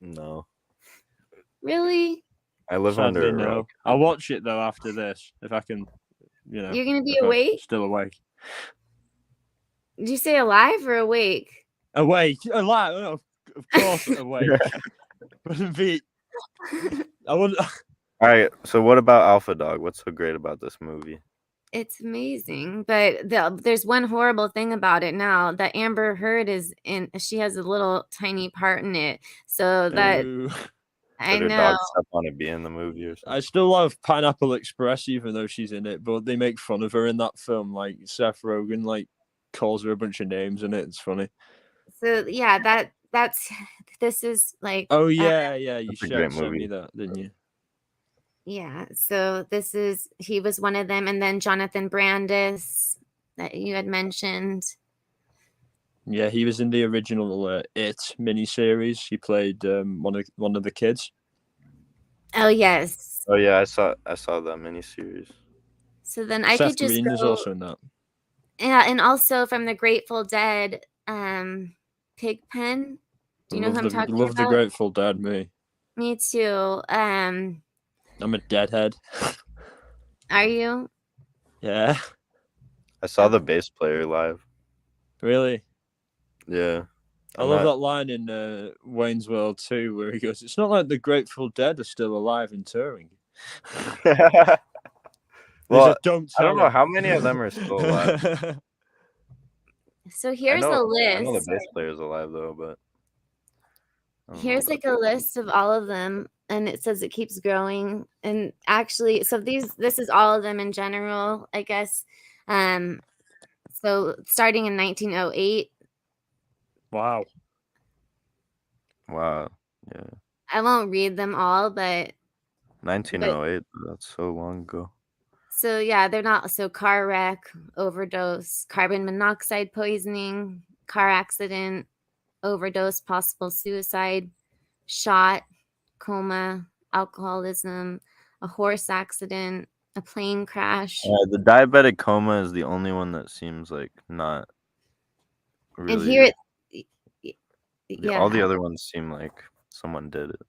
Speaker 3: No.
Speaker 1: Really?
Speaker 3: I live under a rock.
Speaker 2: I'll watch it though after this if I can. You know,
Speaker 1: you're gonna be awake.
Speaker 2: Still awake.
Speaker 1: Did you say alive or awake?
Speaker 2: Awake, alive. Oh, of course, awake. Wouldn't be. I wouldn't.
Speaker 3: All right, so what about Alpha Dog? What's so great about this movie?
Speaker 1: It's amazing, but there's one horrible thing about it now that Amber Heard is in. She has a little tiny part in it, so that I
Speaker 3: Did her
Speaker 1: know.
Speaker 3: dog step on it be in the movie or something?
Speaker 2: I still love Pineapple Express, even though she's in it, but they make fun of her in that film. Like Seth Rogen, like calls her a bunch of names in it. It's funny.
Speaker 1: So yeah, this is like.
Speaker 2: Oh yeah, you sent me that, didn't you?
Speaker 1: Yeah, so he was one of them, and then Jonathan Brandis that you had mentioned.
Speaker 2: Yeah, he was in the original It miniseries. He played one of the kids.
Speaker 1: Oh yes.
Speaker 3: Oh yeah, I saw that miniseries.
Speaker 1: So then I
Speaker 2: Seth
Speaker 1: could just
Speaker 2: Green
Speaker 1: go.
Speaker 2: is also in that.
Speaker 1: Yeah, and also from the Grateful Dead, Pigpen. Do you know who I'm talking about?
Speaker 2: Love the Grateful Dead, me.
Speaker 1: Me too.
Speaker 2: I'm a deadhead.
Speaker 1: Are you?
Speaker 2: Yeah.
Speaker 3: I saw the bass player live.
Speaker 2: Really?
Speaker 3: Yeah.
Speaker 2: I love that line in Wayne's World 2 where he goes, "It's not like the Grateful Dead are still alive and touring."
Speaker 3: Well,
Speaker 2: don't
Speaker 3: I don't know
Speaker 2: tell
Speaker 3: how many of them are still alive.
Speaker 1: So here's a list.
Speaker 3: I know the bass player is alive though, but
Speaker 1: here's like a list of all of them, and it says it keeps growing. And actually, so this is all of them in general, I guess. So starting in 1908.
Speaker 2: Wow.
Speaker 3: Wow. Yeah.
Speaker 1: I won't read them all, but
Speaker 3: 1908. That's so long ago.
Speaker 1: So yeah, they're not. So car wreck, overdose, carbon monoxide poisoning, car accident, overdose, possible suicide, shot, coma, alcoholism, a horse accident, a plane crash.
Speaker 3: The diabetic coma is the only one that seems like not really.
Speaker 1: And here, yeah,
Speaker 3: all the other ones seem like someone did it.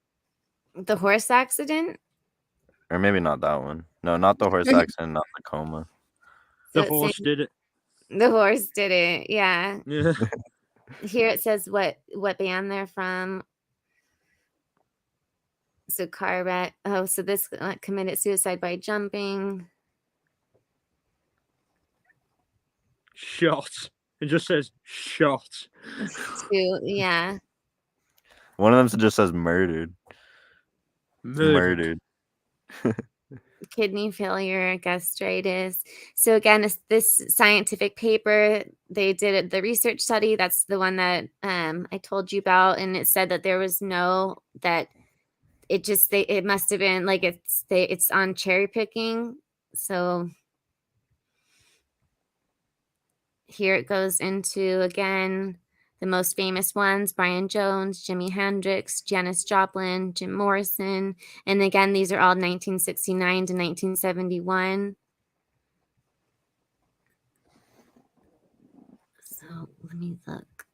Speaker 1: The horse accident,
Speaker 3: or maybe not that one. No, not the horse accident, not the coma.
Speaker 2: The horse did it.
Speaker 1: The horse did it. Yeah. Here it says what band they're from. So car wreck. Oh, so this committed suicide by jumping.
Speaker 2: Shot. It just says shot.
Speaker 1: Yeah.
Speaker 3: One of them just says murdered. Murdered.
Speaker 1: Kidney failure, gastritis. So again, this scientific paper, they did the research study. That's the one that I told you about, and it said that there was it must have been like it's on cherry picking. So here it goes into again the most famous ones: Brian Jones, Jimi Hendrix, Janis Joplin, Jim Morrison. And again, these are all 1969 to 1971. So let me look.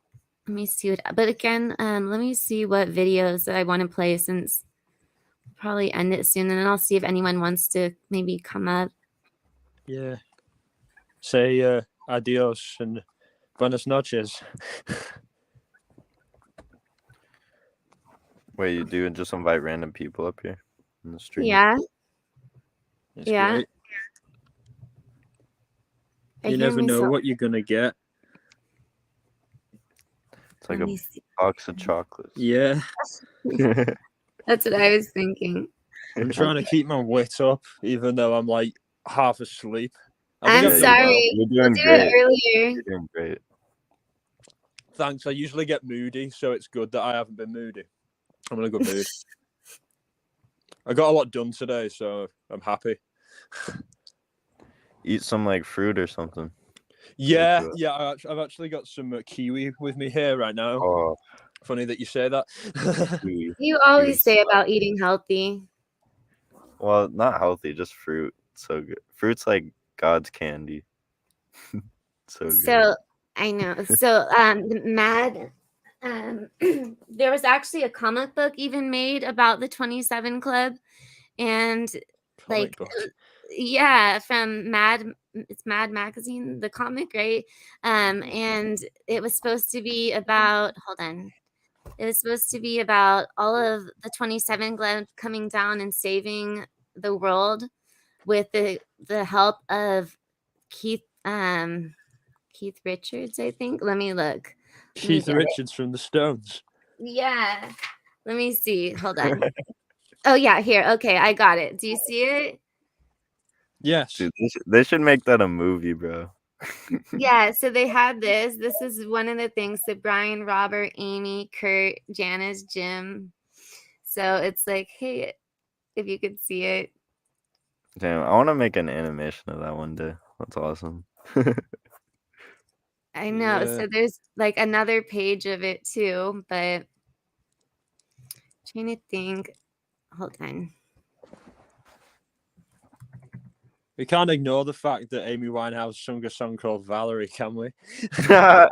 Speaker 1: Let me see what. But again, let me see what videos that I want to play since we'll probably end it soon, and then I'll see if anyone wants to maybe come up.
Speaker 2: Yeah. Say adios and buenas noches.
Speaker 3: Wait, you do just invite random people up here in the stream?
Speaker 1: Yeah.
Speaker 2: It's
Speaker 1: Yeah.
Speaker 2: great.
Speaker 1: I
Speaker 2: You
Speaker 1: hear
Speaker 2: never know
Speaker 1: myself.
Speaker 2: what you're gonna get.
Speaker 3: It's like
Speaker 1: Let
Speaker 3: a
Speaker 1: me see.
Speaker 3: box of chocolates.
Speaker 2: Yeah.
Speaker 1: That's what I was thinking.
Speaker 2: I'm trying to keep my wit up, even though I'm like half asleep.
Speaker 1: I'm
Speaker 2: I've done
Speaker 1: sorry.
Speaker 2: well.
Speaker 3: You're
Speaker 1: We'll
Speaker 3: doing
Speaker 1: do
Speaker 3: great.
Speaker 1: it earlier.
Speaker 3: You're doing great.
Speaker 2: Thanks. I usually get moody, so it's good that I haven't been moody. I'm in a good mood. I got a lot done today, so I'm happy.
Speaker 3: Eat some like fruit or something.
Speaker 2: Yeah, yeah. I've actually got some kiwi with me here right now.
Speaker 3: Oh,
Speaker 2: Funny that you say that.
Speaker 3: kiwi.
Speaker 1: You always say about eating healthy.
Speaker 3: Well, not healthy, just fruit. So good. Fruit's like God's candy. So good.
Speaker 1: So I know. So Mad. There was actually a comic book even made about the 27 Club, and like, yeah, from Mad. It's Mad Magazine, the comic, right? And it was supposed to be about. Hold on. It was supposed to be about all of the 27 Club coming down and saving the world with the help of Keith Richards, I think. Let me look.
Speaker 2: Keith Richards from the Stones.
Speaker 1: Yeah. Let me see. Hold on. Oh yeah, here. Okay, I got it. Do you see it?
Speaker 2: Yes.
Speaker 3: Dude, they should make that a movie, bro.
Speaker 1: Yeah, so they had this. This is one of the things that Brian, Robert, Amy, Kurt, Janis, Jim. So it's like, hey, if you could see it.
Speaker 3: Damn, I want to make an animation of that one day. That's awesome.
Speaker 1: I know.
Speaker 2: Yeah.
Speaker 1: So there's like another page of it too, but trying to think. Hold on.
Speaker 2: We can't ignore the fact that Amy Winehouse sung a song called Valerie, can we?
Speaker 1: No.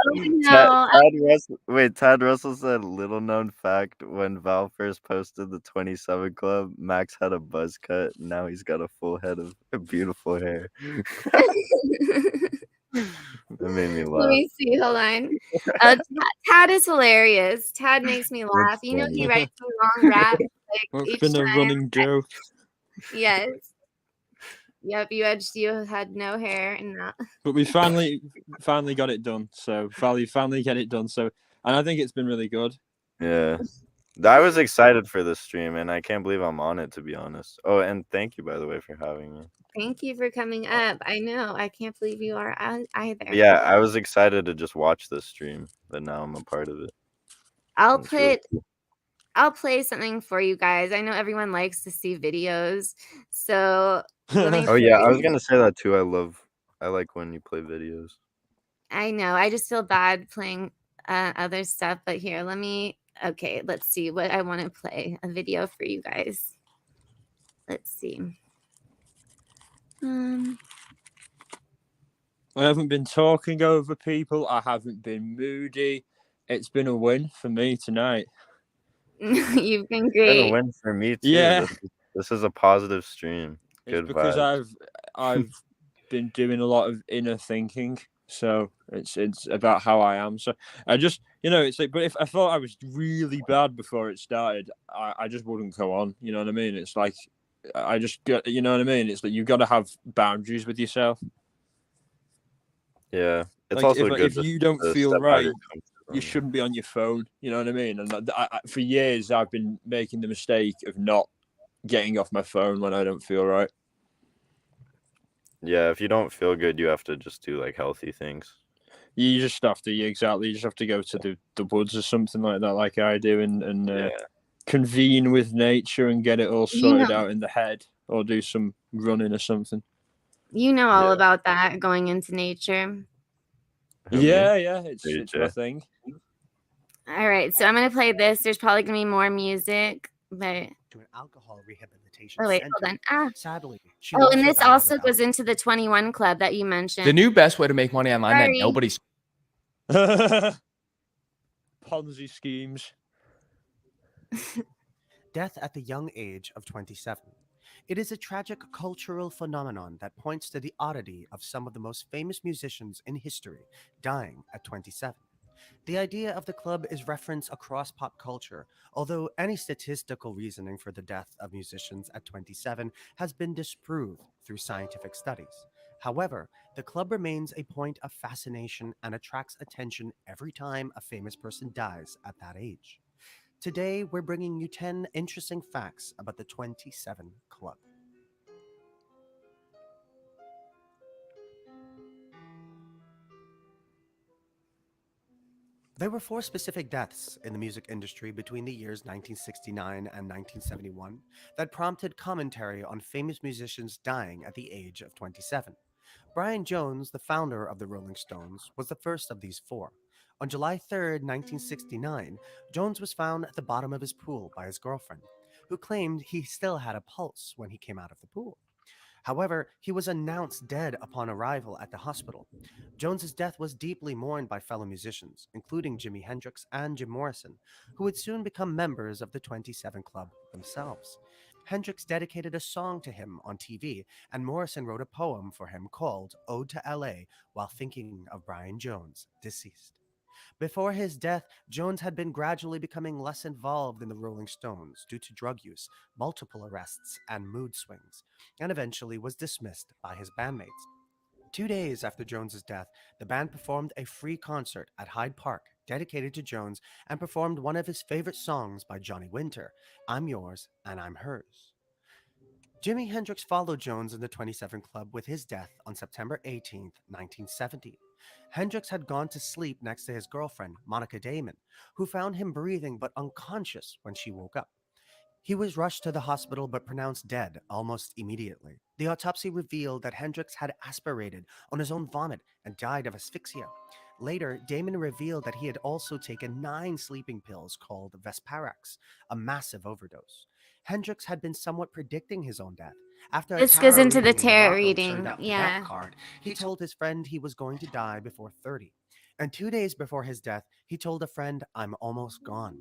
Speaker 3: Tad Russell said, little known fact, when Val first posted the 27 Club, Max had a buzz cut. Now he's got a full head of beautiful hair. That made me laugh.
Speaker 1: Let me see. Hold on. Tad is hilarious. Tad makes me laugh. You know, he writes some long raps like
Speaker 2: It's
Speaker 1: each
Speaker 2: been a
Speaker 1: time.
Speaker 2: running joke.
Speaker 1: Yes. Yep. You had no hair and that.
Speaker 2: But we finally got it done. So finally get it done. So, and I think it's been really good.
Speaker 3: Yeah. I was excited for this stream, and I can't believe I'm on it, to be honest. Oh, and thank you, by the way, for having me.
Speaker 1: Thank you for coming up. I know. I can't believe you are either.
Speaker 3: Yeah, I was excited to just watch this stream, but now I'm a part of it.
Speaker 1: I'll
Speaker 3: It's really cool.
Speaker 1: I'll play something for you guys. I know everyone likes to see videos. So let me
Speaker 3: Oh yeah, I was gonna say that too. I like when you play videos.
Speaker 1: I know. I just feel bad playing other stuff, but here, okay, let's see what I want to play. A video for you guys. Let's see.
Speaker 2: I haven't been talking over people. I haven't been moody. It's been a win for me tonight.
Speaker 1: You've been
Speaker 3: It's
Speaker 1: great.
Speaker 3: been a win for me too.
Speaker 2: Yeah.
Speaker 3: This is a positive stream. Good
Speaker 2: It's because
Speaker 3: vibes.
Speaker 2: I've been doing a lot of inner thinking. So it's about how I am. So I just, it's like, but if I thought I was really bad before it started, I just wouldn't go on. You know what I mean? It's like, I just get, you know what I mean? It's like, you've got to have boundaries with yourself.
Speaker 3: Yeah. It's
Speaker 2: Like,
Speaker 3: also good
Speaker 2: if you don't
Speaker 3: to
Speaker 2: feel
Speaker 3: step out of
Speaker 2: right,
Speaker 3: your comfort
Speaker 2: you
Speaker 3: zone.
Speaker 2: shouldn't be on your phone. You know what I mean? And for years, I've been making the mistake of not getting off my phone when I don't feel right.
Speaker 3: Yeah, if you don't feel good, you have to just do like healthy things.
Speaker 2: You just have to, exactly. You just have to go to the woods or something like that, like I do, and convene with nature and get it all sorted out in the head, or do some running or something.
Speaker 1: You know all about that, going into nature.
Speaker 2: Yeah, it's my thing.
Speaker 1: All right, so I'm going to play this. There's probably going to be more music, but...
Speaker 16: To an alcohol rehabilitation
Speaker 1: Oh, wait,
Speaker 16: center.
Speaker 1: hold on.
Speaker 16: Sadly, she
Speaker 1: Oh,
Speaker 16: lost
Speaker 1: and
Speaker 16: her
Speaker 1: this
Speaker 16: battle
Speaker 1: also
Speaker 16: with
Speaker 1: goes into the 21 Club that you mentioned.
Speaker 17: The new best way to make money online that
Speaker 1: Sorry.
Speaker 17: nobody's
Speaker 2: Ponzi schemes.
Speaker 16: Death at the young age of 27. It is a tragic cultural phenomenon that points to the oddity of some of the most famous musicians in history dying at 27. The idea of the club is referenced across pop culture, although any statistical reasoning for the death of musicians at 27 has been disproved through scientific studies. However, the club remains a point of fascination and attracts attention every time a famous person dies at that age. Today, we're bringing you 10 interesting facts about the 27 Club. There were 4 specific deaths in the music industry between the years 1969 and 1971 that prompted commentary on famous musicians dying at the age of 27. Brian Jones, the founder of the Rolling Stones, was the first of these 4. On July 3rd, 1969, Jones was found at the bottom of his pool by his girlfriend, who claimed he still had a pulse when he came out of the pool. However, he was announced dead upon arrival at the hospital. Jones's death was deeply mourned by fellow musicians, including Jimi Hendrix and Jim Morrison, who would soon become members of the 27 Club themselves. Hendrix dedicated a song to him on TV, and Morrison wrote a poem for him called Ode to LA while thinking of Brian Jones, deceased. Before his death, Jones had been gradually becoming less involved in the Rolling Stones due to drug use, multiple arrests, and mood swings, and eventually was dismissed by his bandmates. 2 days after Jones's death, the band performed a free concert at Hyde Park dedicated to Jones and performed one of his favorite songs by Johnny Winter, I'm Yours and I'm Hers. Jimi Hendrix followed Jones in the 27 Club with his death on September 18, 1970. Hendrix had gone to sleep next to his girlfriend, Monica Damon, who found him breathing but unconscious when she woke up. He was rushed to the hospital but pronounced dead almost immediately. The autopsy revealed that Hendrix had aspirated on his own vomit and died of asphyxia. Later, Damon revealed that he had also taken 9 sleeping pills called Vesparax, a massive overdose. Hendrix had been somewhat predicting his own death. After a
Speaker 1: This
Speaker 16: tarot
Speaker 1: goes into the
Speaker 16: reading in
Speaker 1: tarot
Speaker 16: Morocco
Speaker 1: reading.
Speaker 16: turned up the
Speaker 1: Yeah.
Speaker 16: death card, he told his friend he was going to die before 30. And 2 days before his death, he told a friend, I'm almost gone.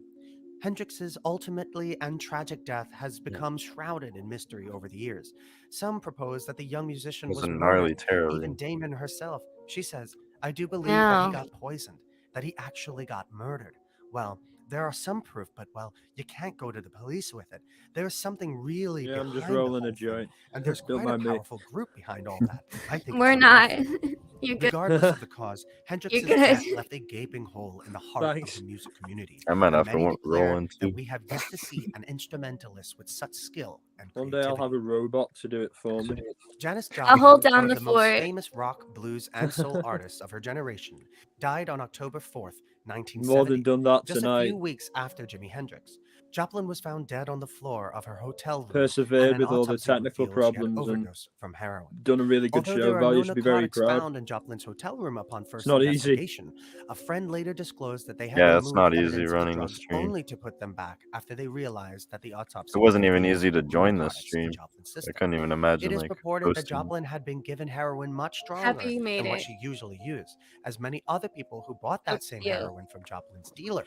Speaker 16: Hendrix's ultimately and tragic death has become shrouded in mystery over the years. Some propose that the young musician
Speaker 3: It was
Speaker 16: was
Speaker 3: a gnarly
Speaker 16: murdered.
Speaker 3: tarot
Speaker 16: Even
Speaker 3: reading.
Speaker 16: Damon herself, she says, I do believe that he
Speaker 1: No.
Speaker 16: got poisoned, that he actually got murdered. Well, there are some proof, but well, you can't go to the police with it. There's something really
Speaker 2: Yeah, I'm
Speaker 16: behind
Speaker 2: just
Speaker 16: the
Speaker 2: rolling
Speaker 16: whole
Speaker 2: a joint.
Speaker 16: thing, and there's
Speaker 2: Don't
Speaker 16: quite a
Speaker 2: mind me.
Speaker 16: powerful group behind all that. I think
Speaker 1: We're
Speaker 16: it's
Speaker 1: not.
Speaker 16: unlawful.
Speaker 1: You're good.
Speaker 16: Regardless of the cause, Hendrix's
Speaker 1: good.
Speaker 16: death left a gaping hole in the heart of
Speaker 2: Thanks.
Speaker 16: the music community.
Speaker 3: I might
Speaker 16: And
Speaker 3: have to
Speaker 16: many
Speaker 3: roll
Speaker 16: declare
Speaker 3: into.
Speaker 16: that we have yet to see an instrumentalist with such skill and
Speaker 2: One day I'll
Speaker 16: creativity.
Speaker 2: have a robot to do it for me.
Speaker 16: Janis
Speaker 1: I'll hold
Speaker 16: Joplin,
Speaker 1: down
Speaker 16: one of
Speaker 1: the
Speaker 16: the most
Speaker 1: fort.
Speaker 16: famous rock, blues, and soul artists of her generation, died on October 4th,
Speaker 2: More
Speaker 16: 1970,
Speaker 2: than done that
Speaker 16: just a
Speaker 2: tonight.
Speaker 16: few weeks after Jimi Hendrix. Joplin was found dead on the floor of her hotel room, and
Speaker 2: Persevered
Speaker 16: an
Speaker 2: with all the
Speaker 16: autopsy
Speaker 2: technical
Speaker 16: revealed she had
Speaker 2: problems and
Speaker 16: overdosed from heroin.
Speaker 2: done a really good
Speaker 16: Although
Speaker 2: show.
Speaker 16: there are
Speaker 2: Val,
Speaker 16: no
Speaker 2: you should be very
Speaker 16: narcotics
Speaker 2: proud.
Speaker 16: found in Joplin's hotel room upon first
Speaker 2: not easy.
Speaker 16: investigation, a friend later disclosed that they had
Speaker 3: Yeah, it's
Speaker 16: removed
Speaker 3: not easy
Speaker 16: evidence of the
Speaker 3: running the
Speaker 16: drugs
Speaker 3: stream.
Speaker 16: only to put them back after they realized that the autopsy
Speaker 3: It wasn't even
Speaker 16: revealed
Speaker 3: easy to
Speaker 16: no
Speaker 3: join the
Speaker 16: narcotics in
Speaker 3: stream.
Speaker 16: Joplin's
Speaker 3: I
Speaker 16: system.
Speaker 3: couldn't even
Speaker 16: It
Speaker 3: imagine
Speaker 16: is
Speaker 3: like
Speaker 16: purported that
Speaker 3: posting.
Speaker 16: Joplin had been given heroin much stronger
Speaker 1: Happy you made
Speaker 16: than what
Speaker 1: it.
Speaker 16: she usually used, as many other people who bought that same
Speaker 1: you.
Speaker 16: heroin from Joplin's dealer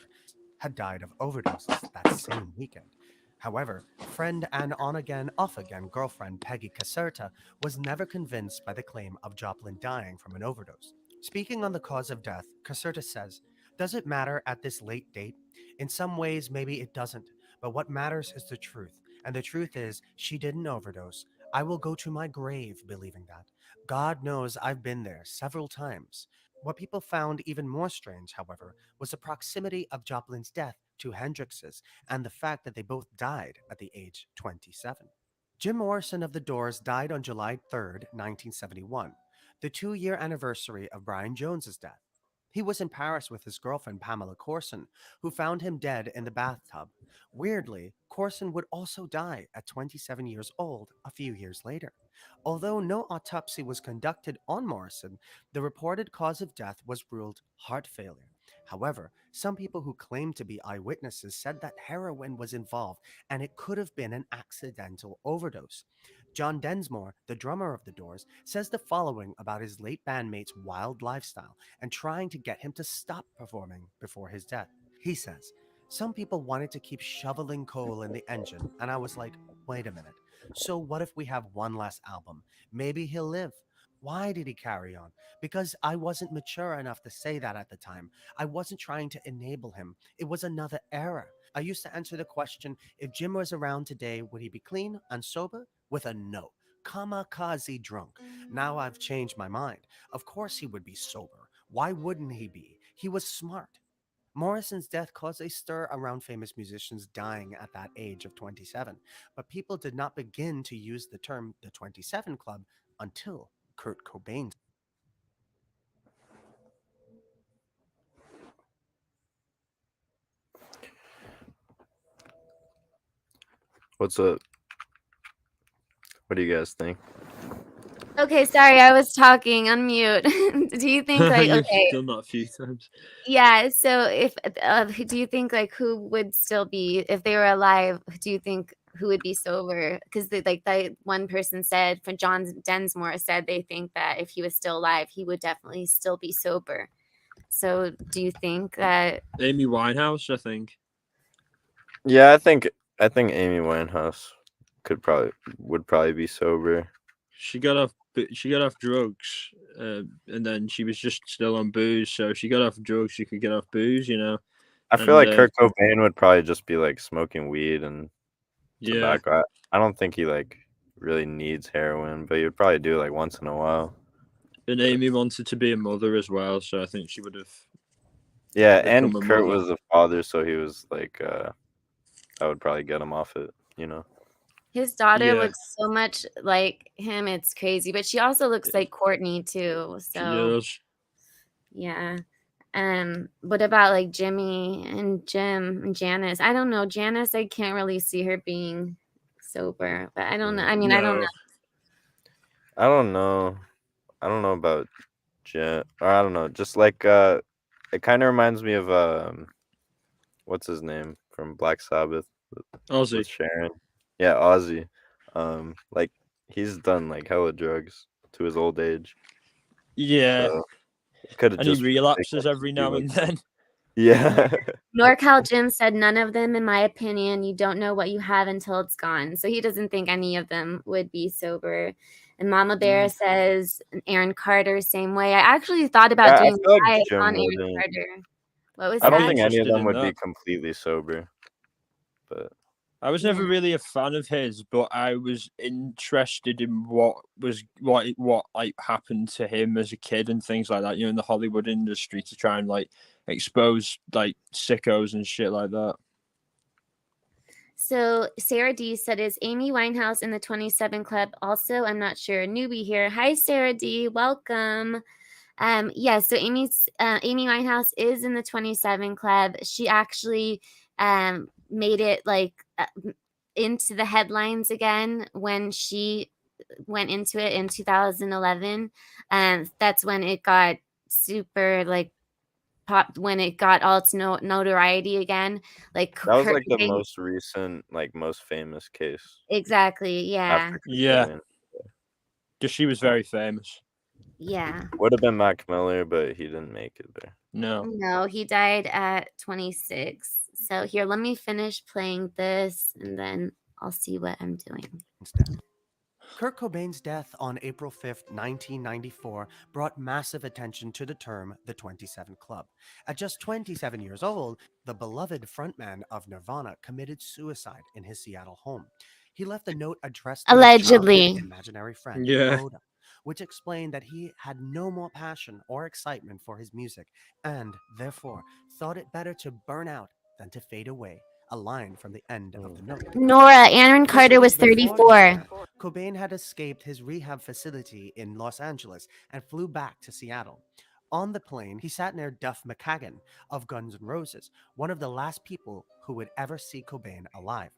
Speaker 16: had died of overdoses that same weekend. However, friend and on-again, off-again girlfriend Peggy Caserta was never convinced by the claim of Joplin dying from an overdose. Speaking on the cause of death, Caserta says, does it matter at this late date? In some ways, maybe it doesn't, but what matters is the truth. And the truth is, she didn't overdose. I will go to my grave believing that. God knows I've been there several times. What people found even more strange, however, was the proximity of Joplin's death to Hendrix's and the fact that they both died at the age 27. Jim Morrison of The Doors died on July 3rd, 1971, the 2-year anniversary of Brian Jones's death. He was in Paris with his girlfriend Pamela Corson, who found him dead in the bathtub. Weirdly, Corson would also die at 27 years old a few years later. Although no autopsy was conducted on Morrison, the reported cause of death was ruled heart failure. However, some people who claimed to be eyewitnesses said that heroin was involved and it could have been an accidental overdose. John Densmore, the drummer of The Doors, says the following about his late bandmate's wild lifestyle and trying to get him to stop performing before his death. He says, some people wanted to keep shoveling coal in the engine, and I was like, wait a minute. So what if we have one last album? Maybe he'll live. Why did he carry on? Because I wasn't mature enough to say that at the time. I wasn't trying to enable him. It was another era. I used to answer the question, if Jim was around today, would he be clean and sober? With a no. Kamikaze drunk. Now I've changed my mind. Of course he would be sober. Why wouldn't he be? He was smart. Morrison's death caused a stir around famous musicians dying at that age of 27, but people did not begin to use the term the 27 Club until Kurt Cobain.
Speaker 3: What's up? What do you guys think?
Speaker 1: Okay, sorry, I was talking on mute. Do you think like
Speaker 2: You've
Speaker 1: okay?
Speaker 2: done that a few times.
Speaker 1: Yeah, so if do you think like who would still be if they were alive? Do you think who would be sober? Because like that one person said, for John Densmore said they think that if he was still alive, he would definitely still be sober. So do you think that?
Speaker 2: Amy Winehouse, I think.
Speaker 3: Yeah, I think Amy Winehouse would probably be sober.
Speaker 2: She got off drugs, and then she was just still on booze. So if she got off drugs, she could get off booze, you know.
Speaker 3: I feel like Kurt Cobain would probably just be like smoking weed and tobacco. I don't think he like really needs heroin, but he would probably do it like once in a while.
Speaker 2: And Amy wanted to be a mother as well, so I think she would have.
Speaker 3: Yeah, and
Speaker 2: become a
Speaker 3: Kurt
Speaker 2: mother.
Speaker 3: was a father, so he was like, I would probably get him off it, you know.
Speaker 1: His daughter
Speaker 2: Yeah.
Speaker 1: looks so much like him, it's crazy. But she also looks like Courtney too.
Speaker 2: She
Speaker 1: So
Speaker 2: does.
Speaker 1: yeah. What about like Jimmy and Jim and Janis? I don't know. Janis, I can't really see her being sober, but I don't know. I mean, I don't know.
Speaker 3: I don't know. I don't know about Jen, or I don't know. Just like it kind of reminds me of what's his name from Black Sabbath?
Speaker 2: Ozzy.
Speaker 3: With Sharon. Yeah, Ozzy. Like he's done like hella drugs to his old age.
Speaker 2: Yeah.
Speaker 3: So, could have
Speaker 2: And he
Speaker 3: just
Speaker 2: relapses every now and then.
Speaker 3: Yeah.
Speaker 1: NorCal Jim said none of them, in my opinion. You don't know what you have until it's gone. So he doesn't think any of them would be sober. And Mama Bear says Aaron Carter, same way. I actually thought about
Speaker 3: Yeah, I
Speaker 1: doing
Speaker 3: feel like
Speaker 1: live
Speaker 3: Jim
Speaker 1: on Aaron
Speaker 3: wouldn't.
Speaker 1: Carter. What was
Speaker 3: I don't
Speaker 1: that?
Speaker 3: think any of
Speaker 2: Interested
Speaker 3: them
Speaker 2: in
Speaker 3: would be
Speaker 2: that.
Speaker 3: completely sober. But
Speaker 2: I was never really a fan of his, but I was interested in what like happened to him as a kid and things like that, you know, in the Hollywood industry, to try and like expose like sickos and shit like that.
Speaker 1: So Sarah D said, is Amy Winehouse in the 27 Club? Also, I'm not sure. Newbie here. Hi, Sarah D. Welcome. Yeah, so Amy Winehouse is in the 27 Club. She actually made it like into the headlines again when she went into it in 2011. That's when it got super like pop, when it got all its notoriety again. Like
Speaker 3: that was
Speaker 1: Kurt
Speaker 3: like the
Speaker 1: Cobain-
Speaker 3: most recent, like most famous case.
Speaker 1: Exactly. Yeah.
Speaker 3: After Kurt
Speaker 2: Yeah.
Speaker 3: Cobain.
Speaker 2: Because she was very famous.
Speaker 1: Yeah.
Speaker 3: Would have been Mac Miller, but he didn't make it there.
Speaker 1: No, he died at 26. So here, let me finish playing this and then I'll see what I'm doing.
Speaker 16: Kurt Cobain's death on April 5th, 1994, brought massive attention to the term the 27 Club. At just 27 years old, the beloved frontman of Nirvana committed suicide in his Seattle home. He left a note addressed to his
Speaker 1: Allegedly.
Speaker 16: childhood imaginary friend,
Speaker 2: Yeah.
Speaker 16: Rhoda, which explained that he had no more passion or excitement for his music and, therefore, thought it better to burn out than to fade away. A line from the end of the note.
Speaker 1: Nora, Aaron
Speaker 16: This
Speaker 1: Carter was
Speaker 16: before his
Speaker 1: 34.
Speaker 16: death. Cobain had escaped his rehab facility in Los Angeles and flew back to Seattle. On the plane, he sat near Duff McKagan of Guns N' Roses, one of the last people who would ever see Cobain alive.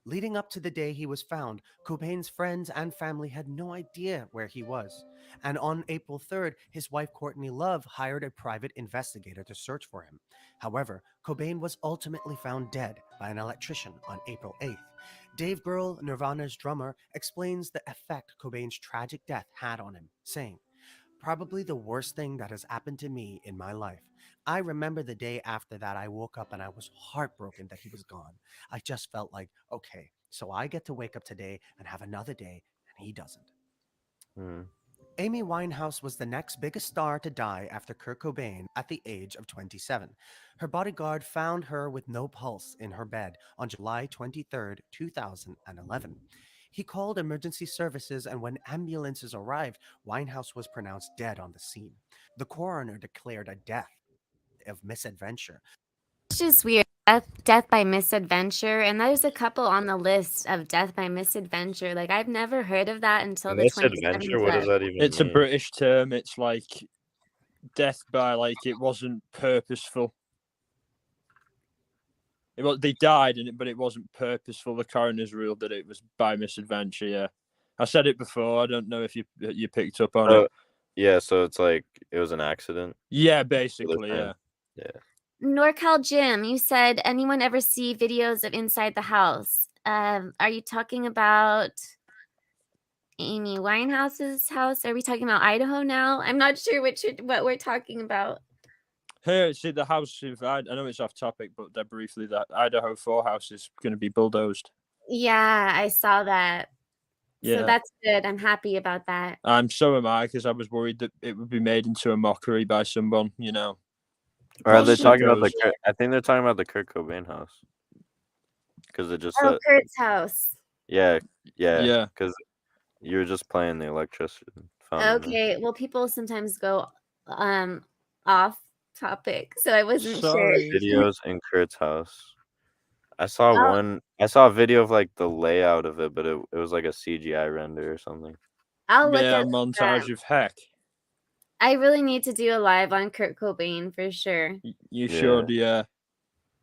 Speaker 16: Leading up to the day he was found, Cobain's friends and family had no idea where he was. And on April 3rd, his wife Courtney Love hired a private investigator to search for him. However, Cobain was ultimately found dead by an electrician on April 8th. Dave Grohl, Nirvana's drummer, explains the effect Cobain's tragic death had on him, saying, Probably the worst thing that has happened to me in my life. I remember the day after that, I woke up and I was heartbroken that he was gone. I just felt like, okay, so I get to wake up today and have another day, and he doesn't.
Speaker 3: Hmm.
Speaker 16: Amy Winehouse was the next biggest star to die after Kurt Cobain at the age of 27. Her bodyguard found her with no pulse in her bed on July 23, 2011. He called emergency services, and when ambulances arrived, Winehouse was pronounced dead on the scene. The coroner declared a death of misadventure.
Speaker 1: It's just weird. Death by misadventure, and there's a couple on the list of death by misadventure. Like, I've never heard of that until the 27
Speaker 3: Misadventure? What does
Speaker 1: Club.
Speaker 3: that even
Speaker 2: It's a
Speaker 3: mean?
Speaker 2: British term. It's like death by like it wasn't purposeful. They died in it, but it wasn't purposeful. The coroner's ruled that it was by misadventure. Yeah, I said it before. I don't know if you picked up on it.
Speaker 3: Yeah, so it's like it was an accident.
Speaker 2: Yeah, basically, yeah.
Speaker 3: Yeah.
Speaker 1: NorCal Jim, you said, anyone ever see videos of inside the house? Are you talking about Amy Winehouse's house? Are we talking about Idaho now? I'm not sure what we're talking about.
Speaker 2: Here, see the house. I know it's off topic, but briefly, that Idaho 4 house is going to be bulldozed.
Speaker 1: Yeah, I saw that.
Speaker 2: Yeah.
Speaker 1: So that's good. I'm happy about that.
Speaker 2: So am I, because I was worried that it would be made into a mockery by someone, you know.
Speaker 3: Or are they talking about I think they're talking about the Kurt Cobain house. Because it just said,
Speaker 1: Kurt's house.
Speaker 3: yeah.
Speaker 2: Yeah.
Speaker 3: Because you were just playing the electricity fountain.
Speaker 1: Okay, well, people sometimes go off topic, so I wasn't sure.
Speaker 3: Videos in Kurt's house. I saw a video of like the layout of it, but it was like a CGI render or something.
Speaker 1: I'll look
Speaker 2: Yeah,
Speaker 1: at
Speaker 2: montage of heck.
Speaker 1: I really need to do a live on Kurt Cobain for sure.
Speaker 2: You should, yeah.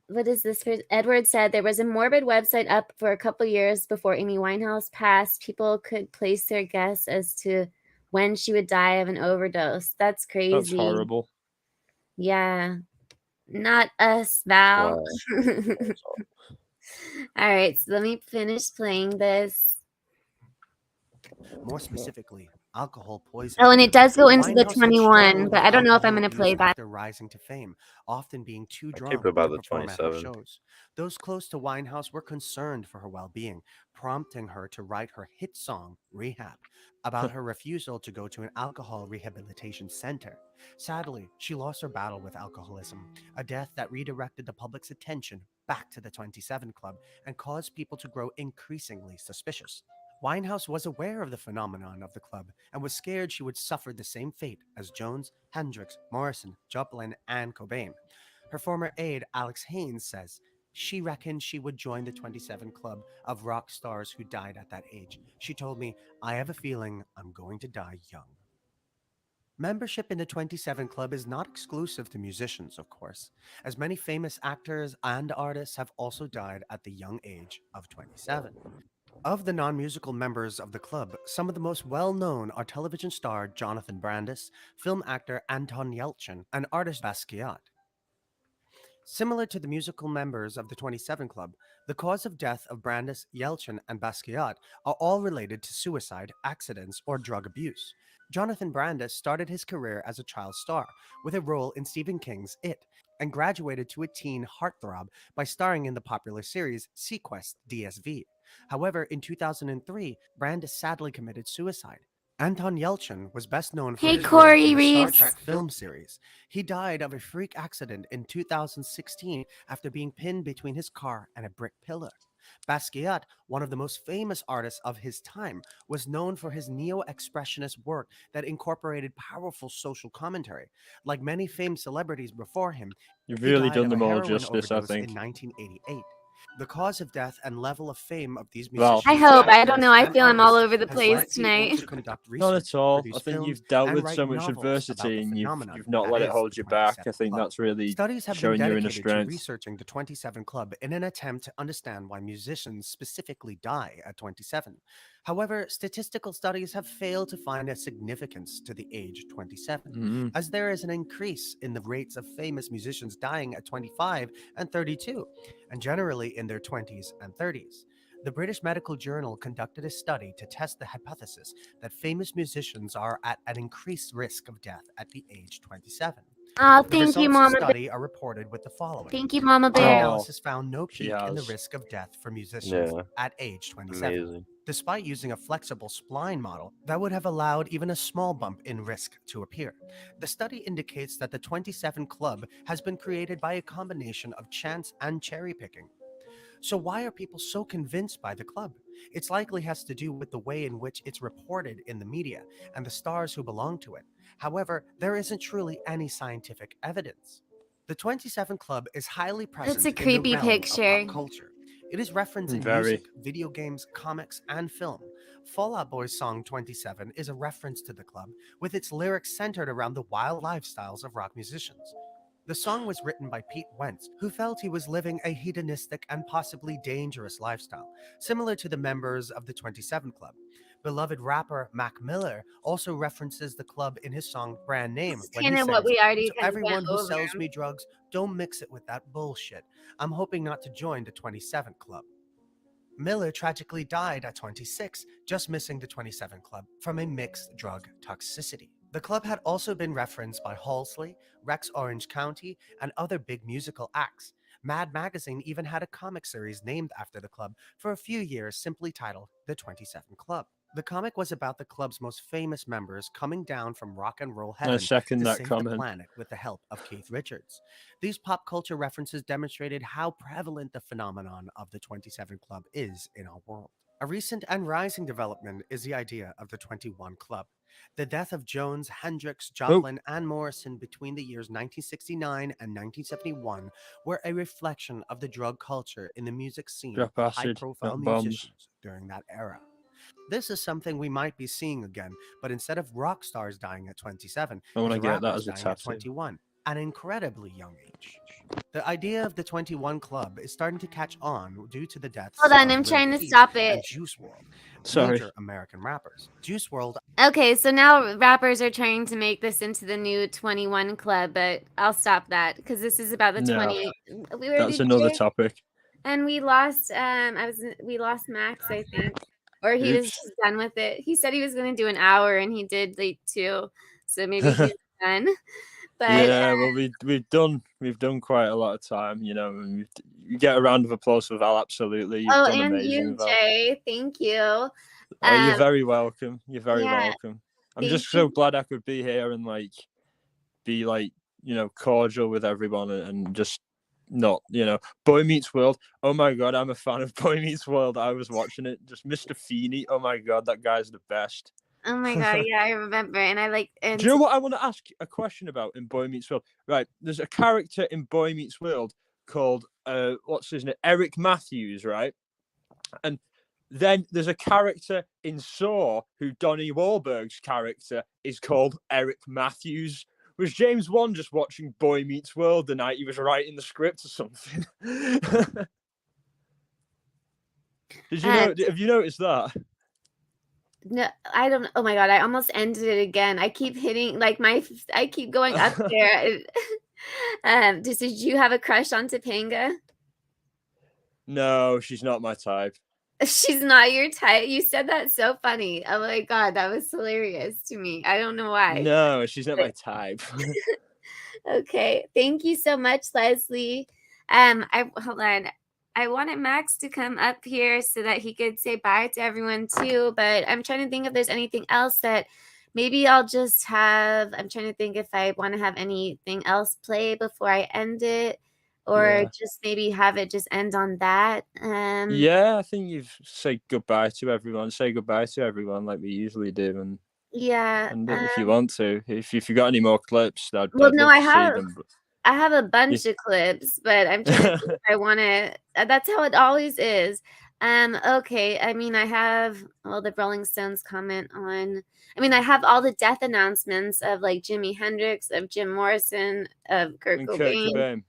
Speaker 1: What is this? Edward said there was a morbid website up for a couple years before Amy Winehouse passed. People could place their guess as to when she would die of an overdose. That's crazy.
Speaker 2: That's horrible.
Speaker 1: Yeah. Not us, Val.
Speaker 3: Wow.
Speaker 1: All right, so let me finish playing this.
Speaker 16: More specifically, alcohol poisoning.
Speaker 1: Oh, and it does go into the
Speaker 16: Winehouse had
Speaker 1: 21,
Speaker 16: struggled
Speaker 1: but
Speaker 16: with
Speaker 1: I don't know if I'm
Speaker 16: alcohol
Speaker 1: going to play
Speaker 16: abuse
Speaker 1: that.
Speaker 16: after rising to fame, often being too drunk
Speaker 3: keep it about
Speaker 16: to
Speaker 3: the
Speaker 16: perform at her
Speaker 3: 27.
Speaker 16: shows. Those close to Winehouse were concerned for her well-being, prompting her to write her hit song, Rehab, about her refusal to go to an alcohol rehabilitation center. Sadly, she lost her battle with alcoholism, a death that redirected the public's attention back to the 27 Club and caused people to grow increasingly suspicious. Winehouse was aware of the phenomenon of the club and was scared she would suffer the same fate as Jones, Hendrix, Morrison, Joplin, and Cobain. Her former aide, Alex Haynes, says she reckoned she would join the 27 Club of rock stars who died at that age. She told me, "I have a feeling I'm going to die young." Membership in the 27 Club is not exclusive to musicians, of course, as many famous actors and artists have also died at the young age of 27. Of the non-musical members of the club, some of the most well-known are television star Jonathan Brandis, film actor Anton Yelchin, and artist Basquiat. Similar to the musical members of the 27 Club, the cause of death of Brandis, Yelchin, and Basquiat are all related to suicide, accidents, or drug abuse. Jonathan Brandis started his career as a child star with a role in Stephen King's It, and graduated to a teen heartthrob by starring in the popular series Sequest DSV. However, in 2003, Brandis sadly committed suicide. Anton Yelchin was best known for his role in the Star Trek film series. He died of a freak accident in 2016 after being pinned between his car and a brick pillar. Basquiat, one of the most famous artists of his time, was known for his neo-expressionist work that incorporated powerful social commentary. Like many famed celebrities before him,
Speaker 2: You've
Speaker 16: he
Speaker 2: really
Speaker 16: died
Speaker 2: done
Speaker 16: of a
Speaker 2: them all
Speaker 16: heroin
Speaker 2: justice, I
Speaker 16: overdose
Speaker 2: think.
Speaker 16: in 1988. The cause of death and level of fame of these
Speaker 2: Well,
Speaker 16: musicians.
Speaker 1: I hope. I don't
Speaker 16: actors,
Speaker 1: know. I
Speaker 16: and
Speaker 1: feel I'm all
Speaker 16: artists
Speaker 1: over the
Speaker 16: has
Speaker 1: place
Speaker 16: led people
Speaker 1: tonight.
Speaker 16: to conduct
Speaker 2: Not
Speaker 16: research,
Speaker 2: at all.
Speaker 16: produce
Speaker 2: I think
Speaker 16: films,
Speaker 2: you've dealt
Speaker 16: and
Speaker 2: with
Speaker 16: write
Speaker 2: so much
Speaker 16: novels about
Speaker 2: adversity,
Speaker 16: the
Speaker 2: and
Speaker 16: phenomenon
Speaker 2: you've not
Speaker 16: that
Speaker 2: let it
Speaker 16: is
Speaker 2: hold
Speaker 16: the
Speaker 2: you back.
Speaker 16: 27
Speaker 2: I think
Speaker 16: Club.
Speaker 2: that's really
Speaker 16: Studies have been
Speaker 2: showing your inner
Speaker 16: dedicated to
Speaker 2: strength.
Speaker 16: researching the 27 Club in an attempt to understand why musicians specifically die at 27. However, statistical studies have failed to find a significance to the age 27, as there is an increase in the rates of famous musicians dying at 25 and 32, and generally in their 20s and 30s. The British Medical Journal conducted a study to test the hypothesis that famous musicians are at an increased risk of death at the age 27.
Speaker 1: Oh,
Speaker 16: The
Speaker 1: thank
Speaker 16: results
Speaker 1: you,
Speaker 16: of
Speaker 1: Mama
Speaker 16: the
Speaker 1: Bear.
Speaker 16: study are reported with the following.
Speaker 1: Thank you, Mama
Speaker 16: Our
Speaker 1: Bear.
Speaker 16: analysis found no
Speaker 2: she
Speaker 16: peak in the
Speaker 2: has.
Speaker 16: risk of death for musicians
Speaker 3: Yeah.
Speaker 16: at age 27.
Speaker 3: Amazing.
Speaker 16: Despite using a flexible spline model that would have allowed even a small bump in risk to appear. The study indicates that the 27 Club has been created by a combination of chance and cherry picking. So why are people so convinced by the club? It's likely has to do with the way in which it's reported in the media and the stars who belong to it. However, there isn't truly any scientific evidence. The 27 Club is highly present
Speaker 1: It's a
Speaker 16: in the
Speaker 1: creepy
Speaker 16: realm of
Speaker 1: picture.
Speaker 16: pop culture. It is referenced in
Speaker 2: Very.
Speaker 16: music, video games, comics, and film. Fall Out Boy's song 27 is a reference to the club, with its lyrics centered around the wild lifestyles of rock musicians. The song was written by Pete Wentz, who felt he was living a hedonistic and possibly dangerous lifestyle, similar to the members of the 27 Club. Beloved rapper Mac Miller also references the club in his song Brand Name
Speaker 1: It's
Speaker 16: when he
Speaker 1: kind of what
Speaker 16: says,
Speaker 1: we already
Speaker 16: "To
Speaker 1: kind of went
Speaker 16: everyone who
Speaker 1: over.
Speaker 16: sells me drugs, don't mix it with that bullshit. I'm hoping not to join the 27 Club." Miller tragically died at 26, just missing the 27 Club from a mixed drug toxicity. The club had also been referenced by Halsey, Rex Orange County, and other big musical acts. Mad Magazine even had a comic series named after the club for a few years, simply titled The 27 Club. The comic was about the club's most famous members coming down from rock and roll
Speaker 2: I
Speaker 16: heaven
Speaker 2: second
Speaker 16: to
Speaker 2: that
Speaker 16: save the
Speaker 2: comment.
Speaker 16: planet with the help of Keith Richards. These pop culture references demonstrated how prevalent the phenomenon of the 27 Club is in our world. A recent and rising development is the idea of the 21 Club. The death of Jones, Hendrix, Joplin, and Morrison between the years 1969 and 1971 were a reflection of the drug culture in the music scene
Speaker 2: Drop
Speaker 16: of
Speaker 2: acid,
Speaker 16: high-profile
Speaker 2: not bombs.
Speaker 16: musicians during that era. This is something we might be seeing again, but instead of rock stars dying at 27,
Speaker 2: I want to
Speaker 16: it's
Speaker 2: get that
Speaker 16: rappers
Speaker 2: as a
Speaker 16: dying at
Speaker 2: tattoo.
Speaker 16: 21, an incredibly young age. The idea of the 21 Club is starting to catch on due to the deaths
Speaker 1: Hold on,
Speaker 16: of
Speaker 1: I'm
Speaker 16: Lil
Speaker 1: trying to
Speaker 16: Peep
Speaker 1: stop
Speaker 16: and
Speaker 1: it.
Speaker 16: Juice WRLD,
Speaker 2: Sorry.
Speaker 16: major American rappers. Juice WRLD.
Speaker 1: Okay, so now rappers are trying to make this into the new 21 Club, but I'll stop that because this is about the
Speaker 2: No,
Speaker 1: 20. We were
Speaker 2: that's another topic.
Speaker 1: and we lost. We lost Max, I think, or he was
Speaker 2: Oops.
Speaker 1: just done with it. He said he was going to do an hour, and he did like 2, so maybe he's done. But
Speaker 2: Yeah, well, we've done quite a lot of time, you know. And you get a round of applause for Val. Absolutely, you've done
Speaker 1: and
Speaker 2: amazing,
Speaker 1: you,
Speaker 2: Val.
Speaker 1: Jay, thank you.
Speaker 2: Oh, you're very welcome. You're very
Speaker 1: yeah,
Speaker 2: welcome. I'm
Speaker 1: thank
Speaker 2: just so glad I could be here and be cordial with everyone and just not, Boy Meets World. Oh my god, I'm a fan of Boy Meets World. I was watching it. Just Mr. Feeney. Oh my god, that guy's the best.
Speaker 1: Oh my god, yeah, I remember, and I like. And
Speaker 2: Do you know what I want to ask a question about in Boy Meets World? Right, there's a character in Boy Meets World called what's his name? Eric Matthews, right? And then there's a character in Saw who Donnie Wahlberg's character is called Eric Matthews. Was James Wan just watching Boy Meets World the night he was writing the script or something? Did you know? Have you noticed that?
Speaker 1: No, I don't. Oh my god, I almost ended it again. I keep hitting I keep going up there. Did you have a crush on Topanga?
Speaker 2: No, she's not my type.
Speaker 1: She's not your type. You said that so funny. Oh my god, that was hilarious to me. I don't know why.
Speaker 2: No, she's not my type.
Speaker 1: Okay, thank you so much, Leslie. Hold on. I wanted Max to come up here so that he could say bye to everyone too, but I'm trying to think if there's anything else that maybe I'll just have. I'm trying to think if I want to have anything else play before I end it, or just maybe have it just end on that.
Speaker 2: Yeah, I think you've say goodbye to everyone. Say goodbye to everyone like we usually do, and
Speaker 1: yeah.
Speaker 2: if you want to, if you got any more clips, I'd
Speaker 1: Well,
Speaker 2: love
Speaker 1: no,
Speaker 2: to
Speaker 1: I
Speaker 2: see
Speaker 1: have.
Speaker 2: them. But...
Speaker 1: I have a bunch of clips, but I'm trying to think if I want to. That's how it always is. Okay. I mean, I have all the Rolling Stones comment on. I mean, I have all the death announcements of like Jimi Hendrix, of Jim Morrison, of Kurt Cobain.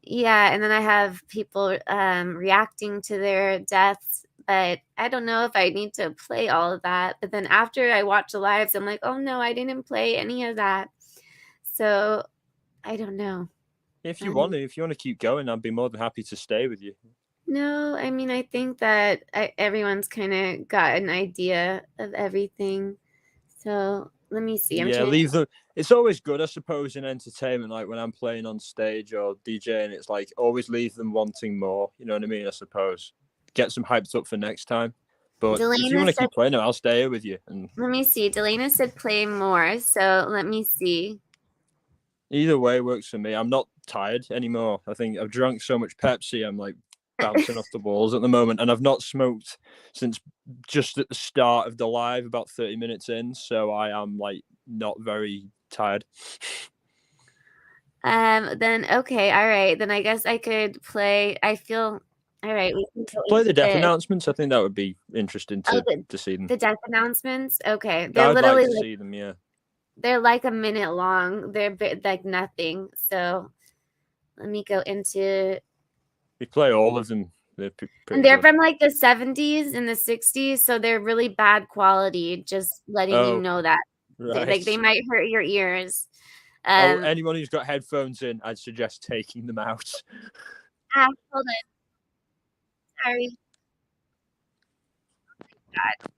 Speaker 1: Yeah, and then I have people reacting to their deaths, but I don't know if I need to play all of that. But then after I watch the lives, I'm like, oh no, I didn't play any of that. So I don't know.
Speaker 2: If you want to keep going, I'd be more than happy to stay with you.
Speaker 1: No, I mean, I think that everyone's kind of got an idea of everything. So let me see. I'm
Speaker 2: Yeah,
Speaker 1: trying.
Speaker 2: leave them. It's always good, I suppose, in entertainment. Like when I'm playing on stage or DJing, it's like always leave them wanting more. You know what I mean? I suppose get them hyped up for next time. But if you
Speaker 1: Delana
Speaker 2: want to
Speaker 1: said,
Speaker 2: keep playing it, I'll stay here with you. And
Speaker 1: let me see. Delana said play more. So let me see.
Speaker 2: either way works for me. I'm not tired anymore. I think I've drunk so much Pepsi. I'm like bouncing off the walls at the moment, and I've not smoked since just at the start of the live, about 30 minutes in. So I am like not very tired.
Speaker 1: Then okay, all right. Then I guess I could play. I feel all right. We can go
Speaker 2: Play the
Speaker 1: into
Speaker 2: death
Speaker 1: this.
Speaker 2: announcements. I think that would be interesting
Speaker 1: Oh,
Speaker 2: to see them.
Speaker 1: the death announcements. Okay, they're
Speaker 2: I'd
Speaker 1: literally
Speaker 2: like to
Speaker 1: like,
Speaker 2: see them. Yeah.
Speaker 1: they're like a minute long. They're like nothing. So let me go into.
Speaker 2: We play all of them. They're pretty
Speaker 1: And they're
Speaker 2: good.
Speaker 1: from like the 70s and the 60s, so they're really bad quality. Just letting you
Speaker 2: Oh,
Speaker 1: know that. Like
Speaker 2: right.
Speaker 1: they might hurt your ears.
Speaker 2: Oh, anyone who's got headphones in, I'd suggest taking them out.
Speaker 1: Hold on. Sorry. God.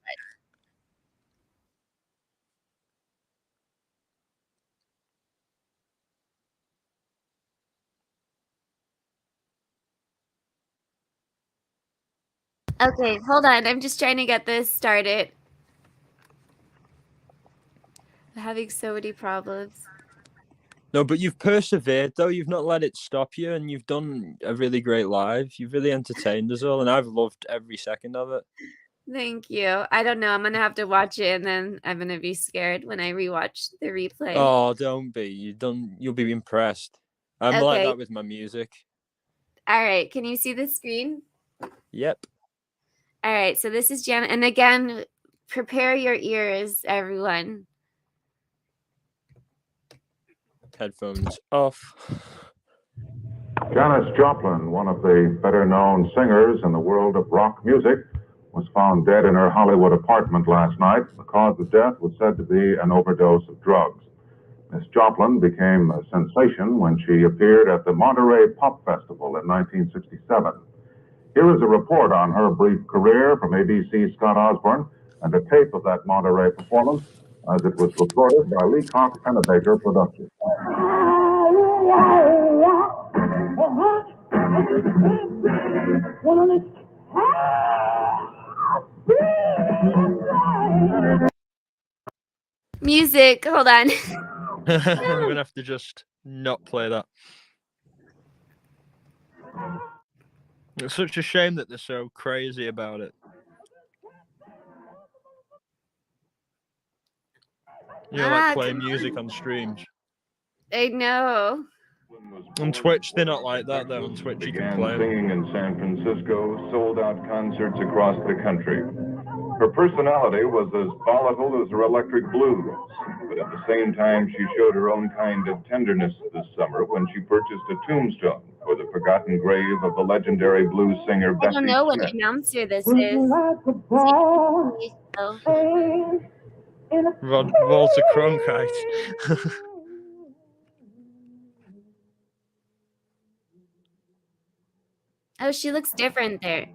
Speaker 1: Okay, hold on. I'm just trying to get this started. I'm having so many problems.
Speaker 2: No, but you've persevered though. You've not let it stop you, and you've done a really great live. You've really entertained us all, and I've loved every second of it.
Speaker 1: Thank you. I don't know. I'm gonna have to watch it, and then I'm gonna be scared when I rewatch the replay.
Speaker 2: Oh, don't be. You'll be impressed. I'm like
Speaker 1: Okay.
Speaker 2: that with my music.
Speaker 1: All right. Can you see the screen?
Speaker 2: Yep.
Speaker 1: All right. So this is Janet, and again, prepare your ears, everyone.
Speaker 2: Headphones off.
Speaker 17: Janis Joplin, one of the better-known singers in the world of rock music, was found dead in her Hollywood apartment last night. The cause of death was said to be an overdose of drugs. Miss Joplin became a sensation when she appeared at the Monterey Pop Festival in 1967. Here is a report on her brief career from ABC's Scott Osborne and a tape of that Monterey performance as it was recorded by Lee Cox Pennebaker Productions.
Speaker 1: Music. Hold on.
Speaker 2: I'm gonna have to just not play that. It's such a shame that they're so crazy about it. You know, like playing music on streams.
Speaker 1: I know.
Speaker 2: On Twitch, they're not like that though. On Twitch, you can play them.
Speaker 17: Singing in San Francisco, sold out concerts across the country. Her personality was as volatile as her electric blues, but at the same time, she showed her own kind of tenderness this summer when she purchased a tombstone for the forgotten grave of the legendary blues singer
Speaker 1: I
Speaker 17: Bessie
Speaker 1: don't know what
Speaker 17: Smith.
Speaker 1: announcer this is.
Speaker 2: Walter Cronkite.
Speaker 1: Oh, she looks different there.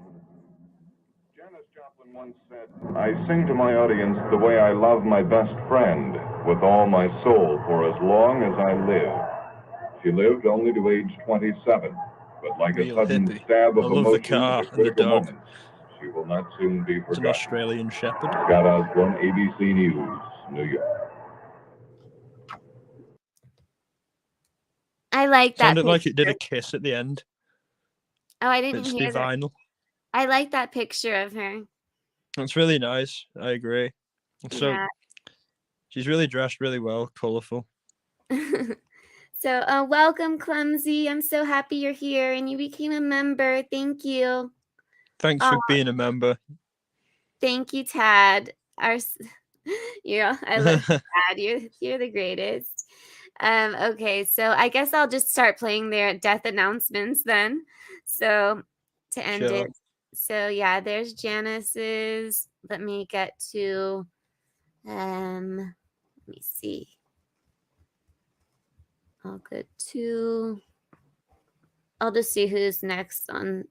Speaker 17: I sing to my audience the way I love my best friend, with all my soul for as long as I live. She lived only to age 27, but like
Speaker 2: Real
Speaker 17: a sudden
Speaker 2: hippie.
Speaker 17: stab
Speaker 2: I
Speaker 17: of
Speaker 2: love the
Speaker 17: emotion
Speaker 2: car
Speaker 17: at a
Speaker 2: and the
Speaker 17: critical
Speaker 2: dog.
Speaker 17: moment, she will not soon be
Speaker 2: It's an
Speaker 17: forgotten.
Speaker 2: Australian Shepherd.
Speaker 17: Scott Osborne, ABC News, New York.
Speaker 1: I like that
Speaker 2: Sounded
Speaker 1: picture.
Speaker 2: like it did a kiss at the end.
Speaker 1: Oh, I didn't
Speaker 2: It's
Speaker 1: hear that.
Speaker 2: divinal.
Speaker 1: I like that picture of her.
Speaker 2: That's really nice. I agree. So
Speaker 1: Yeah.
Speaker 2: she's really dressed really well, colourful.
Speaker 1: So, welcome, Clumsy. I'm so happy you're here and you became a member. Thank you.
Speaker 2: Thanks for being a member.
Speaker 1: Thank you, Tad. I love you, Tad. You're the greatest. Okay, so I guess I'll just start playing their death announcements then. So to end
Speaker 2: Sure.
Speaker 1: it. So yeah, there's Janis's. Let me get to let me see. I'll just see who's next on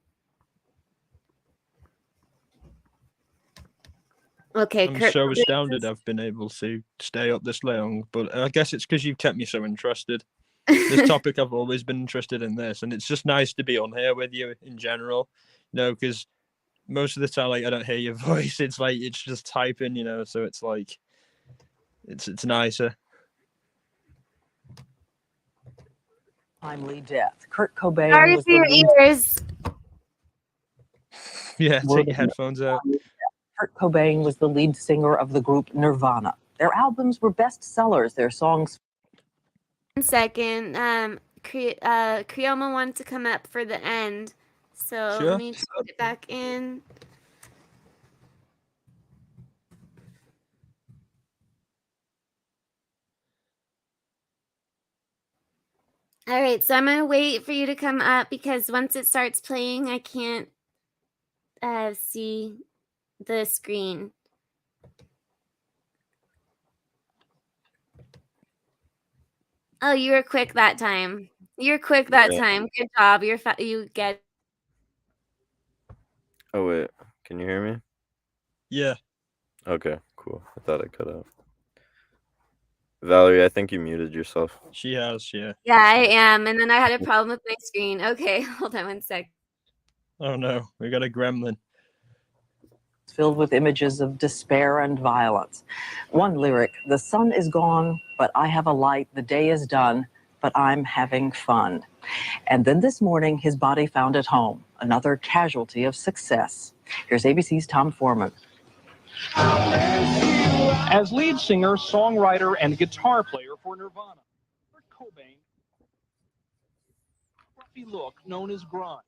Speaker 1: Okay,
Speaker 2: I'm
Speaker 1: Kurt
Speaker 2: so
Speaker 1: Cobain
Speaker 2: astounded
Speaker 1: is-
Speaker 2: I've been able to stay up this long, but I guess it's because you've kept me so interested. This topic, I've always been interested in this, and it's just nice to be on here with you in general, because most of the time, like, I don't hear your voice. It's like it's just typing, so it's like it's nicer.
Speaker 18: Timely death. Kurt Cobain
Speaker 1: Sorry
Speaker 18: was
Speaker 1: for
Speaker 18: the
Speaker 1: your
Speaker 18: lead.
Speaker 1: ears.
Speaker 2: Yeah, take your headphones out.
Speaker 18: Kurt Cobain was the lead singer of the group Nirvana. Their albums were bestsellers. Their songs.
Speaker 1: 1 second. Creoma wanted to come up for the end, so
Speaker 2: Sure.
Speaker 1: let me just put it back in. All right, so I'm gonna wait for you to come up because once it starts playing, I can't see the screen. Oh, you were quick that time. You're quick that
Speaker 3: Yeah.
Speaker 1: time. Good job. You get.
Speaker 3: Oh wait, can you hear me?
Speaker 2: Yeah.
Speaker 3: Okay, cool. I thought I cut out. Valerie, I think you muted yourself.
Speaker 2: She has, yeah.
Speaker 1: Yeah, I am. And then I had a problem with my screen. Okay, hold on 1 sec.
Speaker 2: Oh no, we got a gremlin.
Speaker 18: Filled with images of despair and violence. One lyric, the sun is gone, but I have a light. The day is done, but I'm having fun. And then this morning, his body found at home, another casualty of success. Here's ABC's Tom Foreman.
Speaker 19: As lead singer, songwriter, and guitar player for Nirvana, Kurt Cobain, scruffy look known as grime,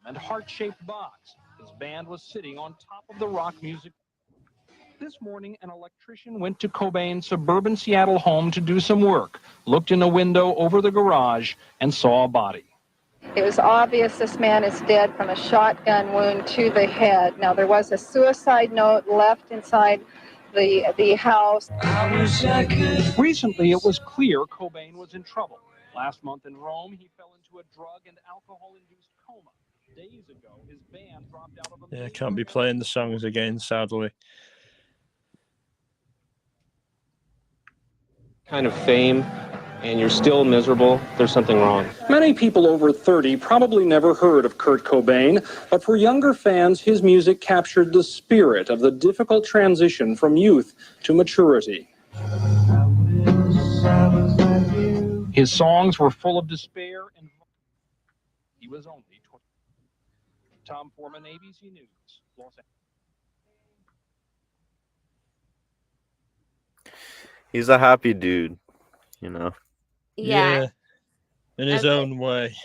Speaker 19: and heart-shaped box. His band was sitting on top of the rock music. This morning, an electrician went to Cobain's suburban Seattle home to do some work, looked in a window over the garage, and saw a body.
Speaker 7: It was obvious this man is dead from a shotgun wound to the head. Now, there was a suicide note left inside the house.
Speaker 19: Recently, it was clear Cobain was in trouble. Last month in Rome, he fell into a drug and alcohol-induced coma. Days ago, his band dropped out of a...
Speaker 2: Yeah, can't be playing the songs again, sadly.
Speaker 20: Kind of fame, and you're still miserable, there's something wrong.
Speaker 19: Many people over 30 probably never heard of Kurt Cobain, but for younger fans, his music captured the spirit of the difficult transition from youth to maturity. His songs were full of despair and he was only 20. Tom Foreman, ABC News, Los Angeles.
Speaker 3: He's a happy dude,
Speaker 1: Yeah.
Speaker 2: In his own way.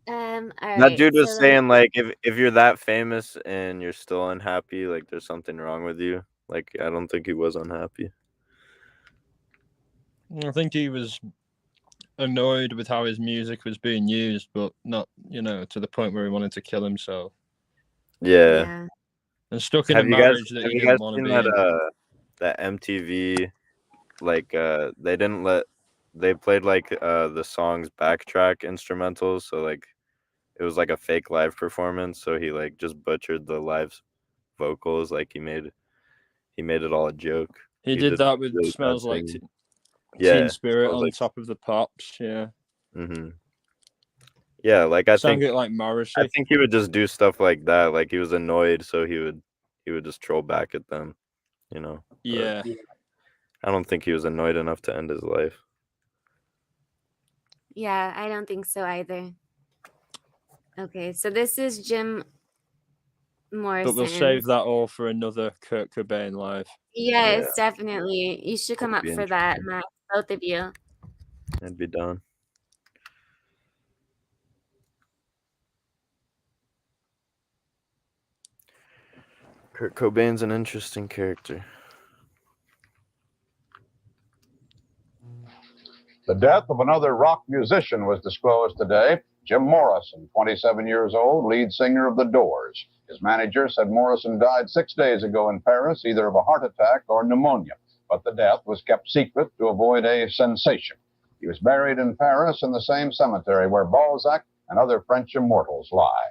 Speaker 1: All
Speaker 3: That
Speaker 1: right,
Speaker 3: dude was
Speaker 1: so
Speaker 3: saying, like, if you're that famous and you're still unhappy, like, there's something wrong with you. Like, I don't think he was unhappy.
Speaker 2: I think he was annoyed with how his music was being used, but not, to the point where he wanted to kill himself.
Speaker 3: Yeah.
Speaker 2: And stuck in
Speaker 3: Have
Speaker 2: a
Speaker 3: you guys
Speaker 2: marriage that
Speaker 3: have
Speaker 2: he
Speaker 3: you guys
Speaker 2: didn't want to
Speaker 3: seen
Speaker 2: be
Speaker 3: that
Speaker 2: in.
Speaker 3: that MTV, like, they played like the songs backtrack instrumentals, so like it was like a fake live performance, so he like just butchered the live vocals, like he made it all a joke.
Speaker 2: He did
Speaker 3: did
Speaker 2: that with
Speaker 3: really bad
Speaker 2: Smells Like
Speaker 3: singing.
Speaker 2: Teen Spirit
Speaker 3: Smells
Speaker 2: on
Speaker 3: Like-
Speaker 2: top of the Pops, yeah.
Speaker 3: Mhm. Yeah, like I
Speaker 2: Sang
Speaker 3: think
Speaker 2: it like Morrison.
Speaker 3: I think he would just do stuff like that. Like he was annoyed, so he would just troll back at them, But
Speaker 2: Yeah.
Speaker 3: I don't think he was annoyed enough to end his life.
Speaker 1: yeah, I don't think so either. Okay, so this is Jim Morrison.
Speaker 2: But we'll save that all for another Kurt Cobain live.
Speaker 1: Yes, definitely. You should come up
Speaker 3: be
Speaker 1: for that, Matt. Both of you.
Speaker 3: I'd be down. Kurt Cobain's an interesting character.
Speaker 21: The death of another rock musician was disclosed today. Jim Morrison, 27 years old, lead singer of The Doors. His manager said Morrison died 6 days ago in Paris, either of a heart attack or pneumonia, but the death was kept secret to avoid a sensation. He was buried in Paris in the same cemetery where Balzac and other French immortals lie.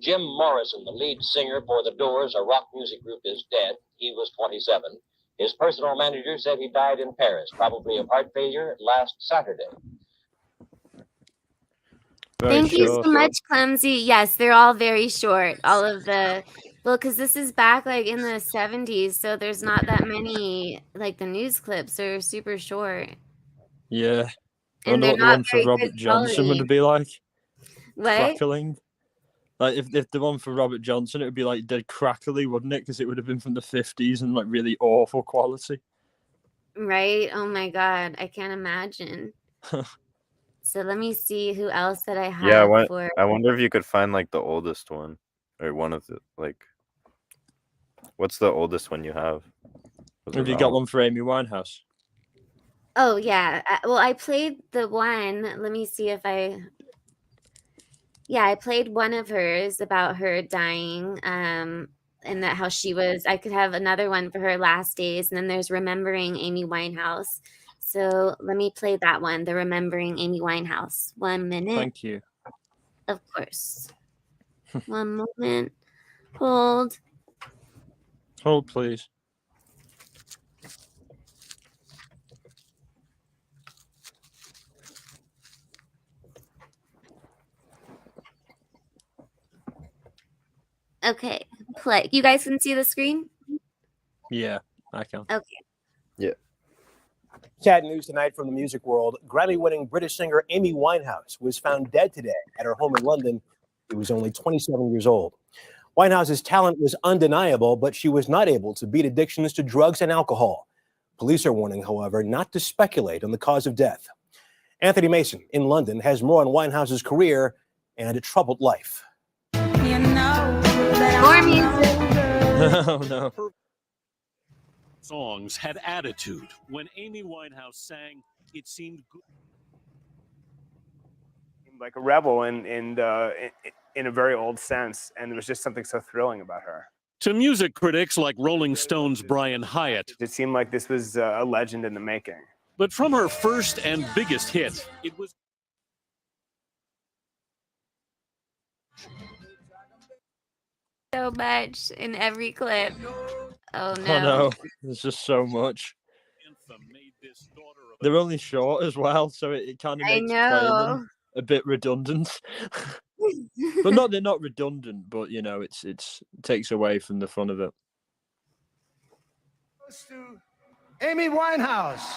Speaker 5: Jim Morrison, the lead singer for The Doors, a rock music group, is dead. He was 27. His personal manager said he died in Paris, probably of heart failure, last Saturday.
Speaker 1: Thank you so much, Clumsy. Yes, they're all very short. All of the, well, because this is back like in the 70s, so there's not that many, like the news clips are super short.
Speaker 2: Yeah. I
Speaker 1: And
Speaker 2: wonder
Speaker 1: they're
Speaker 2: what the
Speaker 1: not
Speaker 2: one for
Speaker 1: very
Speaker 2: Robert
Speaker 1: good
Speaker 2: Johnson
Speaker 1: quality.
Speaker 2: would be like.
Speaker 1: What?
Speaker 2: Crackling. Like if the one for Robert Johnson, it would be like dead crackly, wouldn't it? Because it would have been from the 50s and like really awful quality.
Speaker 1: Right? Oh my God, I can't imagine. So let me see who else that I
Speaker 3: Yeah,
Speaker 1: have for.
Speaker 3: I wonder if you could find like the oldest one, or one of the like. What's the oldest one you have?
Speaker 2: Have you got one for Amy Winehouse?
Speaker 1: Oh yeah. Well, I played the one. Let me see if I. Yeah, I played one of hers about her dying. And that how she was. I could have another one for her last days, and then there's Remembering Amy Winehouse. So let me play that one, the Remembering Amy Winehouse. 1 minute.
Speaker 2: Thank you.
Speaker 1: Of course. One moment. Hold.
Speaker 2: Hold, please.
Speaker 1: Okay, play. You guys can see the screen?
Speaker 2: Yeah, I can.
Speaker 1: Okay.
Speaker 3: Yeah.
Speaker 22: Sad news tonight from the music world. Grammy-winning British singer Amy Winehouse was found dead today at her home in London. She was only 27 years old. Winehouse's talent was undeniable, but she was not able to beat addictions to drugs and alcohol. Police are warning, however, not to speculate on the cause of death. Anthony Mason in London has more on Winehouse's career and a troubled life.
Speaker 10: You know
Speaker 1: More music.
Speaker 2: Oh no.
Speaker 23: Songs had attitude. When Amy Winehouse sang, it seemed good.
Speaker 24: Like a rebel in a very old sense, and there was just something so thrilling about her.
Speaker 23: To music critics like Rolling Stone's Brian Hyatt,
Speaker 24: It seemed like this was a legend in the making.
Speaker 23: but from her first and biggest hit, it was
Speaker 1: So much in every clip. Oh no.
Speaker 2: I know. There's just so much. They're only short as well, so it kind of
Speaker 1: I
Speaker 2: makes playing
Speaker 1: know.
Speaker 2: them a bit redundant. But they're not redundant, but you know, it takes away from the fun of it.
Speaker 25: Amy Winehouse.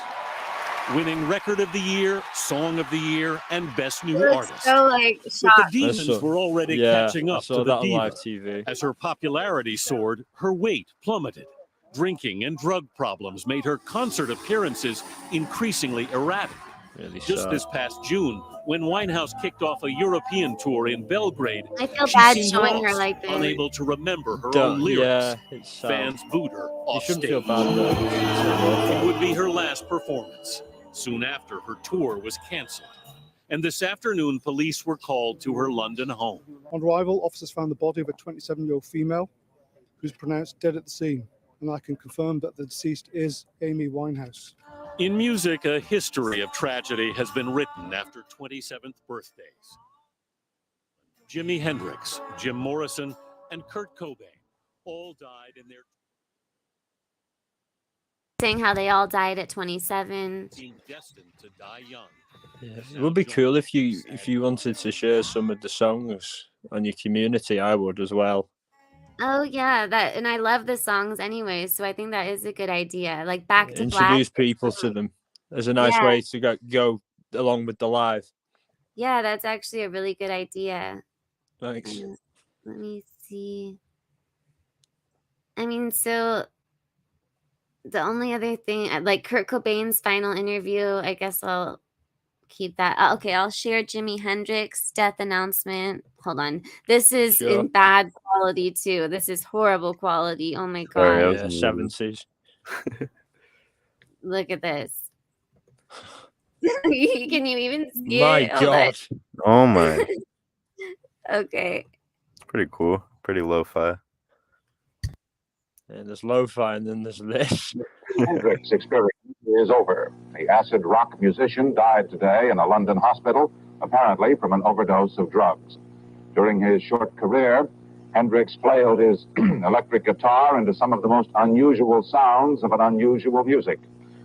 Speaker 23: winning Record of the Year, Song of the Year, and Best New
Speaker 1: She
Speaker 23: Artist.
Speaker 1: looks so like
Speaker 23: But
Speaker 1: shocked.
Speaker 23: the demons were already catching
Speaker 2: I
Speaker 23: up
Speaker 2: saw
Speaker 23: to the
Speaker 2: that on
Speaker 23: diva.
Speaker 2: live TV.
Speaker 23: As her popularity soared, her weight plummeted. Drinking and drug problems made her concert appearances increasingly erratic.
Speaker 2: Really
Speaker 23: Just
Speaker 2: sad.
Speaker 23: this past June, when Winehouse kicked off a European tour in Belgrade,
Speaker 1: I feel
Speaker 23: she
Speaker 1: bad
Speaker 23: seemed
Speaker 1: showing her
Speaker 23: lost,
Speaker 1: like this.
Speaker 23: unable to remember her
Speaker 2: Don't-
Speaker 23: own lyrics.
Speaker 2: yeah, it's sad.
Speaker 23: Fans booed her
Speaker 2: You
Speaker 23: off
Speaker 2: shouldn't
Speaker 23: stage.
Speaker 2: feel bad though.
Speaker 23: It would be her last performance. Soon after, her tour was canceled. And this afternoon, police were called to her London home.
Speaker 26: On arrival, officers found the body of a 27-year-old female who was pronounced dead at the scene, and I can confirm that the deceased is Amy Winehouse.
Speaker 23: In music, a history of tragedy has been written after 27th birthdays. Jimi Hendrix, Jim Morrison, and Kurt Cobain all died in their
Speaker 1: Saying how they all died at 27.
Speaker 23: seemed destined to die young.
Speaker 2: Yeah, it would be cool if you wanted to share some of the songs on your community. I would as well.
Speaker 1: Oh yeah, that, and I love the songs anyway, so I think that is a good idea. Like Back to Black.
Speaker 2: Introduce people to them as a nice
Speaker 1: Yeah.
Speaker 2: way to go along with the live.
Speaker 1: Yeah, that's actually a really good idea.
Speaker 2: Thanks.
Speaker 1: Let me see. I mean, so the only other thing, like Kurt Cobain's final interview, I guess I'll keep that. Okay, I'll share Jimi Hendrix death announcement. Hold on. This is
Speaker 2: Sure.
Speaker 1: in bad quality too. This is horrible quality. Oh my
Speaker 3: Sorry, I
Speaker 1: god.
Speaker 3: was
Speaker 2: Yeah,
Speaker 3: muted.
Speaker 2: 70s.
Speaker 1: Look at this. Can you even see
Speaker 2: My
Speaker 1: it? Hold on.
Speaker 2: God.
Speaker 3: Oh my,
Speaker 1: Okay.
Speaker 3: it's pretty cool. Pretty lo-fi.
Speaker 2: And there's lo-fi and then there's this.
Speaker 21: Hendrix experience is over. The acid rock musician died today in a London hospital, apparently from an overdose of drugs.
Speaker 17: During his short career, Hendrix flailed his electric guitar into some of the most unusual sounds of an unusual music.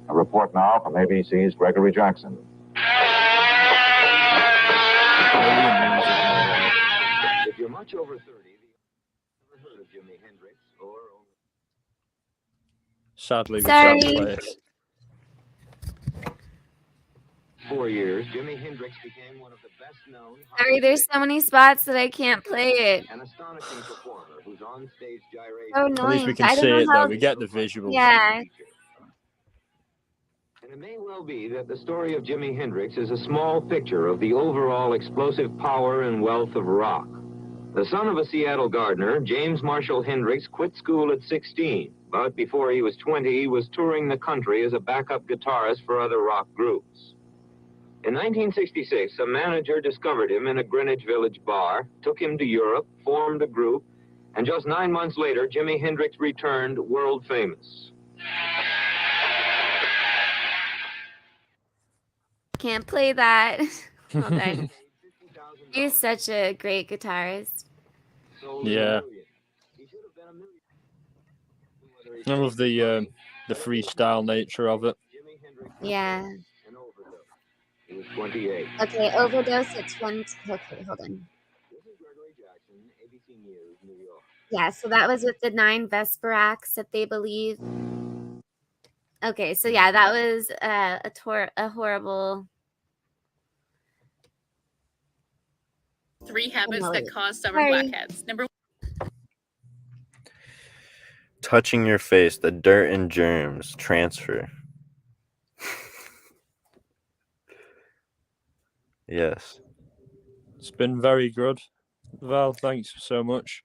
Speaker 17: A report now from ABC's Gregory Jackson.
Speaker 5: If you're much over 30, you've never heard of Jimi Hendrix or...
Speaker 2: Sadly, we
Speaker 1: Sorry.
Speaker 2: can't play it.
Speaker 5: 4 years, Jimi Hendrix became one of the best-known...
Speaker 1: Sorry, there's so many spots that I can't play it.
Speaker 5: An astonishing performer whose on-stage gyrations...
Speaker 1: So
Speaker 2: At least we
Speaker 1: annoying.
Speaker 2: can
Speaker 1: I don't
Speaker 2: see
Speaker 1: know
Speaker 2: it,
Speaker 1: how.
Speaker 2: though. We get the visuals.
Speaker 1: Yeah.
Speaker 5: And it may well be that the story of Jimi Hendrix is a small picture of the overall explosive power and wealth of rock. The son of a Seattle gardener, James Marshall Hendrix quit school at 16, but before he was 20, he was touring the country as a backup guitarist for other rock groups. In 1966, a manager discovered him in a Greenwich Village bar, took him to Europe, formed a group, and just 9 months later, Jimi Hendrix returned world famous.
Speaker 1: Can't play that. Hold on. He's such a great guitarist.
Speaker 2: Yeah. I love the freestyle nature of it.
Speaker 1: Yeah.
Speaker 5: He was 28.
Speaker 1: Okay, overdose at 20. Okay, hold on.
Speaker 5: This is Gregory Jackson, ABC News, New York.
Speaker 1: Yeah, so that was with the 9 Vesperax that they believe. Okay, so yeah, that was a horrible.
Speaker 4: 3 habits that cause summer
Speaker 1: Sorry.
Speaker 4: blackheads. Number
Speaker 3: Touching your face, the dirt and germs transfer. Yes.
Speaker 2: It's been very good. Val, thanks so much.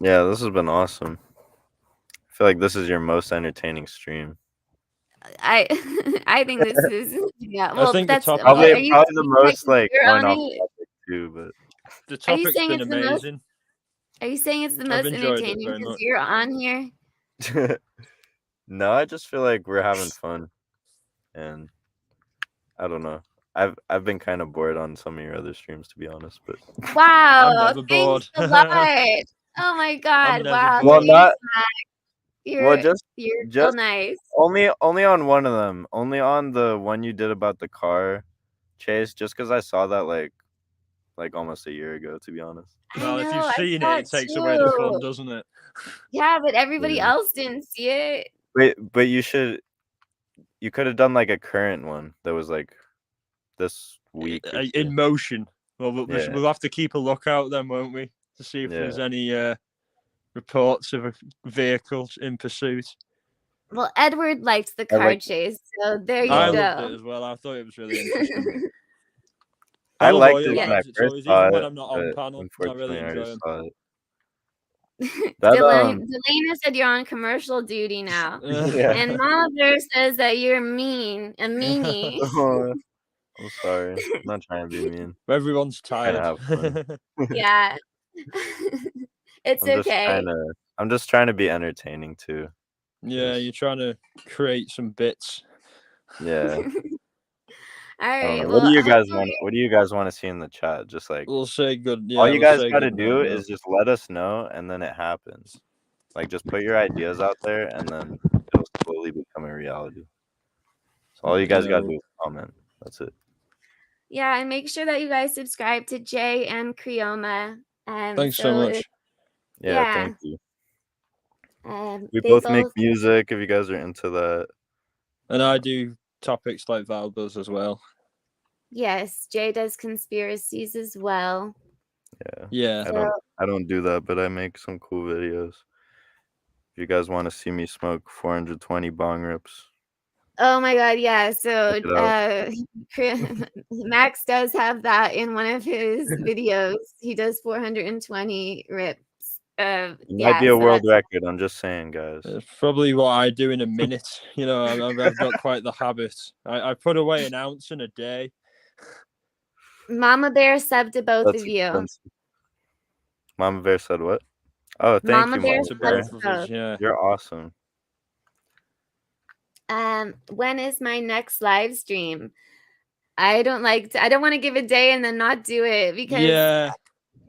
Speaker 3: Yeah, this has been awesome. I feel like this is your most entertaining stream.
Speaker 1: I think this is yeah. Well,
Speaker 2: think the
Speaker 1: that's
Speaker 2: topic-
Speaker 3: Probably,
Speaker 1: are you
Speaker 3: probably the
Speaker 1: saying
Speaker 3: most
Speaker 1: like
Speaker 3: like
Speaker 1: you're
Speaker 3: went
Speaker 1: on
Speaker 3: off
Speaker 1: it?
Speaker 3: topic too, but
Speaker 2: The
Speaker 1: Are you
Speaker 2: topic's
Speaker 1: saying
Speaker 2: been
Speaker 1: it's the most?
Speaker 2: amazing.
Speaker 1: Are you saying it's the
Speaker 2: I've
Speaker 1: most
Speaker 2: enjoyed it
Speaker 1: entertaining
Speaker 2: very
Speaker 1: because
Speaker 2: much.
Speaker 1: you're on here?
Speaker 3: no, I just feel like we're having fun, and I don't know. I've been kind of bored on some of your other streams, to be honest. But
Speaker 1: Wow,
Speaker 2: never bored.
Speaker 1: thanks a lot. Oh my God!
Speaker 2: never
Speaker 1: Wow,
Speaker 2: bored.
Speaker 3: well,
Speaker 1: thanks,
Speaker 3: not
Speaker 1: Mac.
Speaker 3: well,
Speaker 1: You're so
Speaker 3: just
Speaker 1: nice.
Speaker 3: only on one of them. Only on the one you did about the car chase. Just because I saw that like almost a year ago, to be honest.
Speaker 2: Well, if
Speaker 1: know,
Speaker 2: you've
Speaker 1: I
Speaker 2: seen
Speaker 1: saw
Speaker 2: it, it takes away the fun,
Speaker 1: too.
Speaker 2: doesn't it?
Speaker 1: Yeah, but everybody
Speaker 3: Yeah.
Speaker 1: else didn't see it.
Speaker 3: But you could have done like a current one that was like this week. Or
Speaker 2: In
Speaker 3: two.
Speaker 2: motion. Well,
Speaker 3: Yeah.
Speaker 2: we'll have to keep a lookout then, won't we? To see if there's any reports of a vehicle in pursuit.
Speaker 1: Well, Edward liked the
Speaker 3: I
Speaker 1: car
Speaker 3: like-
Speaker 1: chase, so there you
Speaker 2: I
Speaker 1: go.
Speaker 2: loved it as well. I thought it was really interesting.
Speaker 3: I
Speaker 2: love
Speaker 3: liked
Speaker 2: all your
Speaker 3: it when I
Speaker 2: lives. It's
Speaker 3: first
Speaker 2: always,
Speaker 3: saw
Speaker 2: even when
Speaker 3: it,
Speaker 2: I'm not on
Speaker 3: but
Speaker 2: panel, I
Speaker 3: unfortunately
Speaker 2: really
Speaker 3: I
Speaker 2: enjoy
Speaker 3: already
Speaker 2: them.
Speaker 3: saw it. That
Speaker 1: Delana said you're on commercial duty now.
Speaker 3: Yeah.
Speaker 1: And Mama Bear says that you're mean, a meanie.
Speaker 3: Oh, I'm sorry. I'm not trying to be mean.
Speaker 2: Everyone's
Speaker 3: I'm trying
Speaker 2: tired.
Speaker 3: to have fun.
Speaker 1: Yeah. It's okay.
Speaker 3: I'm just trying to be entertaining too.
Speaker 2: Yeah, you're trying to create some bits.
Speaker 3: Yeah.
Speaker 1: All
Speaker 3: I don't
Speaker 1: right.
Speaker 3: know.
Speaker 1: Well,
Speaker 3: What do you guys
Speaker 1: hopefully-
Speaker 3: want? What do you guys want to see in the chat? Just like
Speaker 2: We'll say good. Yeah,
Speaker 3: all you
Speaker 2: we'll
Speaker 3: guys
Speaker 2: say
Speaker 3: got to
Speaker 2: good
Speaker 3: do
Speaker 2: night now.
Speaker 3: is just let us know, and then it happens. Like just put your ideas out there, and then it'll slowly become a reality. So all you guys got to do is comment. That's it.
Speaker 1: Yeah, and make sure that you guys subscribe to Jay and Creoma.
Speaker 2: Thanks so much.
Speaker 3: Yeah, thank you. We
Speaker 1: They
Speaker 3: both make music. If you guys are into that,
Speaker 2: And I do topics like Val does as well.
Speaker 1: Yes, Jay does conspiracies as well.
Speaker 2: Yeah.
Speaker 3: I don't do that, but I make some cool videos. If you guys want to see me smoke 420 bong rips,
Speaker 1: Oh my God, yeah. So
Speaker 3: Check it
Speaker 1: Max does have that in one of his videos. He does 420 rips.
Speaker 3: it might be a
Speaker 1: so
Speaker 3: world
Speaker 1: that's-
Speaker 3: record. I'm just saying, guys.
Speaker 2: It's probably what I do in a minute. You know, I've got quite the habit. I put away an ounce in a day.
Speaker 1: Mama Bear subbed to both
Speaker 3: That's
Speaker 1: of you.
Speaker 3: expensive. Mama Bear said what? Oh, thank
Speaker 1: Mama
Speaker 3: you,
Speaker 1: Bear
Speaker 3: Mama
Speaker 1: said
Speaker 3: Bear.
Speaker 1: both.
Speaker 2: Yeah.
Speaker 3: You're awesome.
Speaker 1: When is my next live stream? I don't want to give a day and then not do it because
Speaker 2: Yeah.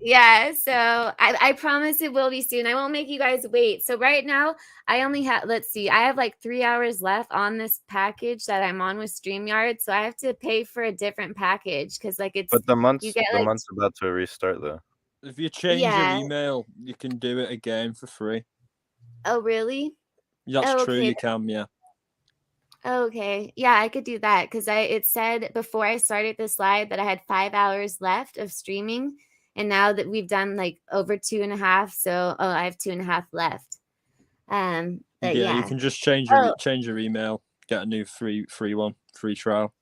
Speaker 1: Yeah, so I promise it will be soon. I won't make you guys wait. So right now, I only have, let's see, I have like 3 hours left on this package that I'm on with StreamYard. So I have to pay for a different package because like it's,
Speaker 3: But the
Speaker 1: you get
Speaker 3: the
Speaker 1: like,
Speaker 3: month's about to restart though.
Speaker 2: If you change your
Speaker 1: yeah.
Speaker 2: email, you can do it again for free.
Speaker 1: Oh, really?
Speaker 2: That's
Speaker 1: Oh,
Speaker 2: true.
Speaker 1: okay.
Speaker 2: You can, yeah.
Speaker 1: Okay. Yeah, I could do that because it said before I started this live that I had 5 hours left of streaming. And now that we've done like over 2.5, so I have 2.5 left. But
Speaker 2: Yeah, you
Speaker 1: yeah.
Speaker 2: can just change your email, get a new free trial.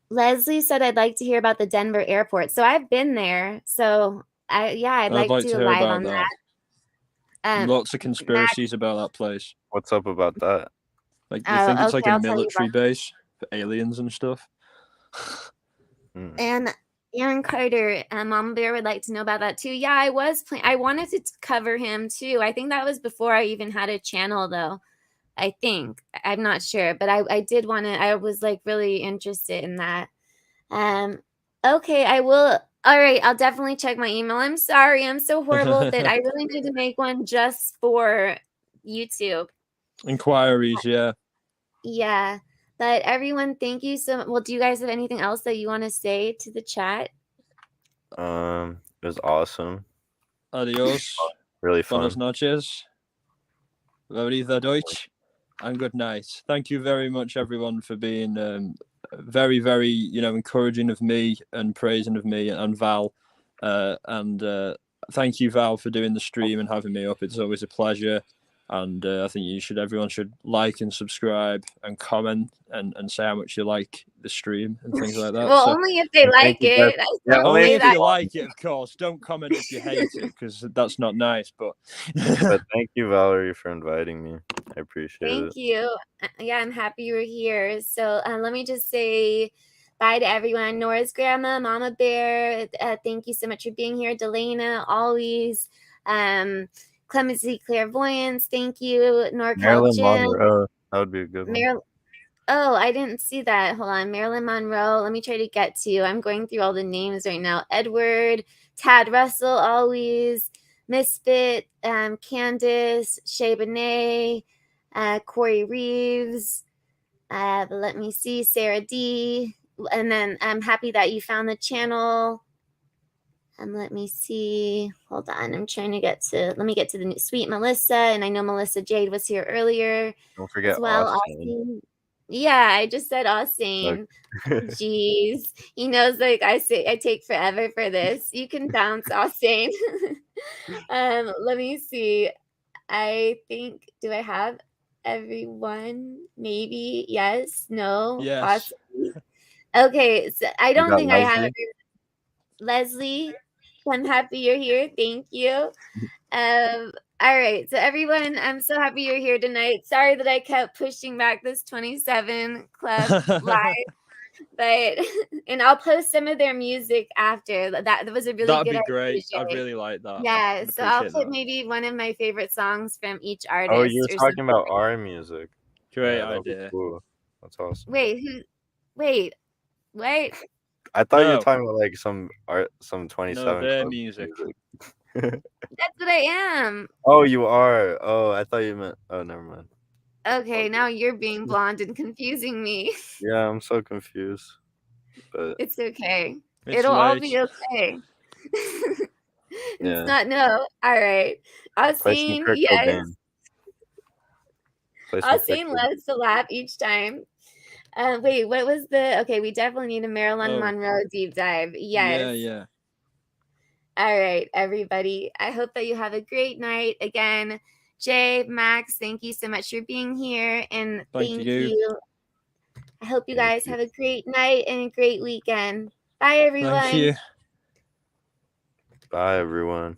Speaker 1: Leslie said I'd like to hear about the Denver airport. So I've been there. So I'd like to do a
Speaker 2: hear
Speaker 1: live
Speaker 2: about
Speaker 1: on
Speaker 2: that.
Speaker 1: that.
Speaker 2: Lots of conspiracies about that place.
Speaker 3: What's up about that?
Speaker 2: Like they think it's
Speaker 1: okay,
Speaker 2: like a
Speaker 1: I'll tell you
Speaker 2: military
Speaker 1: about
Speaker 2: base for aliens and stuff.
Speaker 1: And Aaron Carter, Mama Bear would like to know about that too. Yeah, I was I wanted to cover him too. I think that was before I even had a channel though. I think. I'm not sure, but I did want to, I was like really interested in that. Okay, I will. All right, I'll definitely check my email. I'm sorry. I'm so horrible that I really need to make one just for YouTube.
Speaker 2: Inquiries, yeah.
Speaker 1: Yeah. But everyone, thank you so much. Well, do you guys have anything else that you want to say to the chat?
Speaker 3: It was awesome.
Speaker 2: Adios.
Speaker 3: Really fun.
Speaker 2: Buenas noches. Verida Deutsch. And good night. Thank you very much, everyone, for being very, very, encouraging of me and praising of me and Val. Thank you, Val, for doing the stream and having me up. It's always a pleasure. And I think everyone should like and subscribe and comment and say how much you like the stream and things like that.
Speaker 1: Well, only if they like it.
Speaker 2: Only if you like it, of course. Don't comment if you hate it, because that's not nice. But
Speaker 3: thank you, Valerie, for inviting me. I appreciate it.
Speaker 1: Thank you. Yeah, I'm happy you were here. So let me just say bye to everyone. Nora's grandma, Mama Bear, thank you so much for being here. Delana, always. Clemency Clairvoyance, thank you. NorCal
Speaker 3: Marilyn
Speaker 1: Jim.
Speaker 3: Monroe. That would be a good one.
Speaker 1: Oh, I didn't see that. Hold on. Marilyn Monroe. Let me try to get to you. I'm going through all the names right now. Edward, Tad Russell, always. Misfit, Candace, Shay Bonet, Corey Reeves. Let me see. Sarah D. And then I'm happy that you found the channel. Let me see. Hold on. I'm trying to let me get to the sweet Melissa. And I know Melissa Jade was here earlier.
Speaker 3: Don't forget
Speaker 1: as well.
Speaker 3: Austin.
Speaker 1: Yeah, I just said Austin. Jeez. He knows like I take forever for this. You can bounce Austin. Let me see. I think, do I have everyone? Maybe. Yes. No.
Speaker 2: Yes.
Speaker 1: Possibly. Okay. So I don't think I have
Speaker 3: Leslie?
Speaker 1: everyone. Leslie, I'm happy you're here. Thank you. All right. So everyone, I'm so happy you're here tonight. Sorry that I kept pushing back this 27 Club live. But and I'll post some of their music after. That was a really
Speaker 2: That'd
Speaker 1: good
Speaker 2: be
Speaker 1: idea.
Speaker 2: great. I'd really like that.
Speaker 1: Yeah,
Speaker 2: I'd
Speaker 1: so I'll
Speaker 2: appreciate
Speaker 1: put maybe one of my favorite songs from each artist.
Speaker 3: Oh, you were
Speaker 1: or
Speaker 3: talking
Speaker 1: something.
Speaker 3: about our music.
Speaker 2: Great
Speaker 3: that'd be
Speaker 2: idea.
Speaker 3: Cool. That's awesome.
Speaker 1: Wait, wait.
Speaker 3: I thought you were
Speaker 2: No.
Speaker 3: talking about like some 27
Speaker 2: No, their
Speaker 3: Club
Speaker 2: music.
Speaker 1: That's what I am.
Speaker 3: Oh, you are. Oh, I thought you meant. Oh, never mind.
Speaker 1: Okay, now you're being blonde and confusing me.
Speaker 3: Yeah, I'm so confused. But
Speaker 1: It's okay.
Speaker 2: It's
Speaker 1: It'll all
Speaker 2: late.
Speaker 1: be okay. It's
Speaker 3: yeah.
Speaker 1: not no. All right.
Speaker 3: Play some
Speaker 1: Austin,
Speaker 3: Kurt
Speaker 1: yes.
Speaker 3: Cobain. Play some Kurt
Speaker 1: Austin
Speaker 3: Cobain.
Speaker 1: loves to laugh each time. Wait, what was the okay? We definitely need a Marilyn Monroe deep dive. Yes.
Speaker 2: Yeah.
Speaker 1: All right, everybody. I hope that you have a great night. Again, Jay, Max, thank you so much for being here. And thank you. I hope you guys have a great night and a great weekend. Bye, everyone.
Speaker 2: Thank you.
Speaker 3: Bye, everyone.